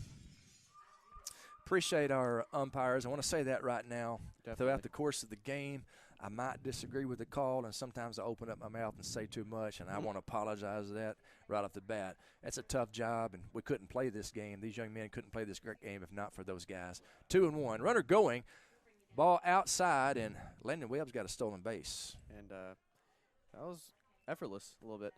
Appreciate our umpires. I want to say that right now. Definitely. Throughout the course of the game, I might disagree with the call, and sometimes I open up my mouth and say too much, and I want to apologize for that right off the bat. That's a tough job, and we couldn't play this game. These young men couldn't play this great game if not for those guys. 2-1. Runner going. Ball outside, and Landon Webb's got a stolen base. And that was effortless a little bit.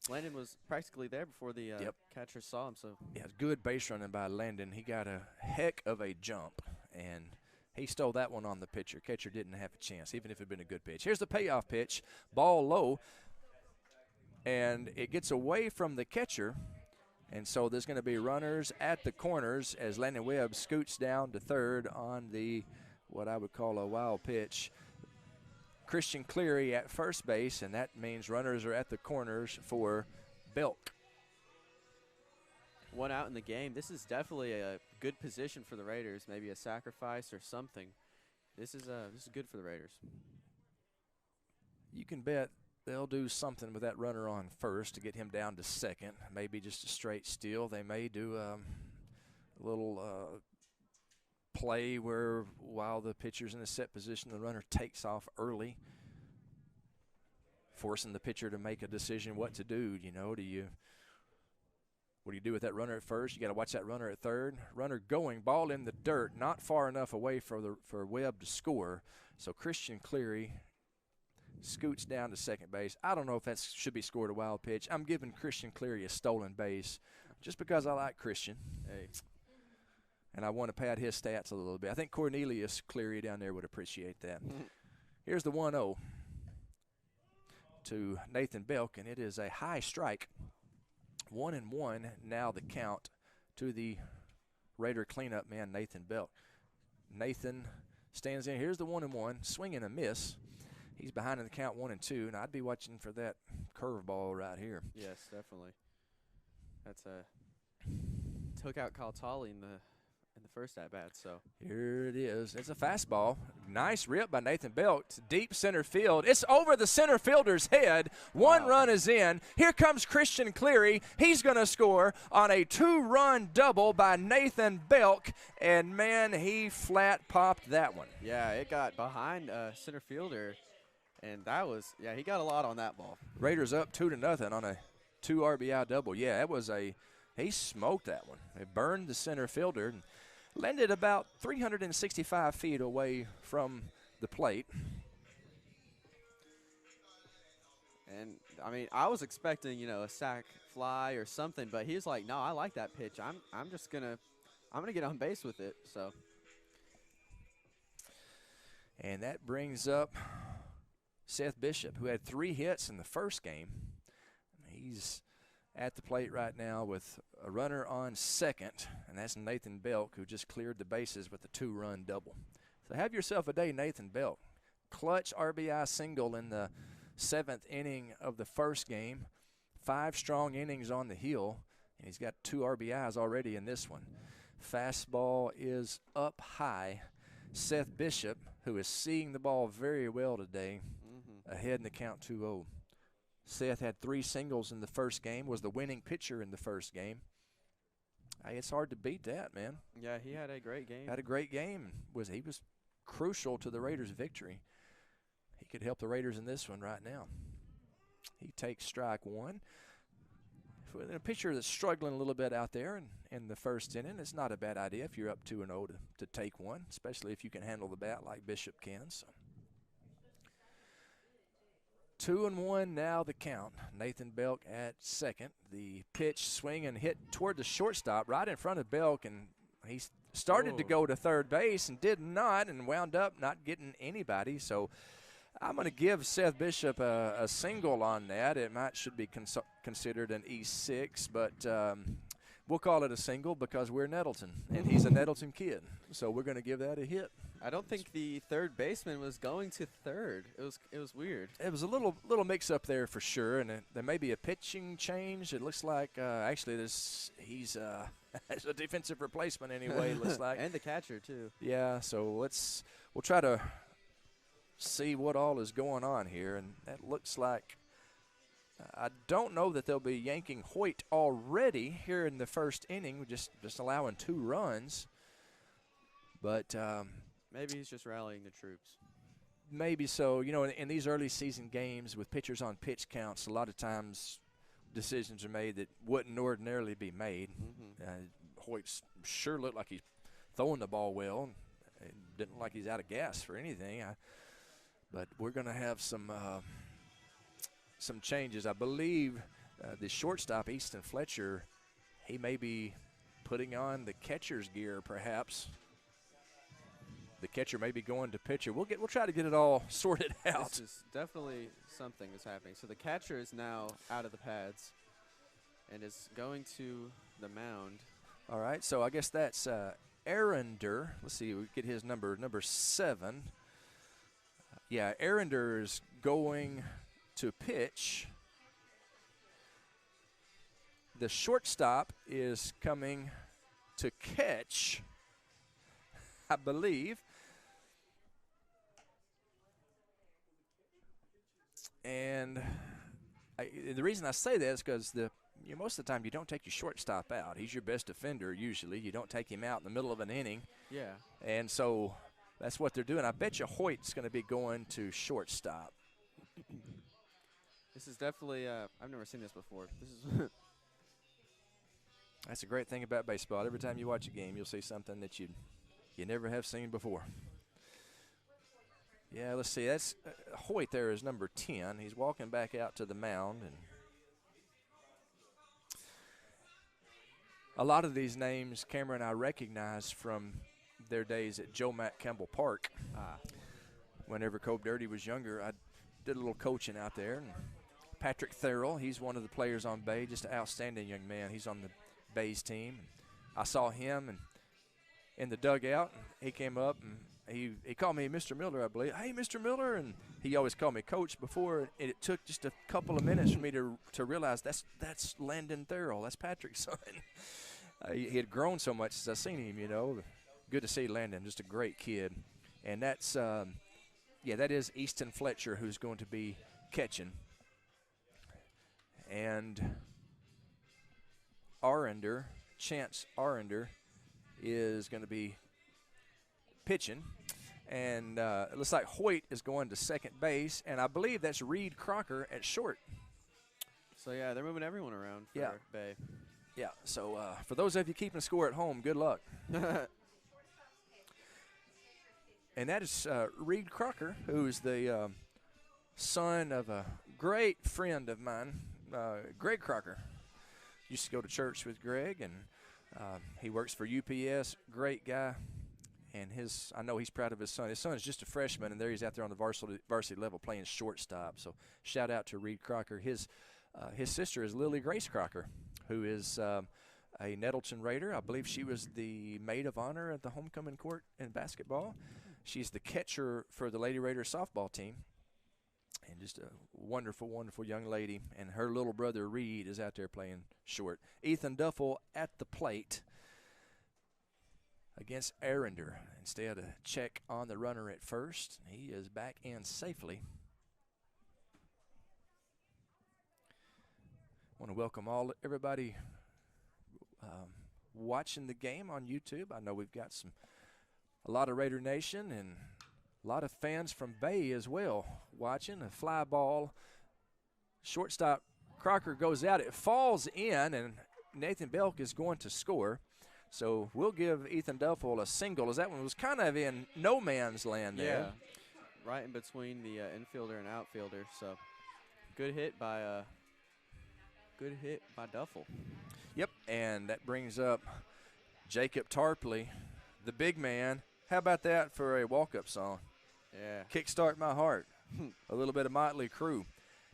Landon was practically there before the catcher saw him. So yeah, good base running by Landon. He got a heck of a jump, and he stole that one on the pitcher. Catcher didn't have a chance, even if it had been a good pitch. Here's the payoff pitch. Ball low, and it gets away from the catcher, and so there's going to be runners at the corners as Landon Webb scoots down to third on the what I would call a wild pitch. Christian Cleary at first base, and that means runners are at the corners for Belk. One out in the game. This is definitely a good position for the Raiders, maybe a sacrifice or something. This is good for the Raiders. You can bet they'll do something with that runner on first to get him down to second, maybe just a straight steal. They may do a little play where while the pitcher's in a set position, the runner takes off early, forcing the pitcher to make a decision what to do. What do you do with that runner at first? You got to watch that runner at third. Runner going, ball in the dirt, not far enough away for Webb to score. So Christian Cleary scoots down to second base. I don't know if that should be scored a wild pitch. I'm giving Christian Cleary a stolen base just because I like Christian. Hey. And I want to pad his stats a little bit. I think Cornelius Cleary down there would appreciate that. Here's the 1-0 to Nathan Belk, and it is a high strike. 1-1 now the count to the Raider cleanup man, Nathan Belk. Nathan stands in. Here's the 1-1, swing and a miss. He's behind in the count 1-2, and I'd be watching for that curveball right here. Yes, definitely. That's took out Kaltali in the first at bat. So here it is. It's a fastball. Nice rip by Nathan Belk. Deep center field. It's over the center fielder's head. One run is in. Here comes Christian Cleary. He's going to score on a 2-run double by Nathan Belk, and man, he flat popped that one. Yeah, it got behind center fielder, and that was he got a lot on that ball. Raiders up 2-0 on a 2 RBI double. Yeah, it was he smoked that one. It burned the center fielder and landed about 365 feet away from the plate. And I mean, I was expecting, a sac fly or something, but he was like, "No, I like that pitch. I'm just gonna get on base with it." So, and that brings up Seth Bishop, who had 3 hits in the first game. He's at the plate right now with a runner on second, and that's Nathan Belk, who just cleared the bases with a 2-run double. So have yourself a day, Nathan Belk. Clutch RBI single in the 7th inning of the first game. 5 strong innings on the heel, and he's got 2 RBIs already in this one. Fastball is up high. Seth Bishop, who is seeing the ball very well today, ahead in the count 2-0. Seth had 3 singles in the first game, was the winning pitcher in the first game. Hey, it's hard to beat that, man. Yeah, he had a great game. Had a great game. He was crucial to the Raiders' victory. He could help the Raiders in this one right now. He takes strike 1. For a pitcher that's struggling a little bit out there in the first inning, it's not a bad idea if you're up 2-0 to take one, especially if you can handle the bat like Bishop can. So 2-1 now the count. Nathan Belk at second. The pitch, swing, and hit toward the shortstop right in front of Belk, and he started to go to third base and did not, and wound up not getting anybody. So I'm going to give Seth Bishop a single on that. It should be considered an E6, but we'll call it a single because we're Nettleton, and he's a Nettleton kid. So we're going to give that a hit. I don't think the third baseman was going to third. It was weird. It was a little mix-up there for sure, and there may be a pitching change. It looks like actually he's as a defensive replacement anyway, it looks like. And the catcher, too. Yeah, so we'll try to see what all is going on here, and that looks like I don't know that they'll be yanking Hoyt already here in the first inning, just allowing 2 runs. But maybe he's just rallying the troops. Maybe so. In these early season games with pitchers on pitch counts, a lot of times decisions are made that wouldn't ordinarily be made. Hoyt sure looked like he's throwing the ball well. It didn't look like he's out of gas for anything. But we're going to have some changes. I believe the shortstop, Easton Fletcher, he may be putting on the catcher's gear perhaps. The catcher may be going to pitcher. We'll try to get it all sorted out. This is definitely something is happening. So the catcher is now out of the pads and is going to the mound. All right, so I guess that's Arender. Let's see, we get his number 7. Yeah, Arender is going to pitch. The shortstop is coming to catch, I believe. And the reason I say that is because most of the time you don't take your shortstop out. He's your best defender usually. You don't take him out in the middle of an inning. Yeah. And so that's what they're doing. I bet you Hoyt's going to be going to shortstop. This is definitely I've never seen this before. This is That's a great thing about baseball. Every time you watch a game, you'll see something that you never have seen before. Yeah, let's see. That's Hoyt there is number 10. He's walking back out to the mound. And a lot of these names, Cameron, I recognize from their days at Joe Matt Campbell Park. Whenever Cobe Dirty was younger, I did a little coaching out there. And Patrick Thurl, he's one of the players on Bay, just an outstanding young man. He's on the Bay's team. I saw him and in the dugout. And he came up and he called me Mr. Miller, I believe. Hey, Mr. Miller, and he always called me Coach before. And it took just a couple of minutes for me to realize that's Landon Thurl. That's Patrick's son. He had grown so much since I seen him. You know, good to see Landon. Just a great kid, and that's that is Easton Fletcher who's going to be catching, and Chance Arender is going to be pitching, and it looks like Hoyt is going to second base, and I believe that's Reed Crocker at short. So, yeah, they're moving everyone around for Bay. Yeah, so for those of you keeping score at home, good luck. And that is Reed Crocker, who's the son of a great friend of mine, Greg Crocker. Used to go to church with Greg, and he works for UPS. Great guy, and I know he's proud of his son. His son is just a freshman, and there he's out there on the varsity level playing shortstop. So shout out to Reed Crocker. His sister is Lily Grace Crocker, who is a Nettleton Raider. I believe she was the maid of honor at the homecoming court in basketball. She's the catcher for the Lady Raider softball team. And just a wonderful, wonderful young lady. And her little brother, Reed, is out there playing short. Ethan Duffel at the plate against Arender. Instead of check on the runner at first, he is back in safely. I want to welcome everybody watching the game on YouTube. I know we've got a lot of Raider Nation and a lot of fans from Bay as well watching. A fly ball. Shortstop Crocker goes out. It falls in, and Nathan Belk is going to score. So we'll give Ethan Duffel a single, as that one was kind of in no man's land there. Yeah, right in between the infielder and outfielder. So good hit by Duffel. Yep, and that brings up Jacob Tarpley, the big man. How about that for a walk-up song? Yeah. Kickstart My Heart. A little bit of Motley Crue.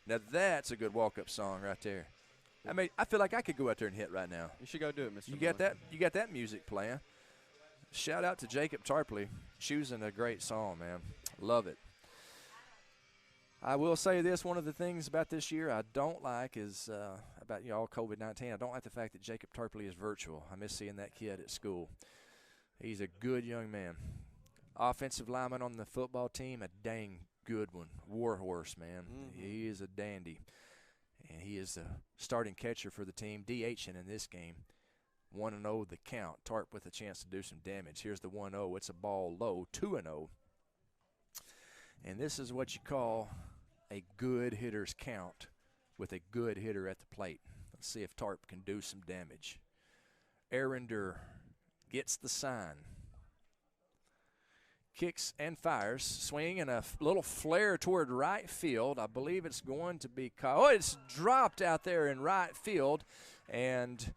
Now that's a good walk-up song right there. I mean, I feel like I could go out there and hit right now. You should go do it, Mr. You got that? You got that music playing. Shout out to Jacob Tarpley, choosing a great song, man. Love it. I will say this: one of the things about this year I don't like is about all COVID-19. I don't like the fact that Jacob Tarpley is virtual. I miss seeing that kid at school. He's a good young man. Offensive lineman on the football team, a dang good one. Warhorse, man. Mm-hmm. He is a dandy. And he is the starting catcher for the team, DHing in this game. 1-0 the count. Tarp with a chance to do some damage. Here's the 1-0. It's a ball low, 2-0. And this is what you call a good hitter's count with a good hitter at the plate. Let's see if Tarp can do some damage. Arender gets the sign. Kicks and fires. Swing and a little flare toward right field. I believe it's going to be caught. Oh, it's dropped out there in right field. And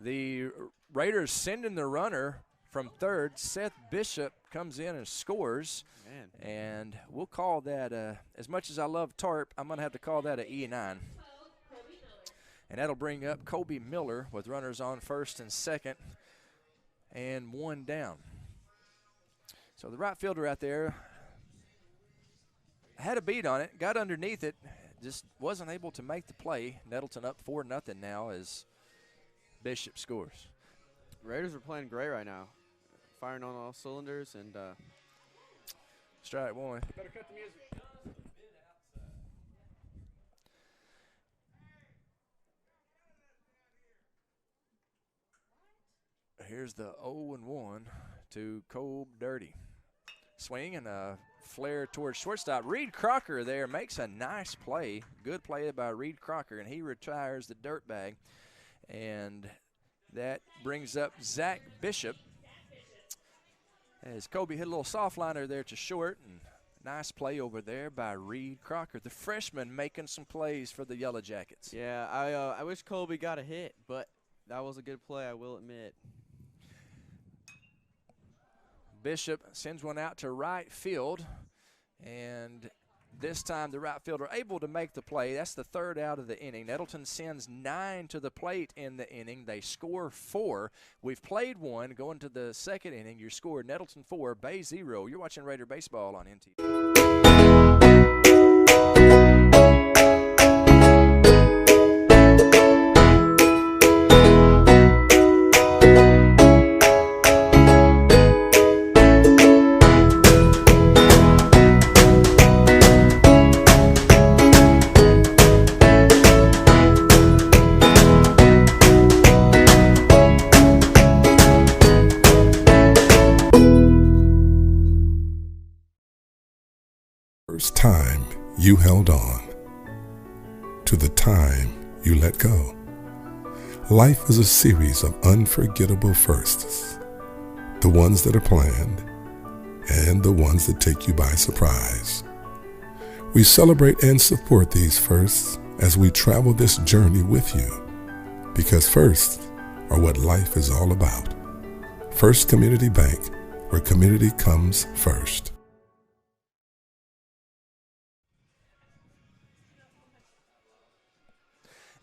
the Raiders sending the runner from third. Seth Bishop comes in and scores. Man. And we'll call that, as much as I love Tarp, I'm going to have to call that an E9. And that'll bring up Kobe Miller with runners on first and second and one down. So the right fielder out there had a beat on it, got underneath it, just wasn't able to make the play. Nettleton up 4-0 now as Bishop scores. Raiders are playing great right now, firing on all cylinders. And strike one. Better cut the music. Here's the 0-1 to Cole Dirty. Swing and a flare towards shortstop. Reed Crocker there makes a nice play. Good play by Reed Crocker, and he retires the dirtbag. And that brings up Zach Bishop. As Kobe hit a little soft liner there to short, and nice play over there by Reed Crocker, the freshman making some plays for the Yellow Jackets. Yeah, I wish Kobe got a hit, but that was a good play, I will admit. Bishop sends one out to right field, and This time the right fielder able to make the play. That's the third out of the inning. Nettleton sends 9 to the plate in the inning. They score 4. We've played 1. Going to the second inning, your score, Nettleton 4, Bay 0. You're watching Raider Baseball on NTV. First time you held on to the time you let go. Life is a series of unforgettable firsts, the ones that are planned and the ones that take you by surprise. We celebrate and support these firsts as we travel this journey with you, because firsts are what life is all about. First Community Bank, where community comes first.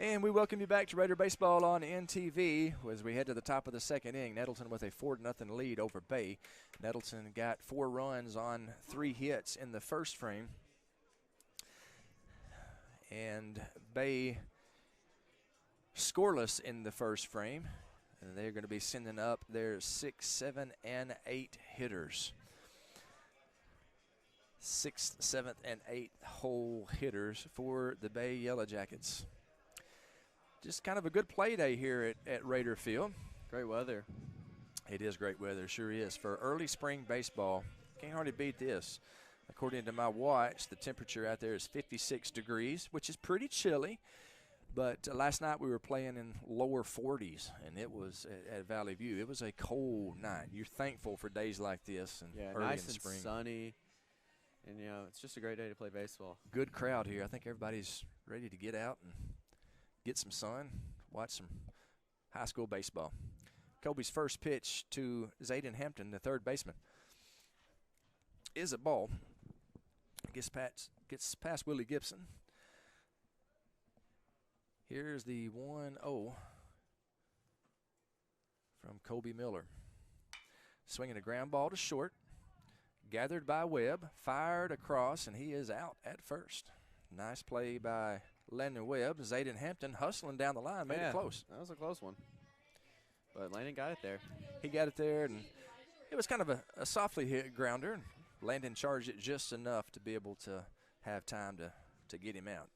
And we welcome you back to Raider Baseball on NTV as we head to the top of the second inning. Nettleton with a 4-0 lead over Bay. Nettleton got 4 runs on 3 hits in the first frame. And Bay scoreless in the first frame. And they're going to be sending up their 6, 7, and 8 hitters. 6th, 7th, and 8th hole hitters for the Bay Yellow Jackets. Just kind of a good play day here at Raider Field. Great weather. It is great weather, sure is. For early spring baseball, can't hardly beat this. According to my watch, the temperature out there is 56 degrees, which is pretty chilly. But last night we were playing in lower 40s, and it was at Valley View. It was a cold night. You're thankful for days like this and early nice in spring. And sunny. And, you know, it's just a great day to play baseball. Good crowd here. I think everybody's ready to get out and get some sun, watch some high school baseball. Kobe's first pitch to Zayden Hampton, the third baseman, is a ball. Gets past Willie Gibson. Here's the 1-0 from Kobe Miller. Swinging a ground ball to short. Gathered by Webb, fired across, and he is out at first. Nice play by Landon Webb. Zayden Hampton hustling down the line, made it close. That was a close one. But Landon got it there. He got it there, and it was kind of a softly hit grounder. Landon charged it just enough to be able to have time to get him out.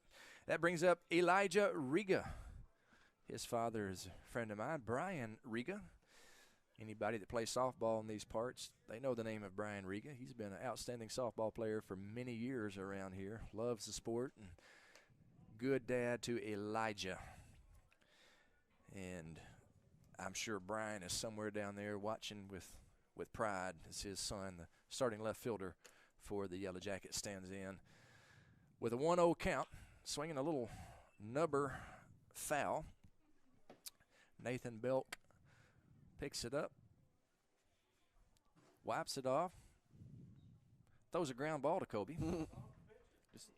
That brings up Elijah Riga. His father is a friend of mine, Brian Riga. Anybody that plays softball in these parts, they know the name of Brian Riga. He's been an outstanding softball player for many years around here. Loves the sport, and good dad to Elijah. And I'm sure Brian is somewhere down there watching with pride as his son, the starting left fielder for the Yellow Jackets, stands in. With a 1-0 count, swinging a little nubber foul. Nathan Belk picks it up, wipes it off, throws a ground ball to Kobe. Just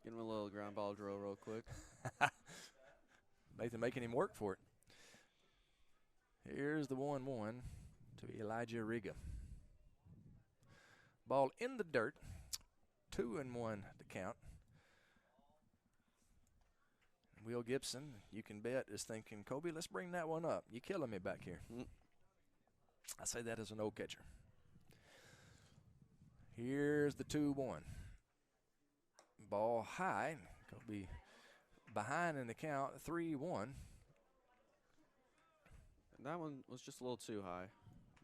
give him a little ground ball drill real quick. Nathan making him work for it. Here's the 1-1 to Elijah Riga. Ball in the dirt, 2-1 to count. Will Gibson, you can bet, is thinking, Kobe, let's bring that one up. You're killing me back here. I say that as an old catcher. Here's the 2-1. Ball high. Kobe behind in the count, 3-1. That one was just a little too high.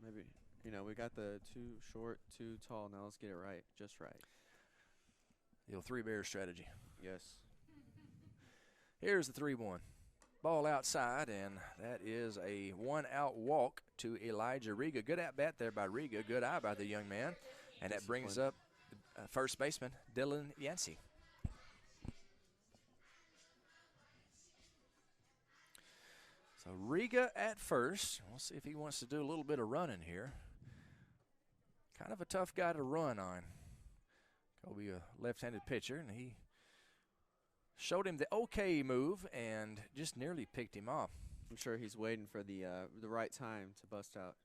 Maybe, you know, we got the too short, too tall. Now let's get it right, just right. The old three-bear strategy. Yes. Here's the 3-1. Ball outside, and that is a one-out walk to Elijah Riga. Good at-bat there by Riga. Good eye by the young man. And that brings up first baseman Dylan Yancey. So Riga at first. We'll see if he wants to do a little bit of running here. Kind of a tough guy to run on. Kobe, a left-handed pitcher, and he showed him the okay move and just nearly picked him off. I'm sure he's waiting for the right time to bust out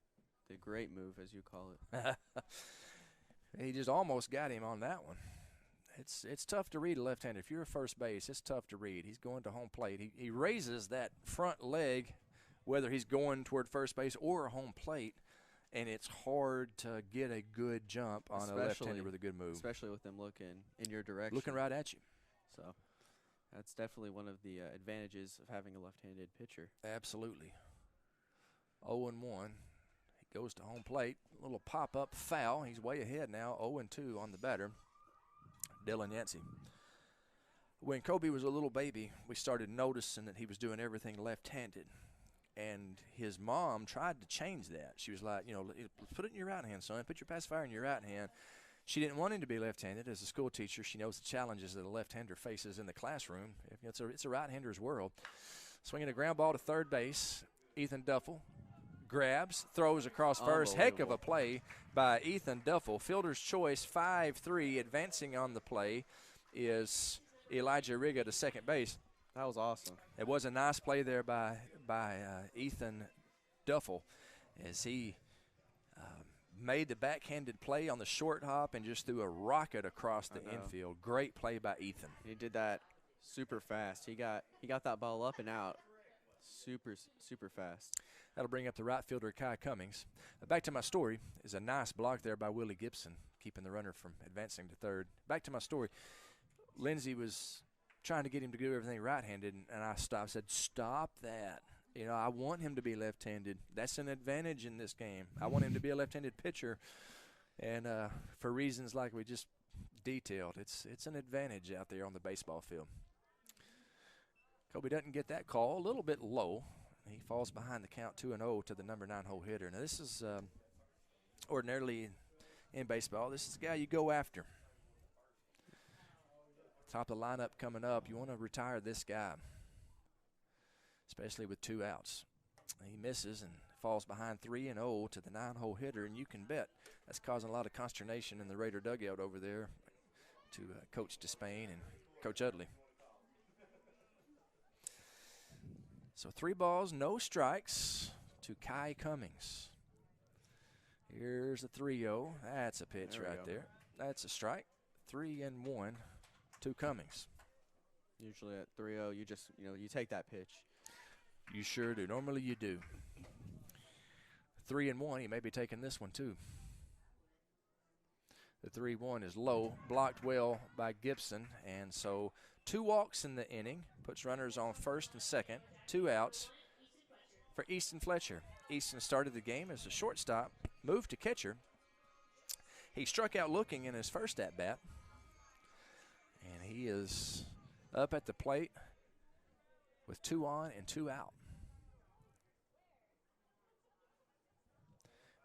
the great move, as you call it. He just almost got him on that one. It's tough to read a left-hander. If you're a first base, it's tough to read. He's going to home plate. He raises that front leg, whether he's going toward first base or home plate, and it's hard to get a good jump on a left-hander with a good move. Especially with them looking in your direction. Looking right at you. So that's definitely one of the advantages of having a left-handed pitcher. Absolutely. 0-1. He goes to home plate. A little pop-up foul. He's way ahead now. 0-2 on the batter, Della Yancey. When Kobe was a little baby, we started noticing that he was doing everything left-handed. And his mom tried to change that. She was like, put it in your right hand, son. Put your pacifier in your right hand. She didn't want him to be left-handed. As a school teacher, she knows the challenges that a left-hander faces in the classroom. It's a right-hander's world. Swinging a ground ball to third base, Ethan Duffel grabs, throws across first. Heck of a play by Ethan Duffel. Fielder's choice, 5-3. Advancing on the play is Elijah Riga to second base. That was awesome. It was a nice play there by Ethan Duffel as he made the backhanded play on the short hop and just threw a rocket across the infield. Great play by Ethan. He did that super fast. He got that ball up and out super fast. That'll bring up the right fielder, Kai Cummings. Back to my story is a nice block there by Willie Gibson, keeping the runner from advancing to third. Back to my story. Lindsey was trying to get him to do everything right-handed, and I said, stop that. I want him to be left-handed. That's an advantage in this game. I want him to be a left-handed pitcher, and for reasons like we just detailed, it's an advantage out there on the baseball field. Kobe doesn't get that call, a little bit low. He falls behind the count 2-0 to the number 9 hole hitter. Now, this is ordinarily in baseball, this is the guy you go after. Top of the lineup coming up, you want to retire this guy, especially with 2 outs. He misses and falls behind 3-0 to the 9 hole hitter, and you can bet that's causing a lot of consternation in the Raider dugout over there to Coach Despain and Coach Udley. So 3 balls, no strikes to Kai Cummings. Here's a 3-0. That's a pitch right there. That's a strike. 3-1 to Cummings. Usually at 3-0, you just, you take that pitch. You sure do. Normally you do. 3-1, he may be taking this one too. The 3-1 is low, blocked well by Gibson, and so 2 walks in the inning, puts runners on first and second, 2 outs for Easton Fletcher. Easton started the game as a shortstop, moved to catcher. He struck out looking in his first at-bat, and he is up at the plate with 2 on and 2 out.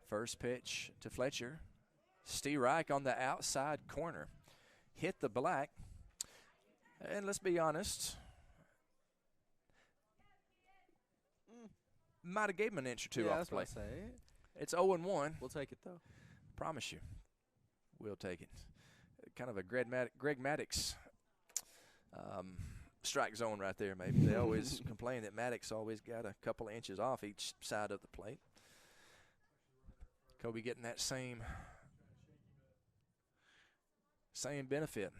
First pitch to Fletcher. Steve Reich on the outside corner. Hit the black. And let's be honest, might have gave him an inch or two off the plate. It's 0-1. We'll take it, though. Promise you. We'll take it. Kind of a Greg Maddox strike zone right there, maybe. They always complain that Maddox always got a couple of inches off each side of the plate. Kobe getting that same benefit.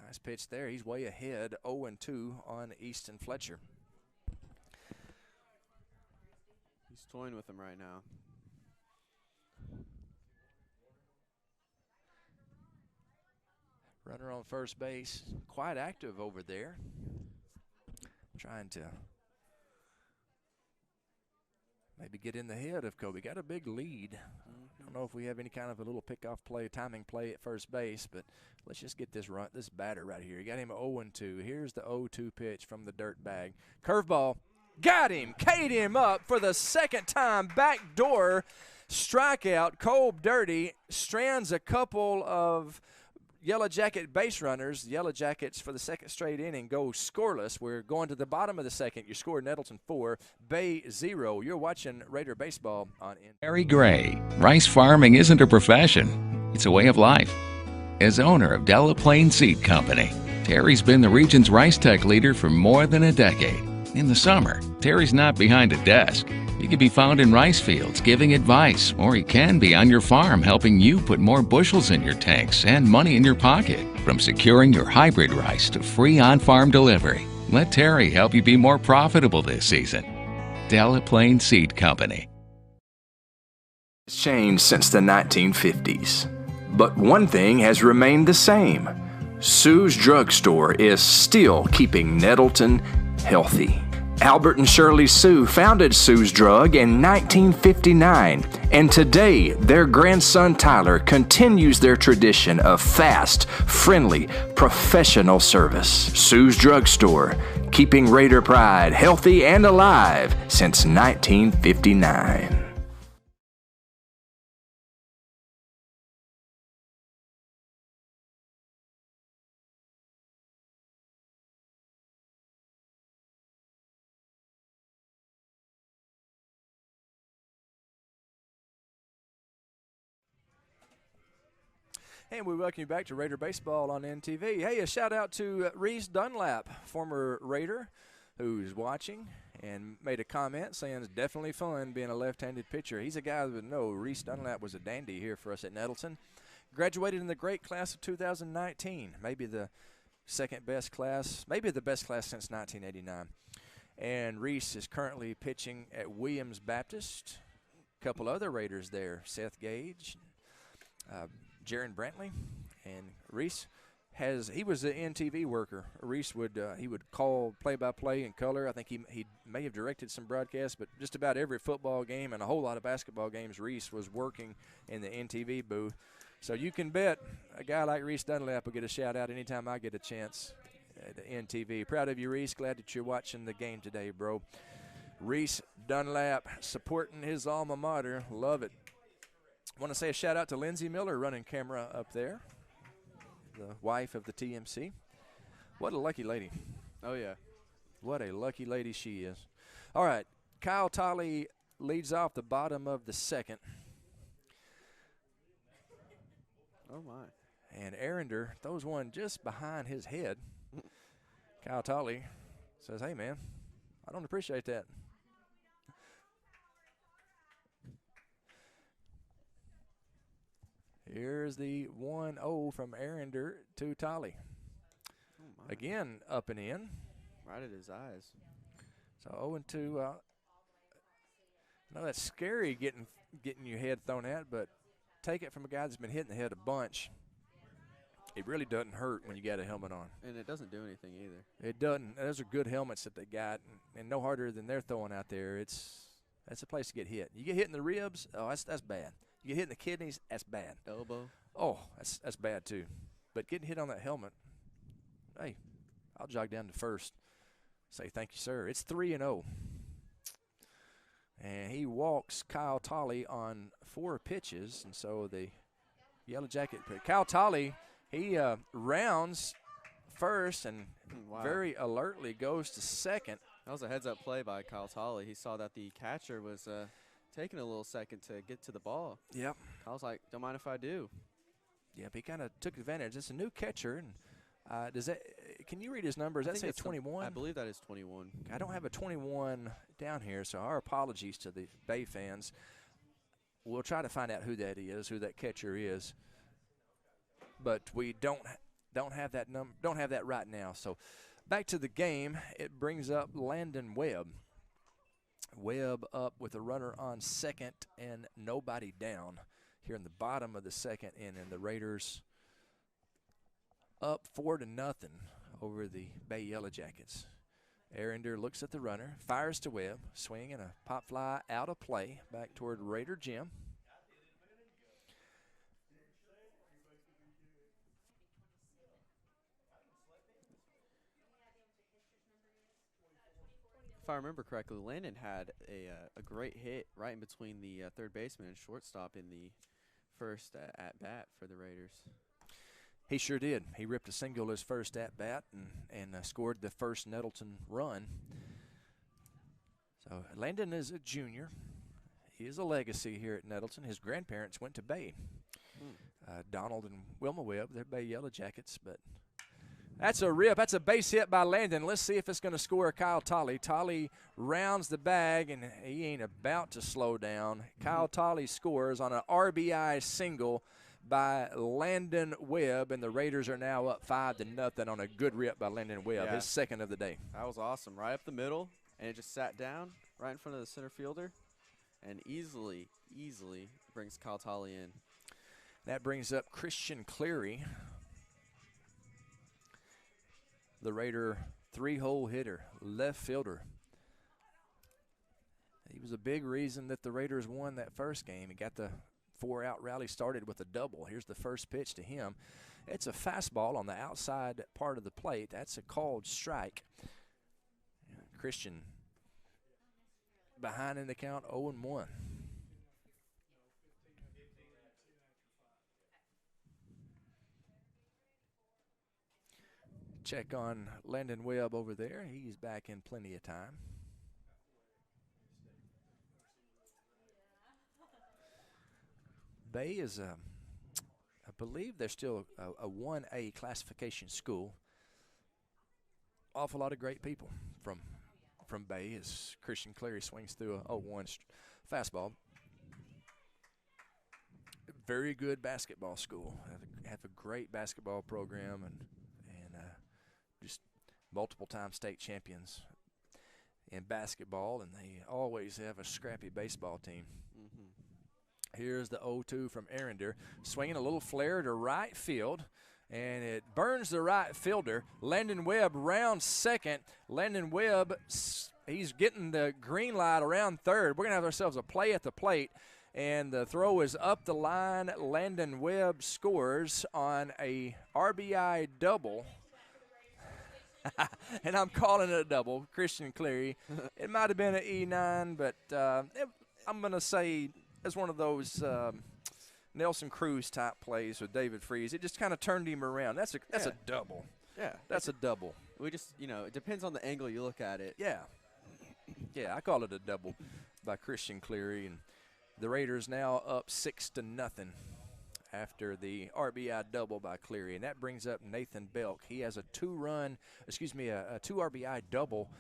Nice pitch there. He's way ahead, 0-2 on Easton Fletcher. He's toying with him right now. Runner on first base, quite active over there. Trying to maybe get in the head of Kobe. Got a big lead. I don't know if we have any kind of a little pickoff play, timing play at first base, but let's just get this batter right here. He got him 0-2. Here's the 0-2 pitch from the dirt bag. Curveball. Got him. K'd him up for the second time. Backdoor strikeout. Cold Dirty strands a couple of Yellow Jacket base runners. The Yellow Jackets for the second straight inning go scoreless. We're going to the bottom of the second. Your score, Nettleton 4, Bay 0. You're watching Raider Baseball on Harry Gray. Rice farming isn't a profession. It's a way of life. is owner of Della Seed Company. Terry's been the region's rice tech leader for more than a decade. In the summer, Terry's not behind a desk. He can be found in rice fields giving advice, or he can be on your farm helping you put more bushels in your tanks and money in your pocket. From securing your hybrid rice to free on-farm delivery, let Terry help you be more profitable this season. Della Seed Company. It's changed since the 1950s. But one thing has remained the same. Sue's Drugstore is still keeping Nettleton healthy. Albert and Shirley Sue founded Sue's Drug in 1959, and today their grandson Tyler continues their tradition of fast, friendly, professional service. Sue's Drugstore, keeping Raider pride healthy and alive since 1959. And we welcome you back to Raider Baseball on NTV. Hey, a shout out to Reese Dunlap, former Raider, who's watching and made a comment saying it's definitely fun being a left-handed pitcher. He's a guy that would know Reese Dunlap was a dandy here for us at Nettleton. Graduated in the great class of 2019, maybe the second best class, maybe the best class since 1989. And Reese is currently pitching at Williams Baptist. A couple other Raiders there, Seth Gage, Jaron Brantley, and Reese he was an NTV worker. Reese he would call play-by-play in color. I think he may have directed some broadcasts, but just about every football game and a whole lot of basketball games, Reese was working in the NTV booth. So you can bet a guy like Reese Dunlap will get a shout-out anytime I get a chance at NTV. Proud of you, Reese. Glad that you're watching the game today, bro. Reese Dunlap supporting his alma mater. Love it. Want to say a shout out to Lindsay Miller running camera up there, the wife of the TMC. What a lucky lady. Oh, yeah. What a lucky lady she is. All right, Kyle Tolley leads off the bottom of the second. Oh, my. And Arender throws one just behind his head. Kyle Tolley says, hey, man, I don't appreciate that. Here's the 1-0 from Arender to Tolley. Oh, again, up and in. Right at his eyes. So 0-2. I know that's scary getting your head thrown at, but take it from a guy that's been hitting the head a bunch. It really doesn't hurt when you got a helmet on. And it doesn't do anything either. It doesn't. Those are good helmets that they got, and no harder than they're throwing out there. That's a place to get hit. You get hit in the ribs, oh, that's bad. You get hit in the kidneys, that's bad. Elbow. Oh, that's bad too. But getting hit on that helmet, hey, I'll jog down to first. Say thank you, sir. It's 3-0. And he walks Kyle Tolley on 4 pitches, and so the Yellow Jacket – Kyle Tolley, he rounds first and very alertly goes to second. That was a heads-up play by Kyle Tolley. He saw that the catcher was taking a little second to get to the ball. Yep. Kyle's like, don't mind if I do. Yep, he kind of took advantage. It's a new catcher, and can you read his number? Does that say 21? I believe that is 21. I don't have a 21 down here, so our apologies to the Bay fans. We'll try to find out who that is, who that catcher is. But we don't have that number, don't have that right now. So back to the game, it brings up Landon Webb. Webb up with a runner on second and nobody down here in the bottom of the second inning. The Raiders up 4-0 over the Bay Yellow Jackets. Arender looks at the runner, fires to Webb, swing and a pop fly out of play back toward Raider Jim. If I remember correctly, Landon had a great hit right in between the third baseman and shortstop in the first at-bat for the Raiders. He sure did. He ripped a single his first at-bat and scored the first Nettleton run. So Landon is a junior. He is a legacy here at Nettleton. His grandparents went to Bay. Donald and Wilma Webb. They're Bay Yellow Jackets, but that's a rip. That's a base hit by Landon. Let's see if it's going to score Kyle Tolley. Tolley rounds the bag, and he ain't about to slow down. Kyle Tolley scores on an RBI single by Landon Webb, and the Raiders are now up 5-0 on a good rip by Landon Webb, his second of the day. That was awesome. Right up the middle, and it just sat down right in front of the center fielder, and easily brings Kyle Tolley in. That brings up Christian Cleary, the Raider 3-hole hitter, left fielder. He was a big reason that the Raiders won that first game. He got the 4-out rally started with a double. Here's the first pitch to him. It's a fastball on the outside part of the plate. That's a called strike. Christian behind in the count, 0-1. Check on Landon Webb over there. He's back in plenty of time. Bay is, I believe they're still a 1A classification school. Awful lot of great people from Bay as Christian Cleary swings through a 0-1 fastball. Very good basketball school. Have a great basketball program and just multiple-time state champions in basketball, and they always have a scrappy baseball team. Here's the 0-2 from Arender, swinging a little flare to right field, and it burns the right fielder. Landon Webb rounds second. Landon Webb, he's getting the green light around third. We're going to have ourselves a play at the plate, and the throw is up the line. Landon Webb scores on a RBI double. And I'm calling it a double. Christian Cleary. It might have been an E9, but I'm going to say it's one of those Nelson Cruz type plays with David Freese. It just kind of turned him around. That's a double. Yeah. That's a double. We just, it depends on the angle you look at it. Yeah. Yeah, I call it a double by Christian Cleary. And the Raiders now up 6-0 after the RBI double by Cleary. And that brings up Nathan Belk. He has a 2 RBI double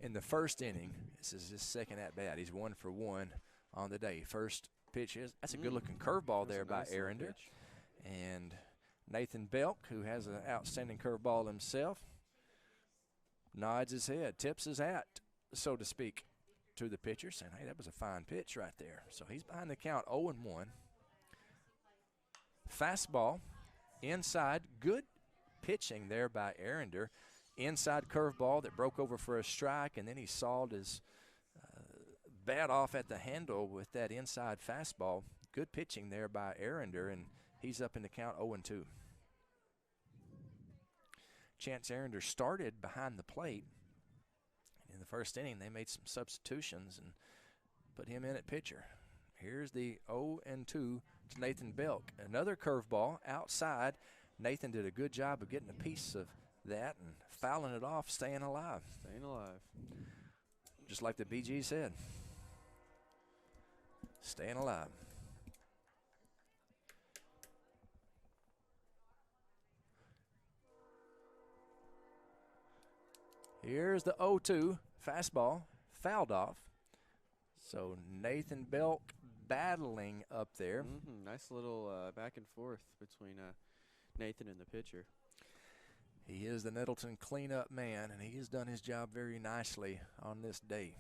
in the first inning. This is his second at-bat. He's 1 for 1 on the day. First pitch that's a good-looking curveball there by Arender. And Nathan Belk, who has an outstanding curveball himself, nods his head, tips his hat, so to speak, to the pitcher, saying, hey, that was a fine pitch right there. So he's behind the count 0-1. Fastball, inside, good pitching there by Arender. Inside curveball that broke over for a strike, and then he sawed his bat off at the handle with that inside fastball. Good pitching there by Arender, and he's up in the count 0-2. Chance Arender started behind the plate. In the first inning, they made some substitutions and put him in at pitcher. Here's the 0-2 to Nathan Belk. Another curveball outside. Nathan did a good job of getting a piece of that and fouling it off, staying alive. Staying alive. Just like the BG said. Staying alive. Here's the 0-2 fastball, fouled off. So Nathan Belk battling up there. Nice little back and forth between Nathan and the pitcher. He is the Nettleton cleanup man, and he has done his job very nicely on this day.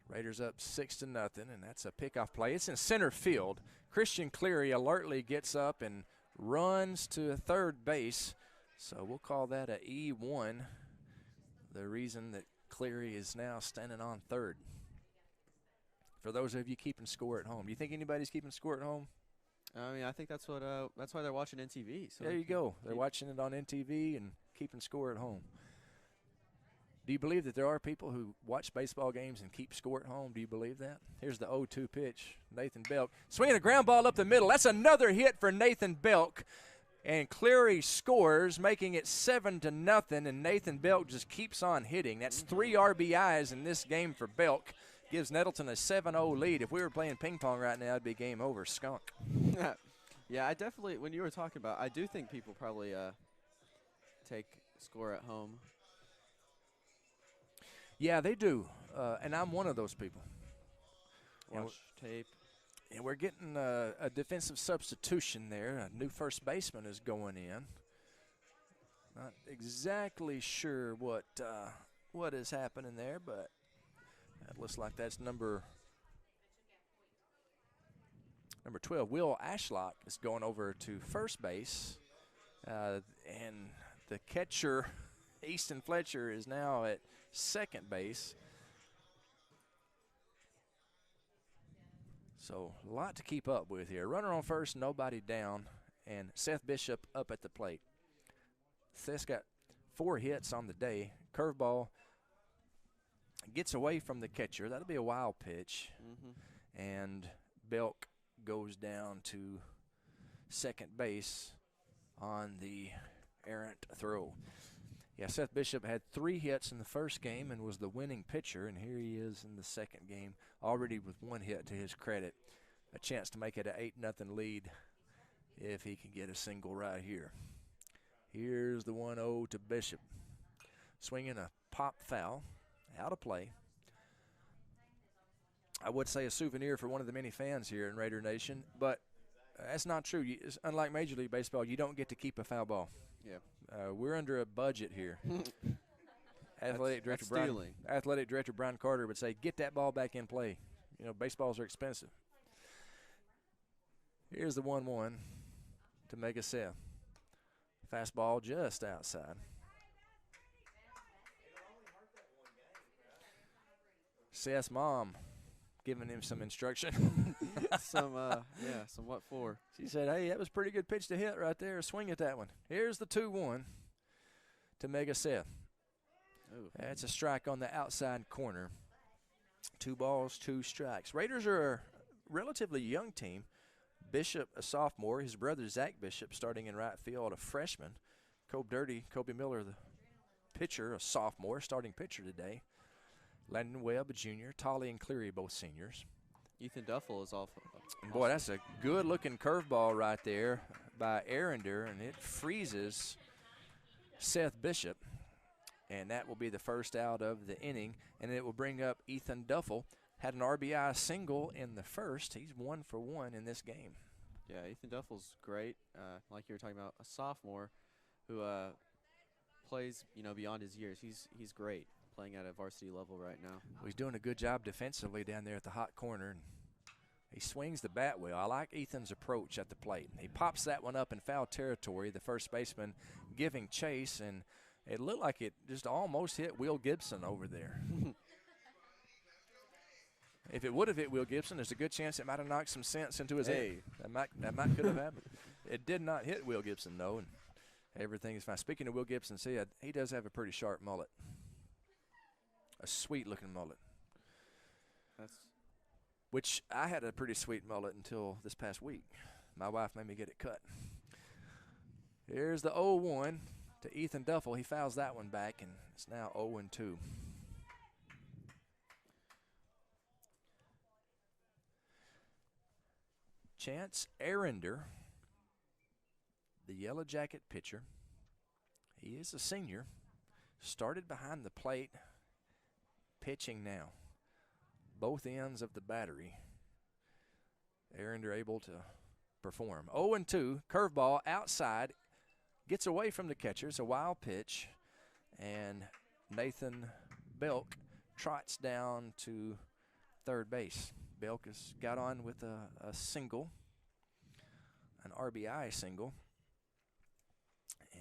Raiders up 6-0, and that's a pickoff play. It's in center field. Christian Cleary alertly gets up and runs to third base. So we'll call that a E1. The reason that Cleary is now standing on third. For those of you keeping score at home, do you think anybody's keeping score at home? I mean, I think that's why they're watching NTV. So there you go. They're watching it on NTV and keeping score at home. Do you believe that there are people who watch baseball games and keep score at home? Do you believe that? Here's the 0-2 pitch. Nathan Belk swinging a ground ball up the middle. That's another hit for Nathan Belk. And Cleary scores, making it 7-0, and Nathan Belk just keeps on hitting. That's 3 RBIs in this game for Belk. Gives Nettleton a 7-0 lead. If we were playing ping pong right now, it'd be game over. Skunk. Yeah, I definitely, when you were talking about, I do think people probably take score at home. Yeah, they do, and I'm one of those people. Watch tape. And we're getting a defensive substitution there. A new first baseman is going in. Not exactly sure what is happening there, but it looks like that's number 12. Will Ashlock is going over to first base, and the catcher, Easton Fletcher, is now at second base. So a lot to keep up with here. Runner on first, nobody down, and Seth Bishop up at the plate. Seth's got 4 hits on the day. Curveball gets away from the catcher. That'll be a wild pitch. And Belk goes down to second base on the errant throw. Yeah, Seth Bishop had 3 hits in the first game and was the winning pitcher, and here he is in the second game, already with 1 hit to his credit. A chance to make it an 8-0 lead if he can get a single right here. Here's the 1-0 to Bishop. Swinging a pop foul, out of play. I would say a souvenir for one of the many fans here in Raider Nation, but that's not true. Unlike Major League Baseball, you don't get to keep a foul ball. Yeah. We're under a budget here. Athletic Director Brian Carter would say, get that ball back in play. You know, baseballs are expensive. Here's the 1-1 to Mega Seth. Fastball just outside. Seth's mom giving him some instruction. some what for? She said, hey, that was a pretty good pitch to hit right there. Swing at that one. Here's the 2-1 to Mega Seth. Ooh. That's a strike on the outside corner. 2 balls, 2 strikes. Raiders are a relatively young team. Bishop, a sophomore. His brother, Zach Bishop, starting in right field, a freshman. Kobe Miller, the pitcher, a sophomore, starting pitcher today. Landon Webb, a junior. Tolley and Cleary, both seniors. Ethan Duffel is off. And boy, that's a good-looking curveball right there by Arender, and it freezes Seth Bishop. And that will be the first out of the inning, and it will bring up Ethan Duffel. Had an RBI single in the first. He's 1 for 1 in this game. Yeah, Ethan Duffel's great. Like you were talking about, a sophomore who plays, beyond his years. He's great playing at a varsity level right now. Well, he's doing a good job defensively down there at the hot corner. And he swings the bat well. I like Ethan's approach at the plate. He pops that one up in foul territory, the first baseman giving chase, and it looked like it just almost hit Will Gibson over there. If it would have hit Will Gibson, there's a good chance it might have knocked some sense into his head. That might could have happened. It did not hit Will Gibson, though, and everything is fine. Speaking of Will Gibson's head, he does have a pretty sharp mullet. A sweet-looking mullet. Which I had a pretty sweet mullet until this past week. My wife made me get it cut. Here's the 0-1 to Ethan Duffel. He fouls that one back, and it's now 0-2. Chance Arender, the Yellow Jacket pitcher. He is a senior. Started behind the plate, pitching now. Both ends of the battery. Arender able to perform. 0-2, curveball outside. Gets away from the catcher. It's a wild pitch. And Nathan Belk trots down to third base. Belk has got on with a single, an RBI single.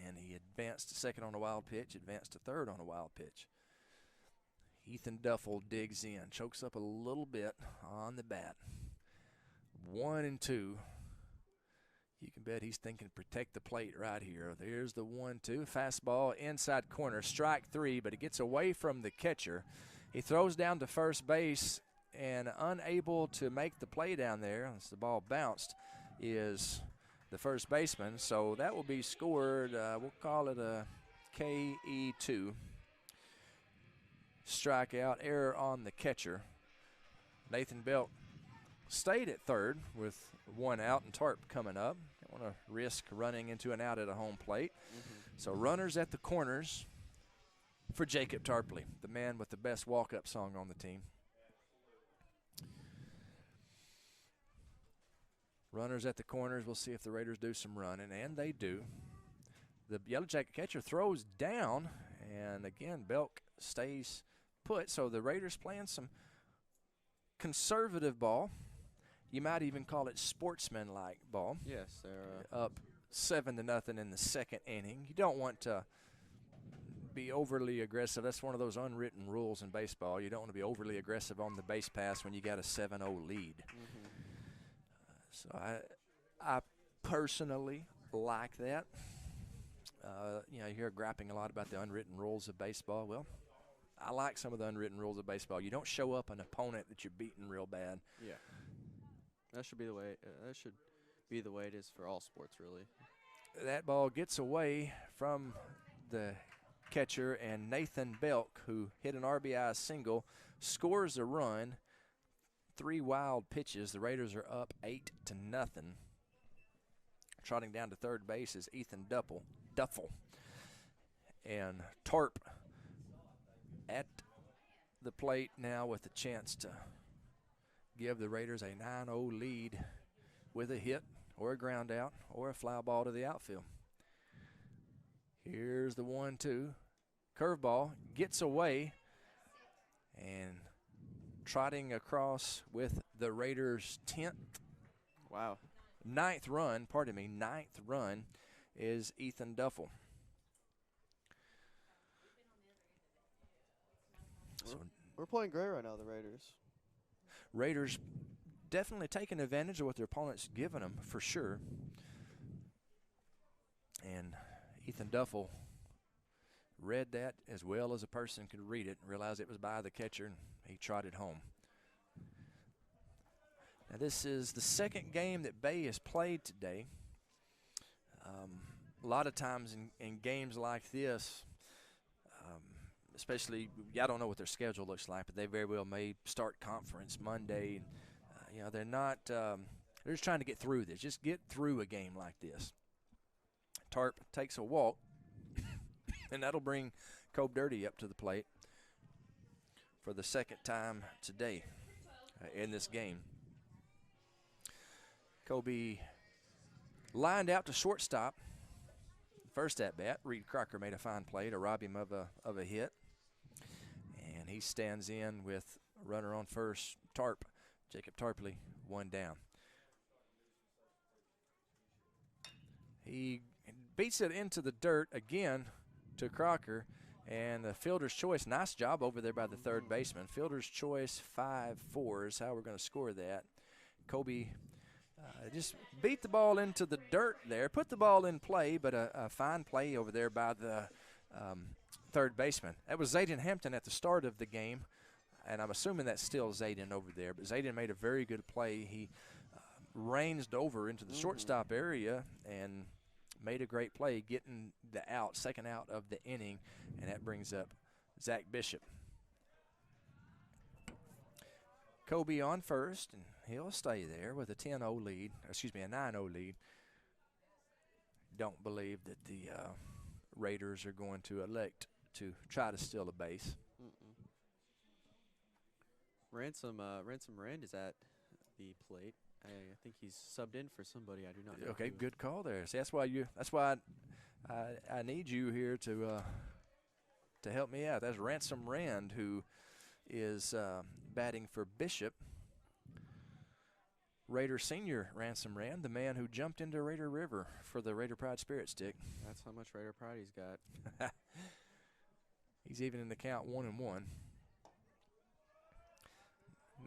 And he advanced to second on a wild pitch, advanced to third on a wild pitch. Ethan Duffel digs in, chokes up a little bit on the bat. 1-2. You can bet he's thinking protect the plate right here. There's the 1-2. Fastball inside corner, strike 3, but it gets away from the catcher. He throws down to first base and unable to make the play down there as the ball bounced is the first baseman. So that will be scored, we'll call it a KE2. Strikeout, error on the catcher. Nathan Belk stayed at third with 1 out and Tarp coming up. want to risk running into an out at a home plate. So runners at the corners for Jacob Tarpley, the man with the best walk-up song on the team. Runners at the corners. We'll see if the Raiders do some running, and they do. The Yellow Jacket catcher throws down, and again, Belk stays put. So the Raiders playing some conservative ball. You might even call it sportsmanlike ball. Yes, they're up 7-0 in the second inning. You don't want to be overly aggressive. That's one of those unwritten rules in baseball. You don't want to be overly aggressive on the base pass when you got a 7-0 lead. So I personally like that. You know, you hear grappling a lot about the unwritten rules of baseball. Well, I like some of the unwritten rules of baseball. You don't show up an opponent that you're beating real bad. Yeah, that should be the way. That should be the way it is for all sports, really. That ball gets away from the catcher, and Nathan Belk, who hit an RBI single, scores a run. 3 wild pitches. The Raiders are up 8-0. Trotting down to third base is Ethan Duffel. And Tarp at the plate now with a chance to give the Raiders a 9-0 lead with a hit or a ground out or a fly ball to the outfield. Here's the 1-2. Curveball gets away, and trotting across with the Raiders' 9th run is Ethan Duffel. We're playing great right now, the Raiders. Raiders definitely taking advantage of what their opponent's given them, for sure. And Ethan Duffel read that as well as a person could read it and realized it was by the catcher, and he trotted home. Now, this is the second game that Bay has played today. A lot of times in games like this, especially, I don't know what their schedule looks like, but they very well may start conference Monday. You know, they're not, they're just trying to get through this. Just get through a game like this. Tarp takes a walk, and that'll bring Cobe Dirty up to the plate for the second time today in this game. Kobe lined out to shortstop. First at bat, Reed Crocker made a fine play to rob him of a hit. And he stands in with a runner on first, Jacob Tarpley, 1 down. He beats it into the dirt again to Crocker, and the fielder's choice, nice job over there by the third baseman. Fielder's choice 5-4 is how we're going to score that. Kobe just beat the ball into the dirt there, put the ball in play, but a fine play over there by the third baseman. That was Zayden Hampton at the start of the game, and I'm assuming that's still Zayden over there. But Zayden made a very good play. He ranged over into the shortstop area and made a great play, getting the second out of the inning, and that brings up Zach Bishop. Kobe on first, and he'll stay there with a 9-0 lead. Don't believe that the Raiders are going to elect to try to steal a base. Ransom Rand is at the plate. I think he's subbed in for somebody. I do not know. Okay, who. good call there. See, that's why I need you here to help me out. That's Ransom Rand, who is batting for Bishop. Raider senior Ransom Rand, the man who jumped into Raider River for the Raider Pride Spirit Stick. That's how much Raider Pride he's got. He's even in the count 1-1.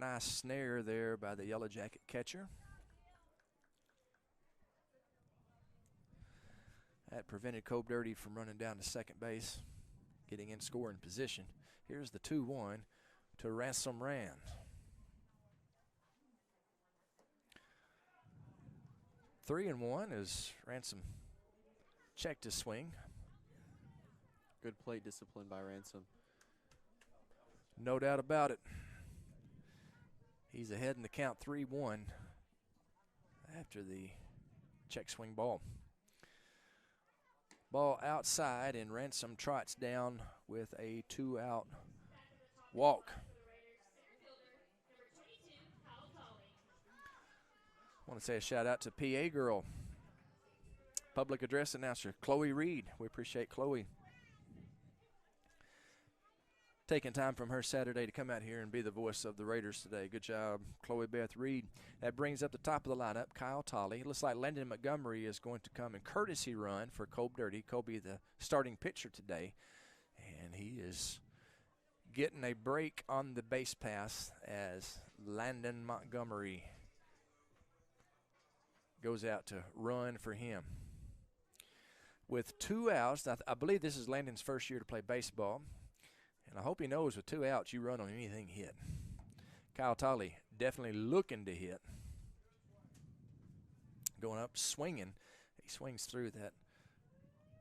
Nice snare there by the Yellow Jacket catcher. That prevented Cobe Dirty from running down to second base, getting in scoring position. Here's the 2-1 to Ransom Rand. Three and one as Ransom checked his swing. Good plate discipline by Ransom. No doubt about it. He's ahead in the count 3-1 after the check swing ball. Ball outside, and Ransom trots down with a 2-out walk. I want to say a shout out to PA girl, public address announcer, Chloe Reed. We appreciate Chloe taking time from her Saturday to come out here and be the voice of the Raiders today. Good job, Chloe Beth Reed. That brings up the top of the lineup, Kyle Tolley. It looks like Landon Montgomery is going to come in courtesy run for Colby Dirty. Colby, the starting pitcher today, and he is getting a break on the base pass as Landon Montgomery goes out to run for him. With 2 outs, I believe this is Landon's first year to play baseball, and I hope he knows with 2 outs you run on anything hit. Kyle Tolley definitely looking to hit. Going up, swinging. He swings through that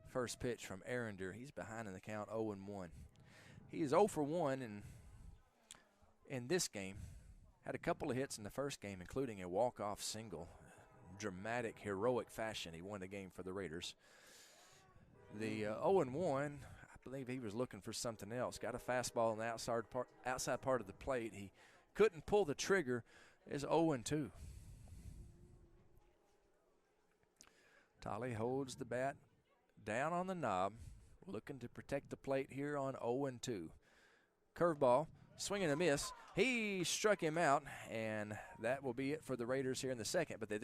first pitch from Arender. He's behind in the count, 0-1. He is 0 for 1 in this game. Had a couple of hits in the first game, including a walk-off single. Dramatic, heroic fashion. He won the game for the Raiders. The 0-1, I believe he was looking for something else. Got a fastball on the outside part of the plate. He couldn't pull the trigger. It's 0-2. Tolley holds the bat down on the knob, looking to protect the plate here on 0-2. Curveball, swing and a miss. He struck him out, and that will be it for the Raiders here in the second. But they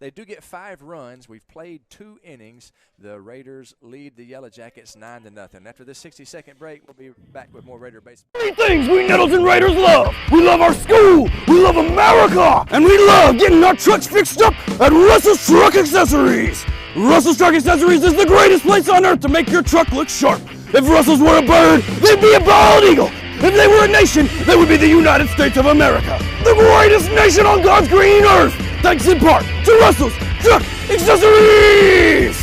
do get 5 runs. We've played 2 innings. The Raiders lead the Yellow Jackets 9-0. After this 60-second break, we'll be back with more Raider baseball. 3 things we Nettleton Raiders love. We love our school, we love America, and we love getting our trucks fixed up at Russell's Truck Accessories. Russell's Truck Accessories is the greatest place on earth to make your truck look sharp. If Russell's were a bird, they'd be a bald eagle. If they were a nation, they would be the United States of America, the greatest nation on God's green earth, thanks in part to Russell's Truck Accessories!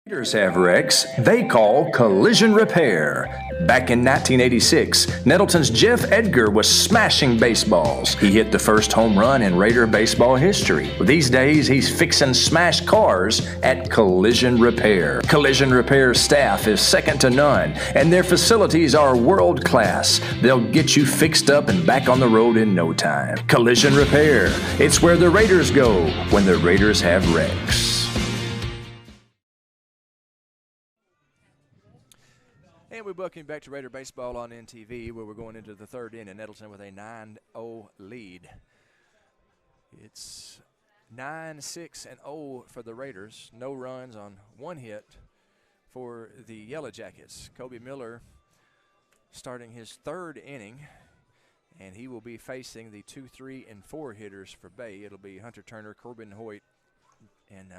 Raiders have wrecks they call collision repair. Back in 1986, Nettleton's Jeff Edgar was smashing baseballs. He hit the first home run in Raider baseball history. These days, he's fixing smashed cars at Collision Repair. Collision Repair staff is second to none, and their facilities are world class. They'll get you fixed up and back on the road in no time. Collision Repair. It's where the Raiders go when the Raiders have wrecks. And we're booking back to Raider baseball on NTV, where we're going into the third inning. Nettleton with a 9-0 lead. It's 9-6-0 for the Raiders. No runs on 1 hit for the Yellow Jackets. Kobe Miller starting his 3rd inning, and he will be facing the 2, 3, and 4 hitters for Bay. It'll be Hunter Turner, Corbin Hoyt, and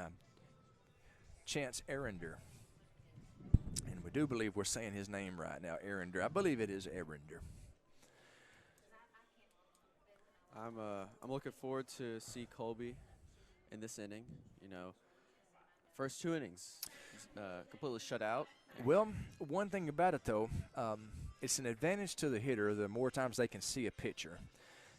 Chance Arender. And we do believe we're saying his name right now, Arender. I believe it is Arender. I'm looking forward to see Colby in this inning. You know, first 2 innings, completely shut out. Well, one thing about it though, it's an advantage to the hitter the more times they can see a pitcher.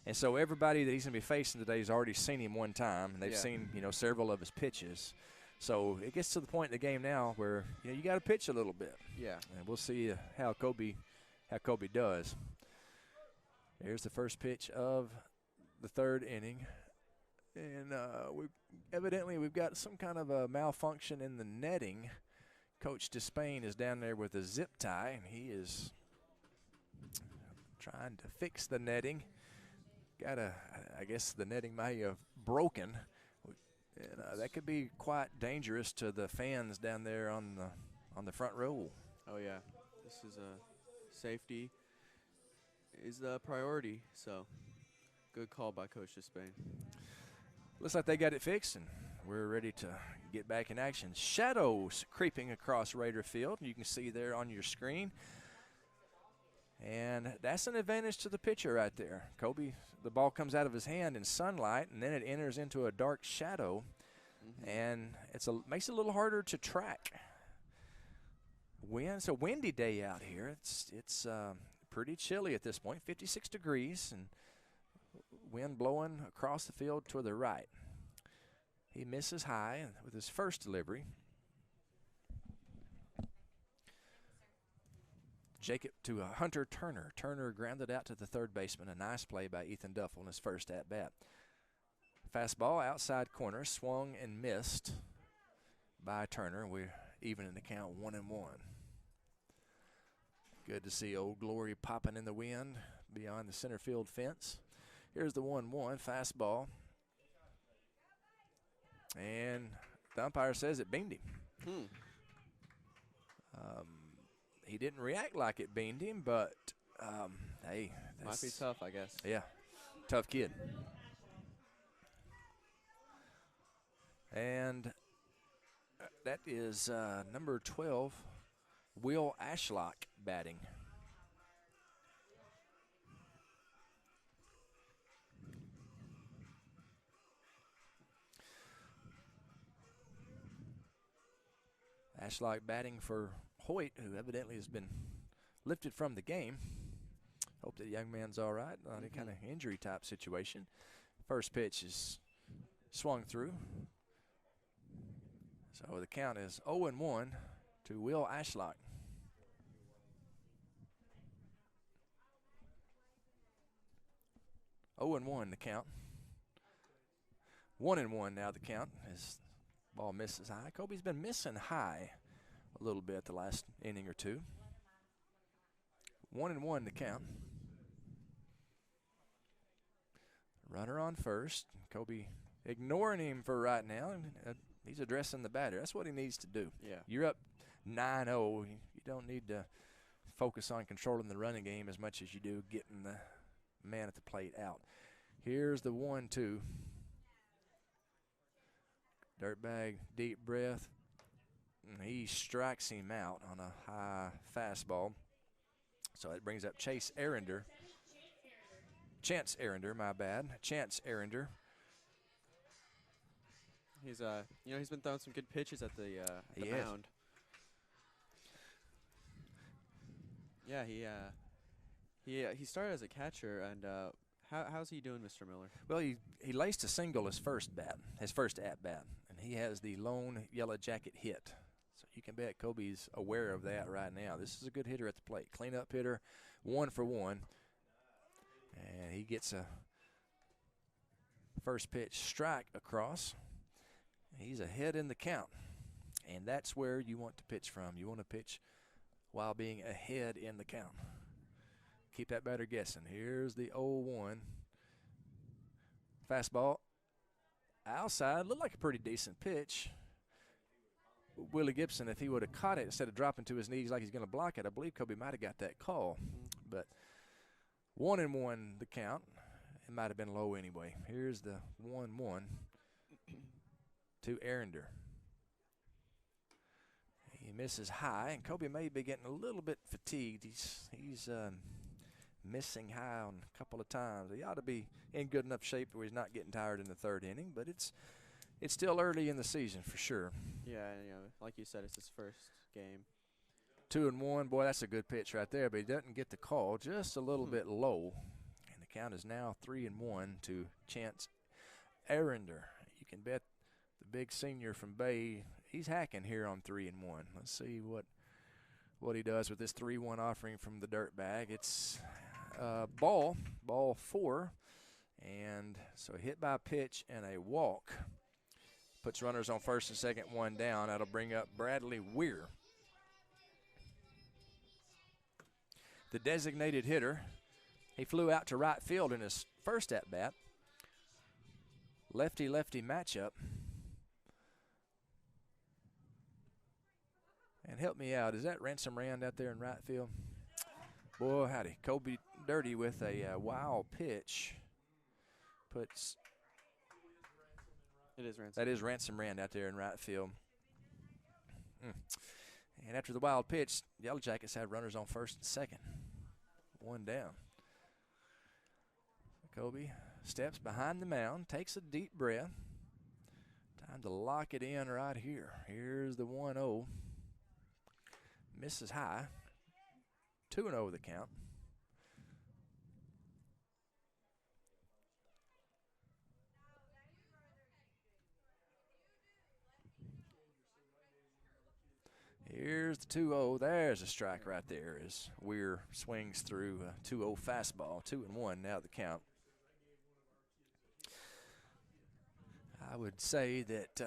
And so everybody that he's going to be facing today has already seen him one time, and they've seen, you know, several of his pitches. So it gets to the point in the game now where, you know, you got to pitch a little bit. Yeah. And we'll see how Kobe does. There's the first pitch of the 3rd inning. And we've got some kind of a malfunction in the netting. Coach Despain is down there with a zip tie, and he is trying to fix the netting. I guess the netting may have broken. And that could be quite dangerous to the fans down there on the front row. Oh yeah, this is safety is the priority. So good call by Coach Despain. Looks like they got it fixed, and we're ready to get back in action. Shadows creeping across Raider Field. You can see there on your screen. And that's an advantage to the pitcher right there. Kobe, the ball comes out of his hand in sunlight, and then it enters into a dark shadow, and makes it a little harder to track. It's a windy day out here. It's pretty chilly at this point, 56 degrees, and wind blowing across the field to the right. He misses high with his first delivery. Jacob to Hunter Turner. Turner grounded out to the third baseman. A nice play by Ethan Duffel in his first at-bat. Fastball outside corner, swung and missed by Turner. We're even in the count, 1-1. Good to see Old Glory popping in the wind beyond the center field fence. Here's the 1-1 fastball. And the umpire says it beamed him. He didn't react like it beamed him, but hey. Might be tough, I guess. Yeah, tough kid. And that is number 12, Will Ashlock, batting. Ashlock batting for Hoyt, who evidently has been lifted from the game. Hope that young man's all right. Not any kind of injury type situation. First pitch is swung through. So the count is 0-1 to Will Ashlock. Oh and 1 the count. 1-1 now the count as ball misses high. Kobe's been missing high a little bit the last inning or two. 1-1 the count. Runner on first. Kobe ignoring him for right now. He's addressing the batter. That's what he needs to do. Yeah. You're up 9-0. You don't need to focus on controlling the running game as much as you do getting the man at the plate out. Here's the 1-2. Dirtbag, deep breath. And he strikes him out on a high fastball. So it brings up Chance Arender, my bad. Chance Arender. He's he's been throwing some good pitches at the mound. Yeah, he started as a catcher, and how's he doing, Mr. Miller? Well, he laced a single his first at bat, and he has the lone Yellow Jacket hit. So you can bet Kobe's aware of that right now. This is a good hitter at the plate, cleanup hitter, 1 for 1, and he gets a first pitch strike across. He's ahead in the count, and that's where you want to pitch from. You want to pitch while being ahead in the count. Keep that batter guessing. Here's the 0-1. Fastball outside. Looked like a pretty decent pitch. Willie Gibson, if he would have caught it instead of dropping to his knees like he's going to block it, I believe Kobe might have got that call. But 1-1 the count. It might have been low anyway. Here's the 1-1 to Arender. He misses high, and Kobe may be getting a little bit fatigued. He's missing high on a couple of times. He ought to be in good enough shape where he's not getting tired in the third inning, but it's still early in the season for sure. Yeah, like you said, it's his first game. 2-1, boy, that's a good pitch right there, but he doesn't get the call, just a little bit low. And the count is now 3-1 to Chance Arender. You can bet the big senior from Bay, he's hacking here on 3-1. Let's see what he does with this 3-1 offering from the Dirtbag. It's ball 4, and so hit by pitch and a walk. Puts runners on first and second, 1 down. That'll bring up Bradley Weir, the designated hitter. He flew out to right field in his first at-bat. Lefty-lefty matchup. And help me out, is that Ransom Rand out there in right field? Boy, howdy. Kobe Dirty with a wild pitch. Puts... It is Ransom. That is Ransom Rand out there in right field. And after the wild pitch, Yellow Jackets have runners on first and second. 1 down. Kobe steps behind the mound, takes a deep breath. Time to lock it in right here. Here's the 1-0. Misses high. 2-0 the count. Here's the 2-0. There's a strike right there as Weir swings through a 2-0 fastball. 2-1 now the count. I would say that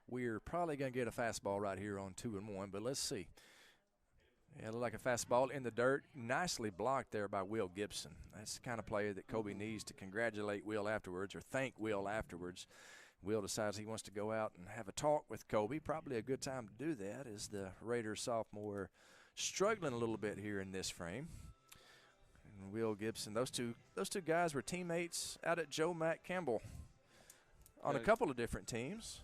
we're probably going to get a fastball right here on 2-1, but let's see. Yeah, look like a fastball in the dirt. Nicely blocked there by Will Gibson. That's the kind of player that Kobe needs to congratulate Will afterwards or thank Will afterwards. Will decides he wants to go out and have a talk with Kobe. Probably a good time to do that as the Raiders sophomore struggling a little bit here in this frame. And Will Gibson, those two guys were teammates out at Joe Mack Campbell on a couple of different teams.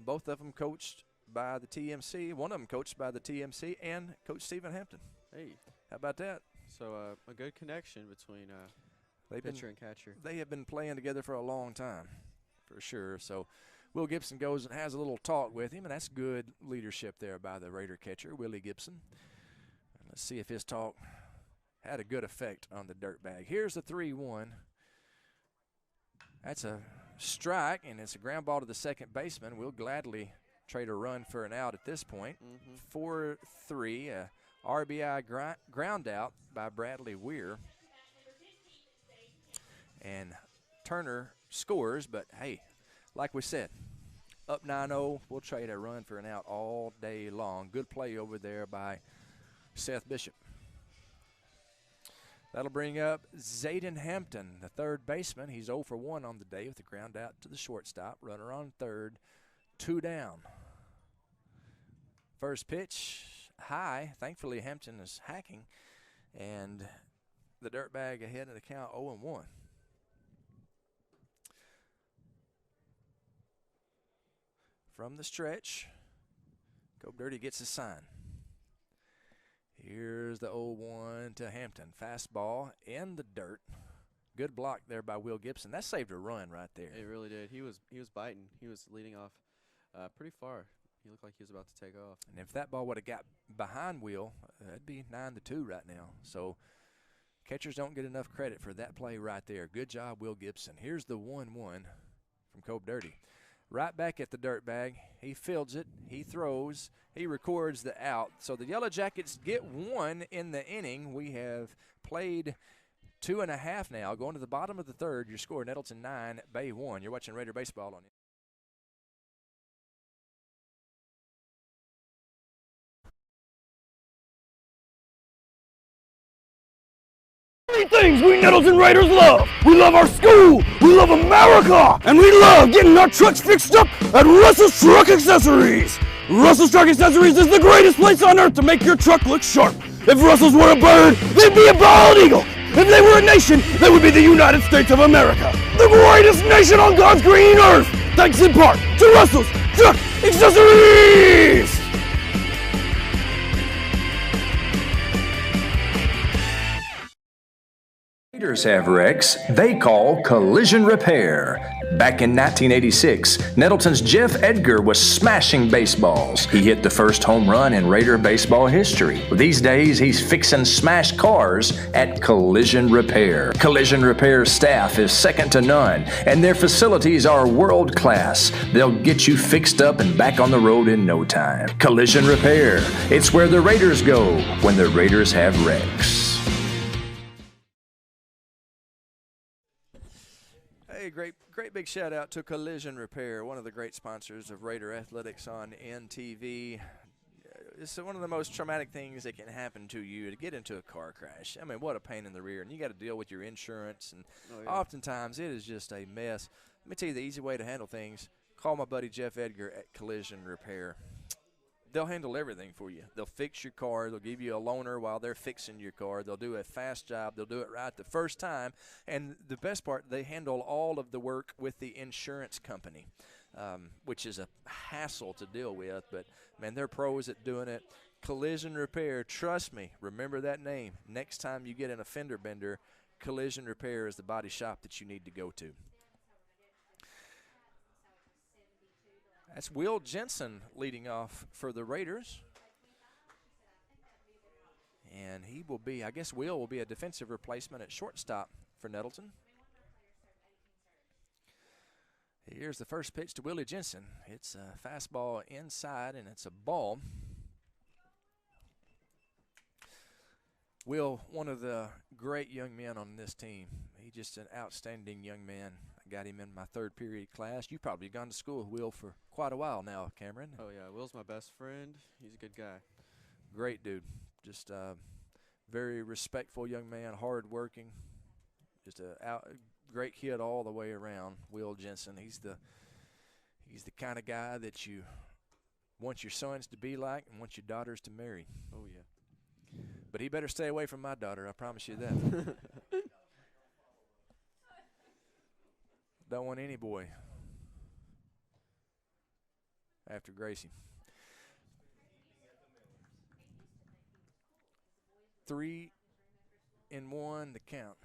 Both of them coached by the TMC. One of them coached by the TMC and Coach Stephen Hampton. Hey. How about that? So a good connection between pitcher and catcher. They have been playing together for a long time, for sure. So Will Gibson goes and has a little talk with him, and that's good leadership there by the Raider catcher, Willie Gibson. And let's see if his talk had a good effect on the dirtbag. Here's the 3-1. That's a strike, and it's a ground ball to the second baseman. We'll gladly trade a run for an out at this point. 4-3, a RBI ground out by Bradley Weir. And Turner scores, but hey, like we said, up 9-0, we'll trade a run for an out all day long. Good play over there by Seth Bishop. That'll bring up Zayden Hampton, the third baseman. He's 0 for 1 on the day with a ground out to the shortstop. Runner on third, 2 down. First pitch, high. Thankfully, Hampton is hacking, and the dirtbag ahead of the count 0-1. From the stretch, Cope Dirty gets a sign. Here's the 0-1 to Hampton. Fastball in the dirt. Good block there by Will Gibson. That saved a run right there. It really did. He was biting. He was leading off pretty far. He looked like he was about to take off. And if that ball would have got behind Will, that'd be 9-2 right now. So catchers don't get enough credit for that play right there. Good job, Will Gibson. Here's the 1-1 from Cope Dirty. Right back at the dirtbag. He fields it. He throws. He records the out. So the Yellow Jackets get 1 in the inning. We have played 2.5 now. Going to the bottom of the third. Your score, Nettleton 9, Bay 1. You're watching Raider Baseball on Three things we Nettleton Raiders love. We love our school, we love America, and we love getting our trucks fixed up at Russell's Truck Accessories. Russell's Truck Accessories is the greatest place on earth to make your truck look sharp. If Russell's were a bird, they'd be a bald eagle. If they were a nation, they would be the United States of America. The greatest nation on God's green earth. Thanks in part to Russell's Truck Accessories. Raiders have wrecks they call collision repair. Back in 1986, Nettleton's Jeff Edgar was smashing baseballs. He hit the first home run in Raider baseball history. These days, he's fixing smashed cars at Collision Repair. Collision Repair staff is second to none, and their facilities are world class. They'll get you fixed up and back on the road in no time. Collision Repair. It's where the Raiders go when the Raiders have wrecks. Great big shout out to Collision Repair, one of the great sponsors of Raider Athletics on NTV. It's one of the most traumatic things that can happen to you, to get into a car crash. I mean, what a pain in the rear. And you got to deal with your insurance, and oftentimes it is just a mess. Let me tell you the easy way to handle things. Call my buddy Jeff Edgar at Collision Repair. They'll handle everything for you. They'll fix your car. They'll give you a loaner while they're fixing your car. They'll do a fast job. They'll do it right the first time. And the best part, they handle all of the work with the insurance company, which is a hassle to deal with. But, man, they're pros at doing it. Collision Repair, trust me, remember that name. Next time you get in a fender bender, Collision Repair is the body shop that you need to go to. That's Will Jensen leading off for the Raiders. And he will be, I guess Will will be a defensive replacement at shortstop for Nettleton. Here's the first pitch to Willie Jensen. It's a fastball inside, and it's a ball. Will, one of the great young men on this team. He's just an outstanding young man. I got him in my third period class. You've probably gone to school with Will for quite a while now, Cameron. Oh, yeah. Will's my best friend. He's a good guy. Great dude. Just very respectful young man, hard-working. Just a great kid all the way around, Will Jensen. He's the kind of guy that you want your sons to be like and want your daughters to marry. Oh, yeah. But he better stay away from my daughter, I promise you that. Don't want any boy after Gracie. 3-1 to count.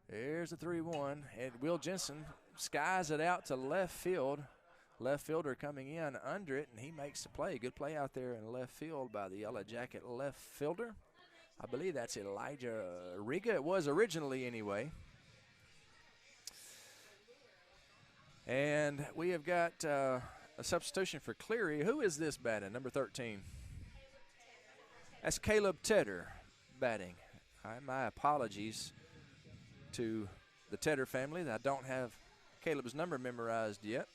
There's the 3-1, and Will Jensen skies it out to left field. Left fielder coming in under it, and he makes the play. Good play out there in left field by the Yellow Jacket left fielder. I believe that's Elijah Riga. It was originally anyway. And we have got a substitution for Cleary. Who is this batting, number 13? That's Caleb Tedder batting. All right, my apologies to the Tedder family. I don't have Caleb's number memorized yet.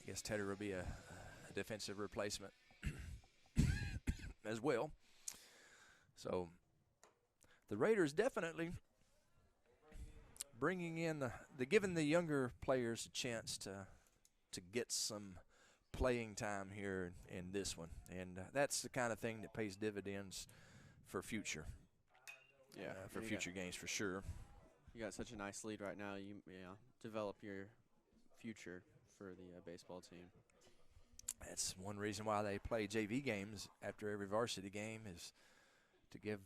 I guess Tedder will be a defensive replacement as well. So the Raiders definitely bringing in giving the younger players a chance to get some playing time here in this one, and that's the kind of thing that pays dividends for future. Yeah, for future games for sure. You got such a nice lead right now. You develop your future for the baseball team. That's one reason why they play JV games after every varsity game, is to give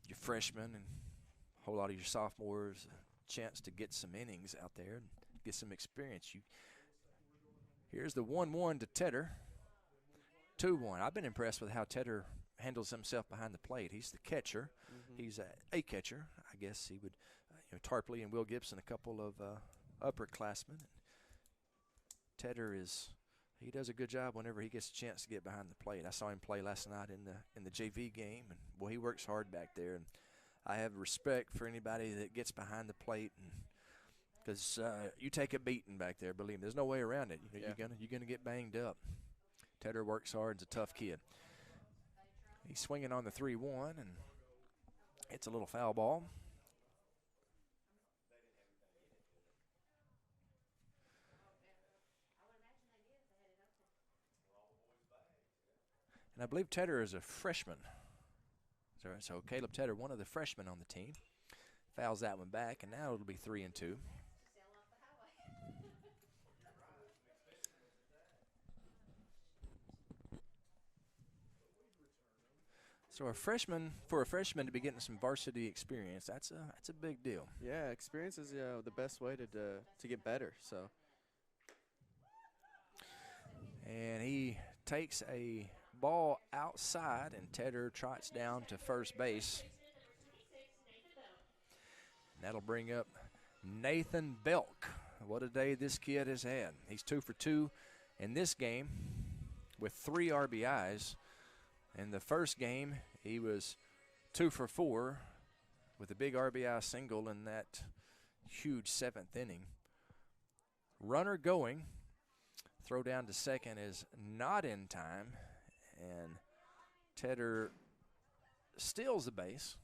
your freshmen and a whole lot of your sophomores a chance to get some innings out there and get some experience. Here's the 1-1 to Tedder. 2-1. I've been impressed with how Tedder handles himself behind the plate. He's the catcher. Mm-hmm. He's a catcher. I guess he would, Tarpley and Will Gibson, a couple of upperclassmen. Tedder he does a good job whenever he gets a chance to get behind the plate. I saw him play last night in the JV game, and well, he works hard back there. And I have respect for anybody that gets behind the plate, because you take a beating back there. Believe me, there's no way around it. You're gonna get banged up. Tedder works hard. He's a tough kid. He's swinging on the 3-1, and it's a little foul ball. And I believe Tedder is a freshman. So Caleb Tedder, one of the freshmen on the team, fouls that one back, and now it'll be 3-2. So for a freshman to be getting some varsity experience, that's a big deal. Yeah, experience is the best way to get better. So. And he takes a ball outside, and Tedder trots down to first base. And that'll bring up Nathan Belk. What a day this kid has had. He's 2 for 2 in this game with 3 RBIs. In the first game, he was 2 for 4 with a big RBI single in that huge 7th inning. Runner going. Throw down to second is not in time, and Tedder steals the base.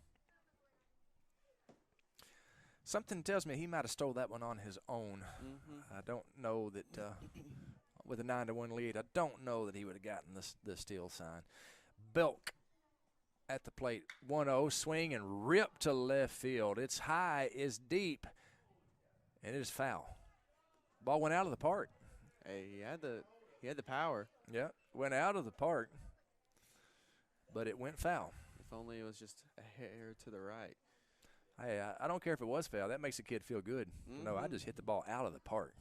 Something tells me he might have stole that one on his own. I don't know that with a 9-1 lead, I don't know that he would have gotten the steal sign. Belk at the plate, 1-0, swing and rip to left field. It's high, it's deep, and it is foul. Ball went out of the park. Hey, he had the power. Yeah, went out of the park, but it went foul. If only it was just a hair to the right. Hey, I don't care if it was foul. That makes the kid feel good. No, I just hit the ball out of the park.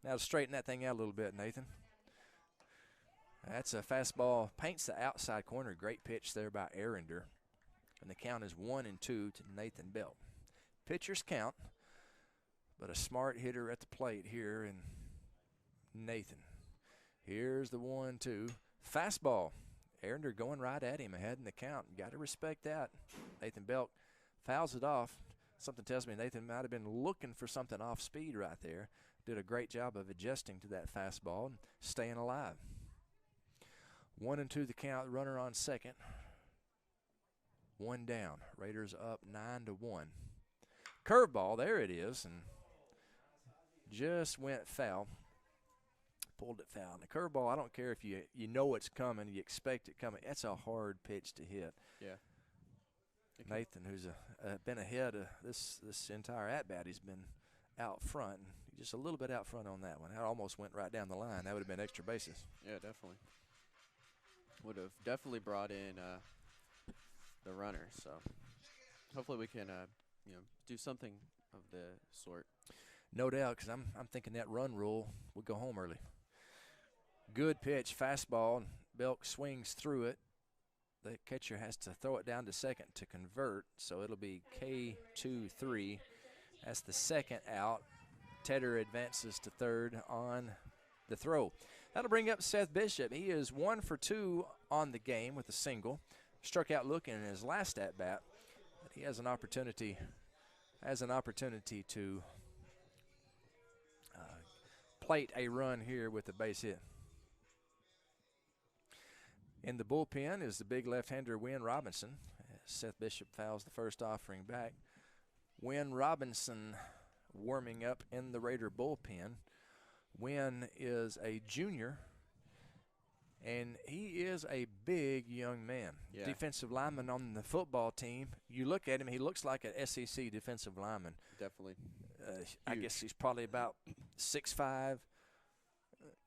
Now straighten that thing out a little bit, Nathan. That's a fastball. Paints the outside corner. Great pitch there by Arender. And the count is 1-2 to Nathan Belk. Pitchers count, but a smart hitter at the plate here in Nathan. Here's the 1-2. Fastball. Arender going right at him ahead in the count. You got to respect that. Nathan Belk fouls it off. Something tells me Nathan might have been looking for something off speed right there. Did a great job of adjusting to that fastball and staying alive. 1-2 the count, runner on second. One down. Raiders up 9-1. Curveball, there it is, and just went foul. Pulled it foul. And the curveball, I don't care if you know it's coming, you expect it coming. That's a hard pitch to hit. Yeah. Nathan, who's been ahead of this entire at-bat, he's been out front. Just a little bit out front on that one. That almost went right down the line. That would have been extra bases. Yeah, definitely. Would have definitely brought in the runner. So hopefully we can do something of the sort. No doubt, because I'm thinking that run rule would go home early. Good pitch, fastball. Belk swings through it. The catcher has to throw it down to second to convert, so it'll be K2-3. That's the second out. Tedder advances to third on the throw. That'll bring up Seth Bishop. He is 1 for 2 on the game with a single. Struck out looking in his last at bat. But he has an opportunity to plate a run here with a base hit. In the bullpen is the big left-hander Wynn Robinson. Seth Bishop fouls the first offering back. Wynn Robinson warming up in the Raider bullpen. Wynn is a junior, and he is a big young man. Yeah. Defensive lineman on the football team. You look at him, he looks like an SEC defensive lineman. Definitely. I guess he's probably about 6'5".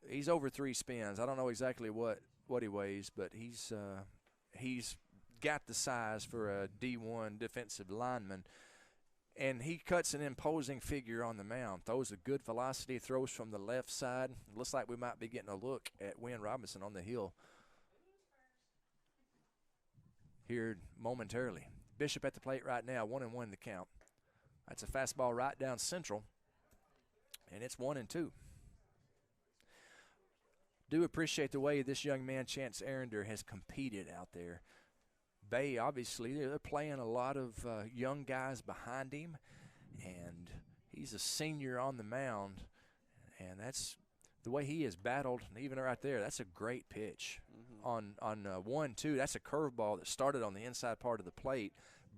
He's over 3 spins. I don't know exactly what he weighs, but he's got the size for a D1 defensive lineman. And he cuts an imposing figure on the mound. Throws a good velocity, throws from the left side. It looks like we might be getting a look at Wynn Robinson on the hill here momentarily. Bishop at the plate right now, 1-1 the count. That's a fastball right down central, and it's 1-2. Do appreciate the way this young man, Chance Arender, has competed out there. Bay, obviously, they're playing a lot of young guys behind him, and he's a senior on the mound, and that's the way he has battled. And even right there, that's a great pitch. On 1-2. That's a curveball that started on the inside part of the plate,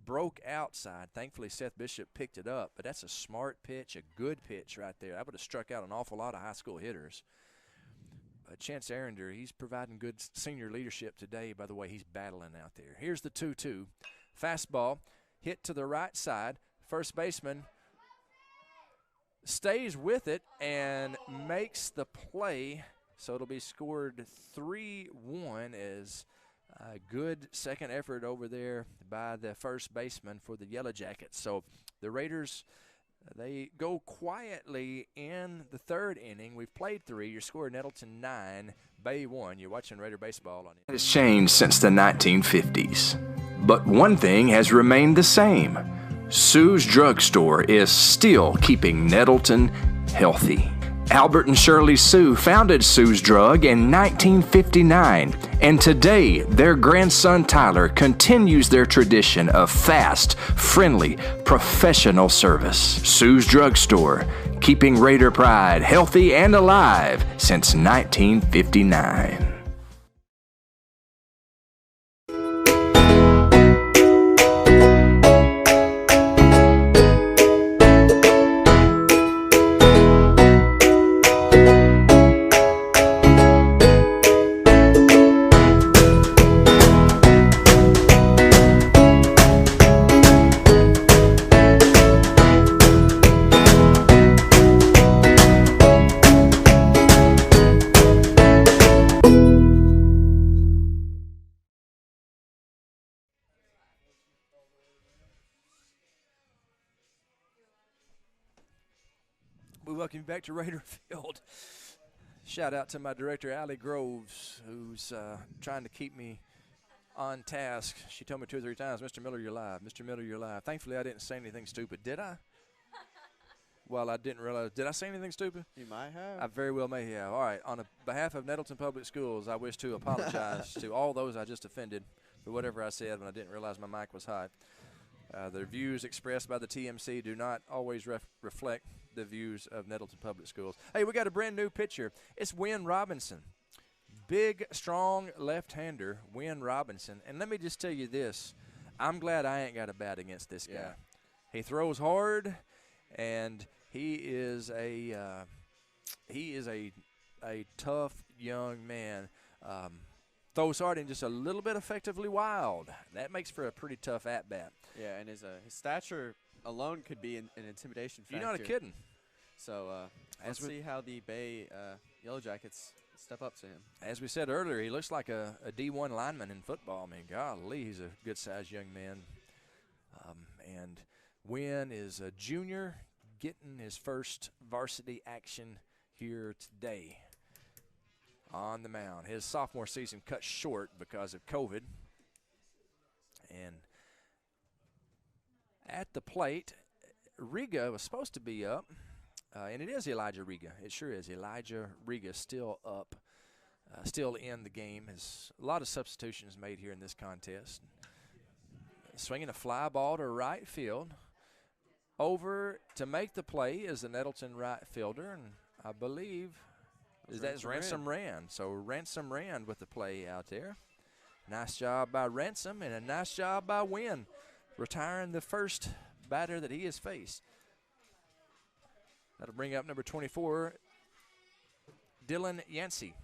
broke outside. Thankfully, Seth Bishop picked it up, but that's a smart pitch, a good pitch right there. That would have struck out an awful lot of high school hitters. Chance Arender, he's providing good senior leadership today by the way he's battling out there. Here's the 2-2. Fastball hit to the right side. First baseman stays with it and makes the play. So it'll be scored 3-1 as a good second effort over there by the first baseman for the Yellow Jackets. So the Raiders, they go quietly in the third inning. We've played 3. Your score, Nettleton 9, Bay 1. You're watching Raider baseball on it. It's changed since the 1950s. But one thing has remained the same. Sue's Drugstore is still keeping Nettleton healthy. Albert and Shirley Sue founded Sue's Drug in 1959, and today their grandson Tyler continues their tradition of fast, friendly, professional service. Sue's Drugstore, keeping Raider pride healthy and alive since 1959. We welcome you back to Raider Field. Shout out to my director, Allie Groves, who's trying to keep me on task. She told me 2 or 3 times, Mr. Miller, you're live. Mr. Miller, you're live. Thankfully, I didn't say anything stupid. Did I? Well, I didn't realize. Did I say anything stupid? You might have. I very well may have. All right. On behalf of Nettleton Public Schools, I wish to apologize to all those I just offended for whatever I said when I didn't realize my mic was hot. The views expressed by the TMC do not always reflect the views of Nettleton Public Schools. Hey, we got a brand new pitcher. It's Wynn Robinson. Big, strong left-hander, Wynn Robinson. And let me just tell you this. I'm glad I ain't got a bat against this guy. He throws hard, and he is a tough young man. Throws hard and just a little bit effectively wild. That makes for a pretty tough at-bat. Yeah, and his stature alone could be an intimidation factor. You're not kidding. So let's see how the Bay Yellow Jackets step up to him. As we said earlier, he looks like a D1 lineman in football. I mean, golly, he's a good-sized young man. And Wynn is a junior getting his first varsity action here today on the mound. His sophomore season cut short because of COVID. And at the plate, Riga was supposed to be up, and it is Elijah Riga. It sure is. Elijah Riga still up, still in the game. There's a lot of substitutions made here in this contest. Swinging a fly ball to right field. Over to make the play is the Nettleton right fielder, and I believe that's Ransom Rand. So Ransom Rand with the play out there. Nice job by Ransom, and a nice job by Wynn, retiring the first batter that he has faced. That'll bring up number 24, Dylan Yancey.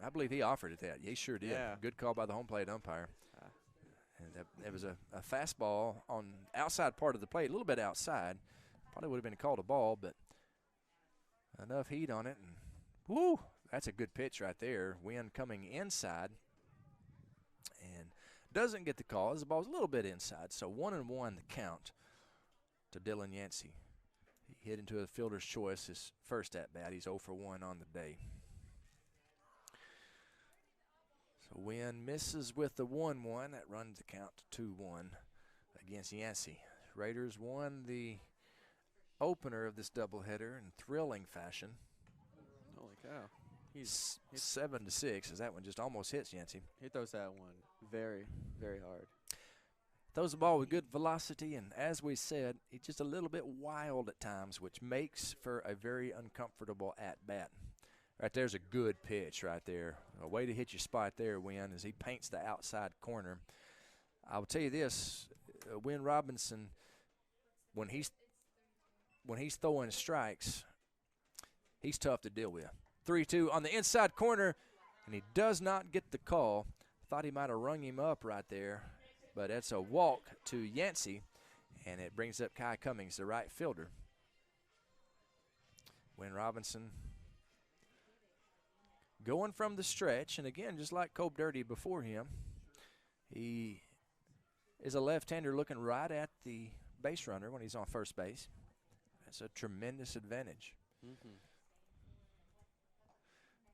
I believe he offered it that. He sure did. Yeah. Good call by the home plate umpire. And there was a fastball on outside part of the plate, a little bit outside. Probably would have been called a ball, but enough heat on it. And woo, that's a good pitch right there. Wynn coming inside and doesn't get the call. The ball's a little bit inside, so 1-1 the count to Dylan Yancey. He hit into a fielder's choice his first at-bat. He's 0 for 1 on the day. So Wynn misses with the 1-1. That runs the count to 2-1 against Yancey. Raiders won the opener of this doubleheader in thrilling fashion. Holy cow. He's 7-6, as that one just almost hits Yancey. He throws that one very, very hard. Throws the ball with good velocity, and as we said, he's just a little bit wild at times, which makes for a very uncomfortable at-bat. Right there's a good pitch right there. A way to hit your spot there, Wynn, as he paints the outside corner. I will tell you this, Wynn Robinson, when he's throwing strikes, he's tough to deal with. 3-2 on the inside corner, and he does not get the call. Thought he might have rung him up right there, but that's a walk to Yancey, and it brings up Kai Cummings, the right fielder. Wynn Robinson going from the stretch, and again, just like Cope Dirty before him, he is a left-hander looking right at the base runner when he's on first base. That's a tremendous advantage.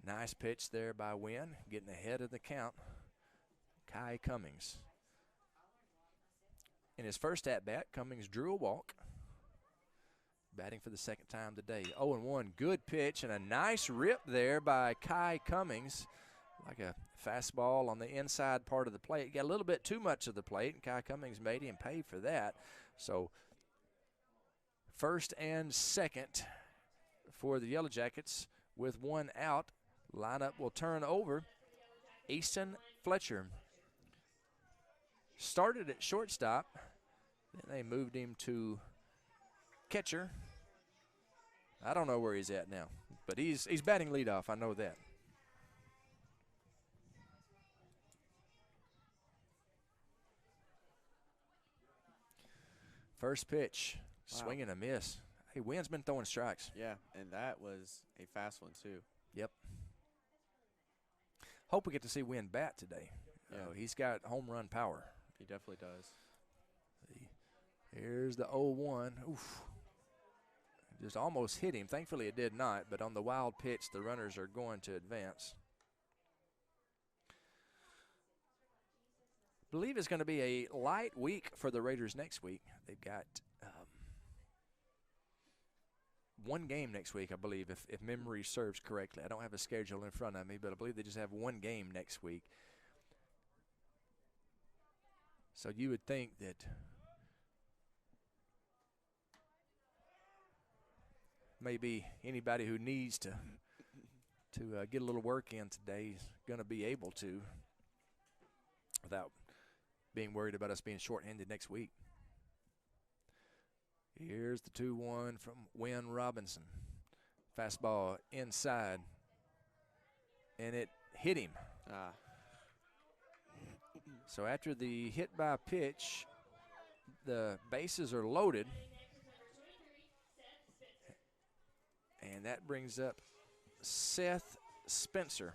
Nice pitch there by Wynn, getting ahead of the count. Kai Cummings. In his first at-bat, Cummings drew a walk. Batting for the second time today. 0-1, good pitch and a nice rip there by Kai Cummings. Like a fastball on the inside part of the plate. Got a little bit too much of the plate, and Kai Cummings made him pay for that. So first and second for the Yellow Jackets with 1 out. Lineup will turn over. Easton Fletcher started at shortstop. Then they moved him to catcher. I don't know where he's at now, but he's batting leadoff. I know that. First pitch, swing and a miss. Hey, Wynn's been throwing strikes. Yeah, and that was a fast one too. Yep. Hope we get to see Wynn bat today. Yeah. He's got home run power. He definitely does. Here's the 0-1. Oof. Just almost hit him. Thankfully, it did not. But on the wild pitch, the runners are going to advance. I believe it's going to be a light week for the Raiders next week. They've got one game next week, I believe, if memory serves correctly. I don't have a schedule in front of me, but I believe they just have one game next week. So you would think that maybe anybody who needs to get a little work in today is going to be able to without being worried about us being shorthanded next week. Here's the 2-1 from Wynn Robinson. Fastball inside, and it hit him. So after the hit by pitch, the bases are loaded. And that brings up Seth Spencer.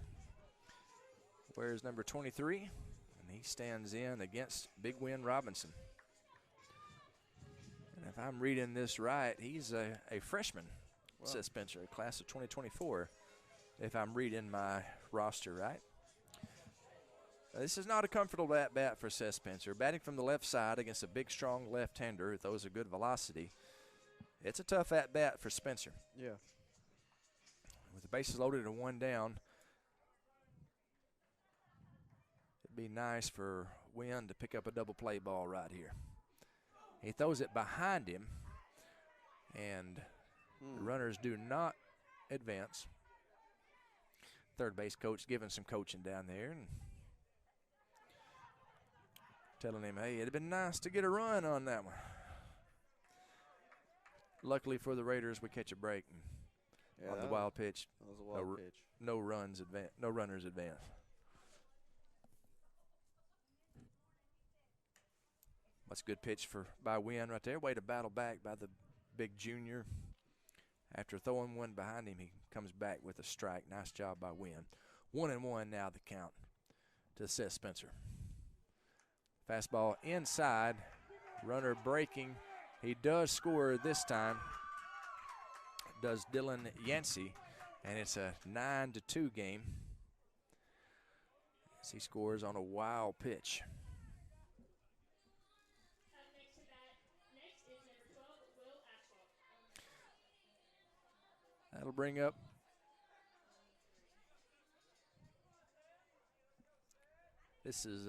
Where's number 23? And he stands in against Big Win Robinson. And if I'm reading this right, he's a freshman, Seth Spencer, class of 2024, if I'm reading my roster right. This is not a comfortable at-bat for Seth Spencer. Batting from the left side against a big, strong left-hander who throws a good velocity. It's a tough at-bat for Spencer. Yeah. With the bases loaded and one down, it'd be nice for Wynn to pick up a double play ball right here. He throws it behind him, and the runners do not advance. Third base coach giving some coaching down there and telling him, hey, it'd been nice to get a run on that one. Luckily for the Raiders, we catch a break on the wild pitch. That was a wild pitch. No runners advance. That's a good pitch by Wynn right there. Way to battle back by the big junior. After throwing one behind him, he comes back with a strike. Nice job by Wynn. 1-1 now the count to Seth Spencer. Fastball inside. Runner breaking. He does score this time. Does Dylan Yancey. And it's a 9-2 game as he scores on a wild pitch. That'll bring up this is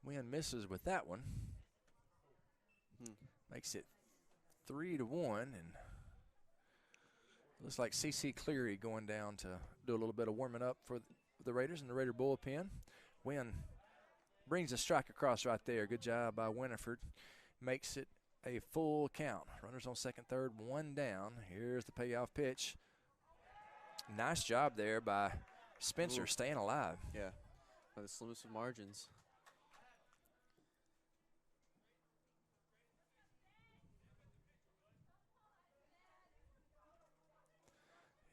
Wynn misses with that one. Makes it 3-1, and looks like C.C. Cleary going down to do a little bit of warming up for the Raiders in the Raider bullpen. Wynn brings a strike across right there. Good job by Winifred. Makes it a full count. Runners on second, third, one down. Here's the payoff pitch. Nice job there by Spencer staying alive. Yeah, by the slimmest of margins.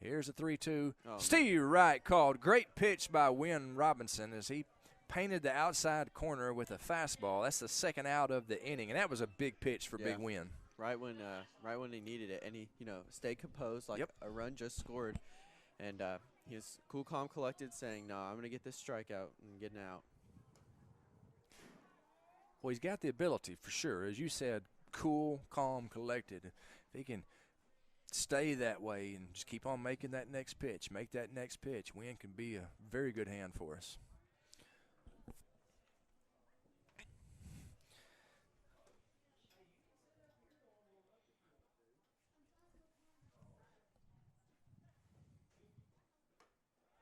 Here's a 3-2. Steve Wright called. Great pitch by Wynn Robinson as he painted the outside corner with a fastball. That's the second out of the inning, and that was a big pitch for Big Wynn. Right when he needed it, and he stayed composed like a run just scored, and he was cool, calm, collected, saying, "No, I'm gonna get this strikeout and get an out." Well, he's got the ability for sure, as you said, cool, calm, collected. If he can stay that way and just keep on making that next pitch, make that next pitch, Wynn can be a very good hand for us.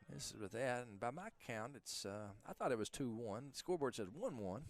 This is with that, and by my count, it's I thought it was 2-1. The scoreboard says 1-1.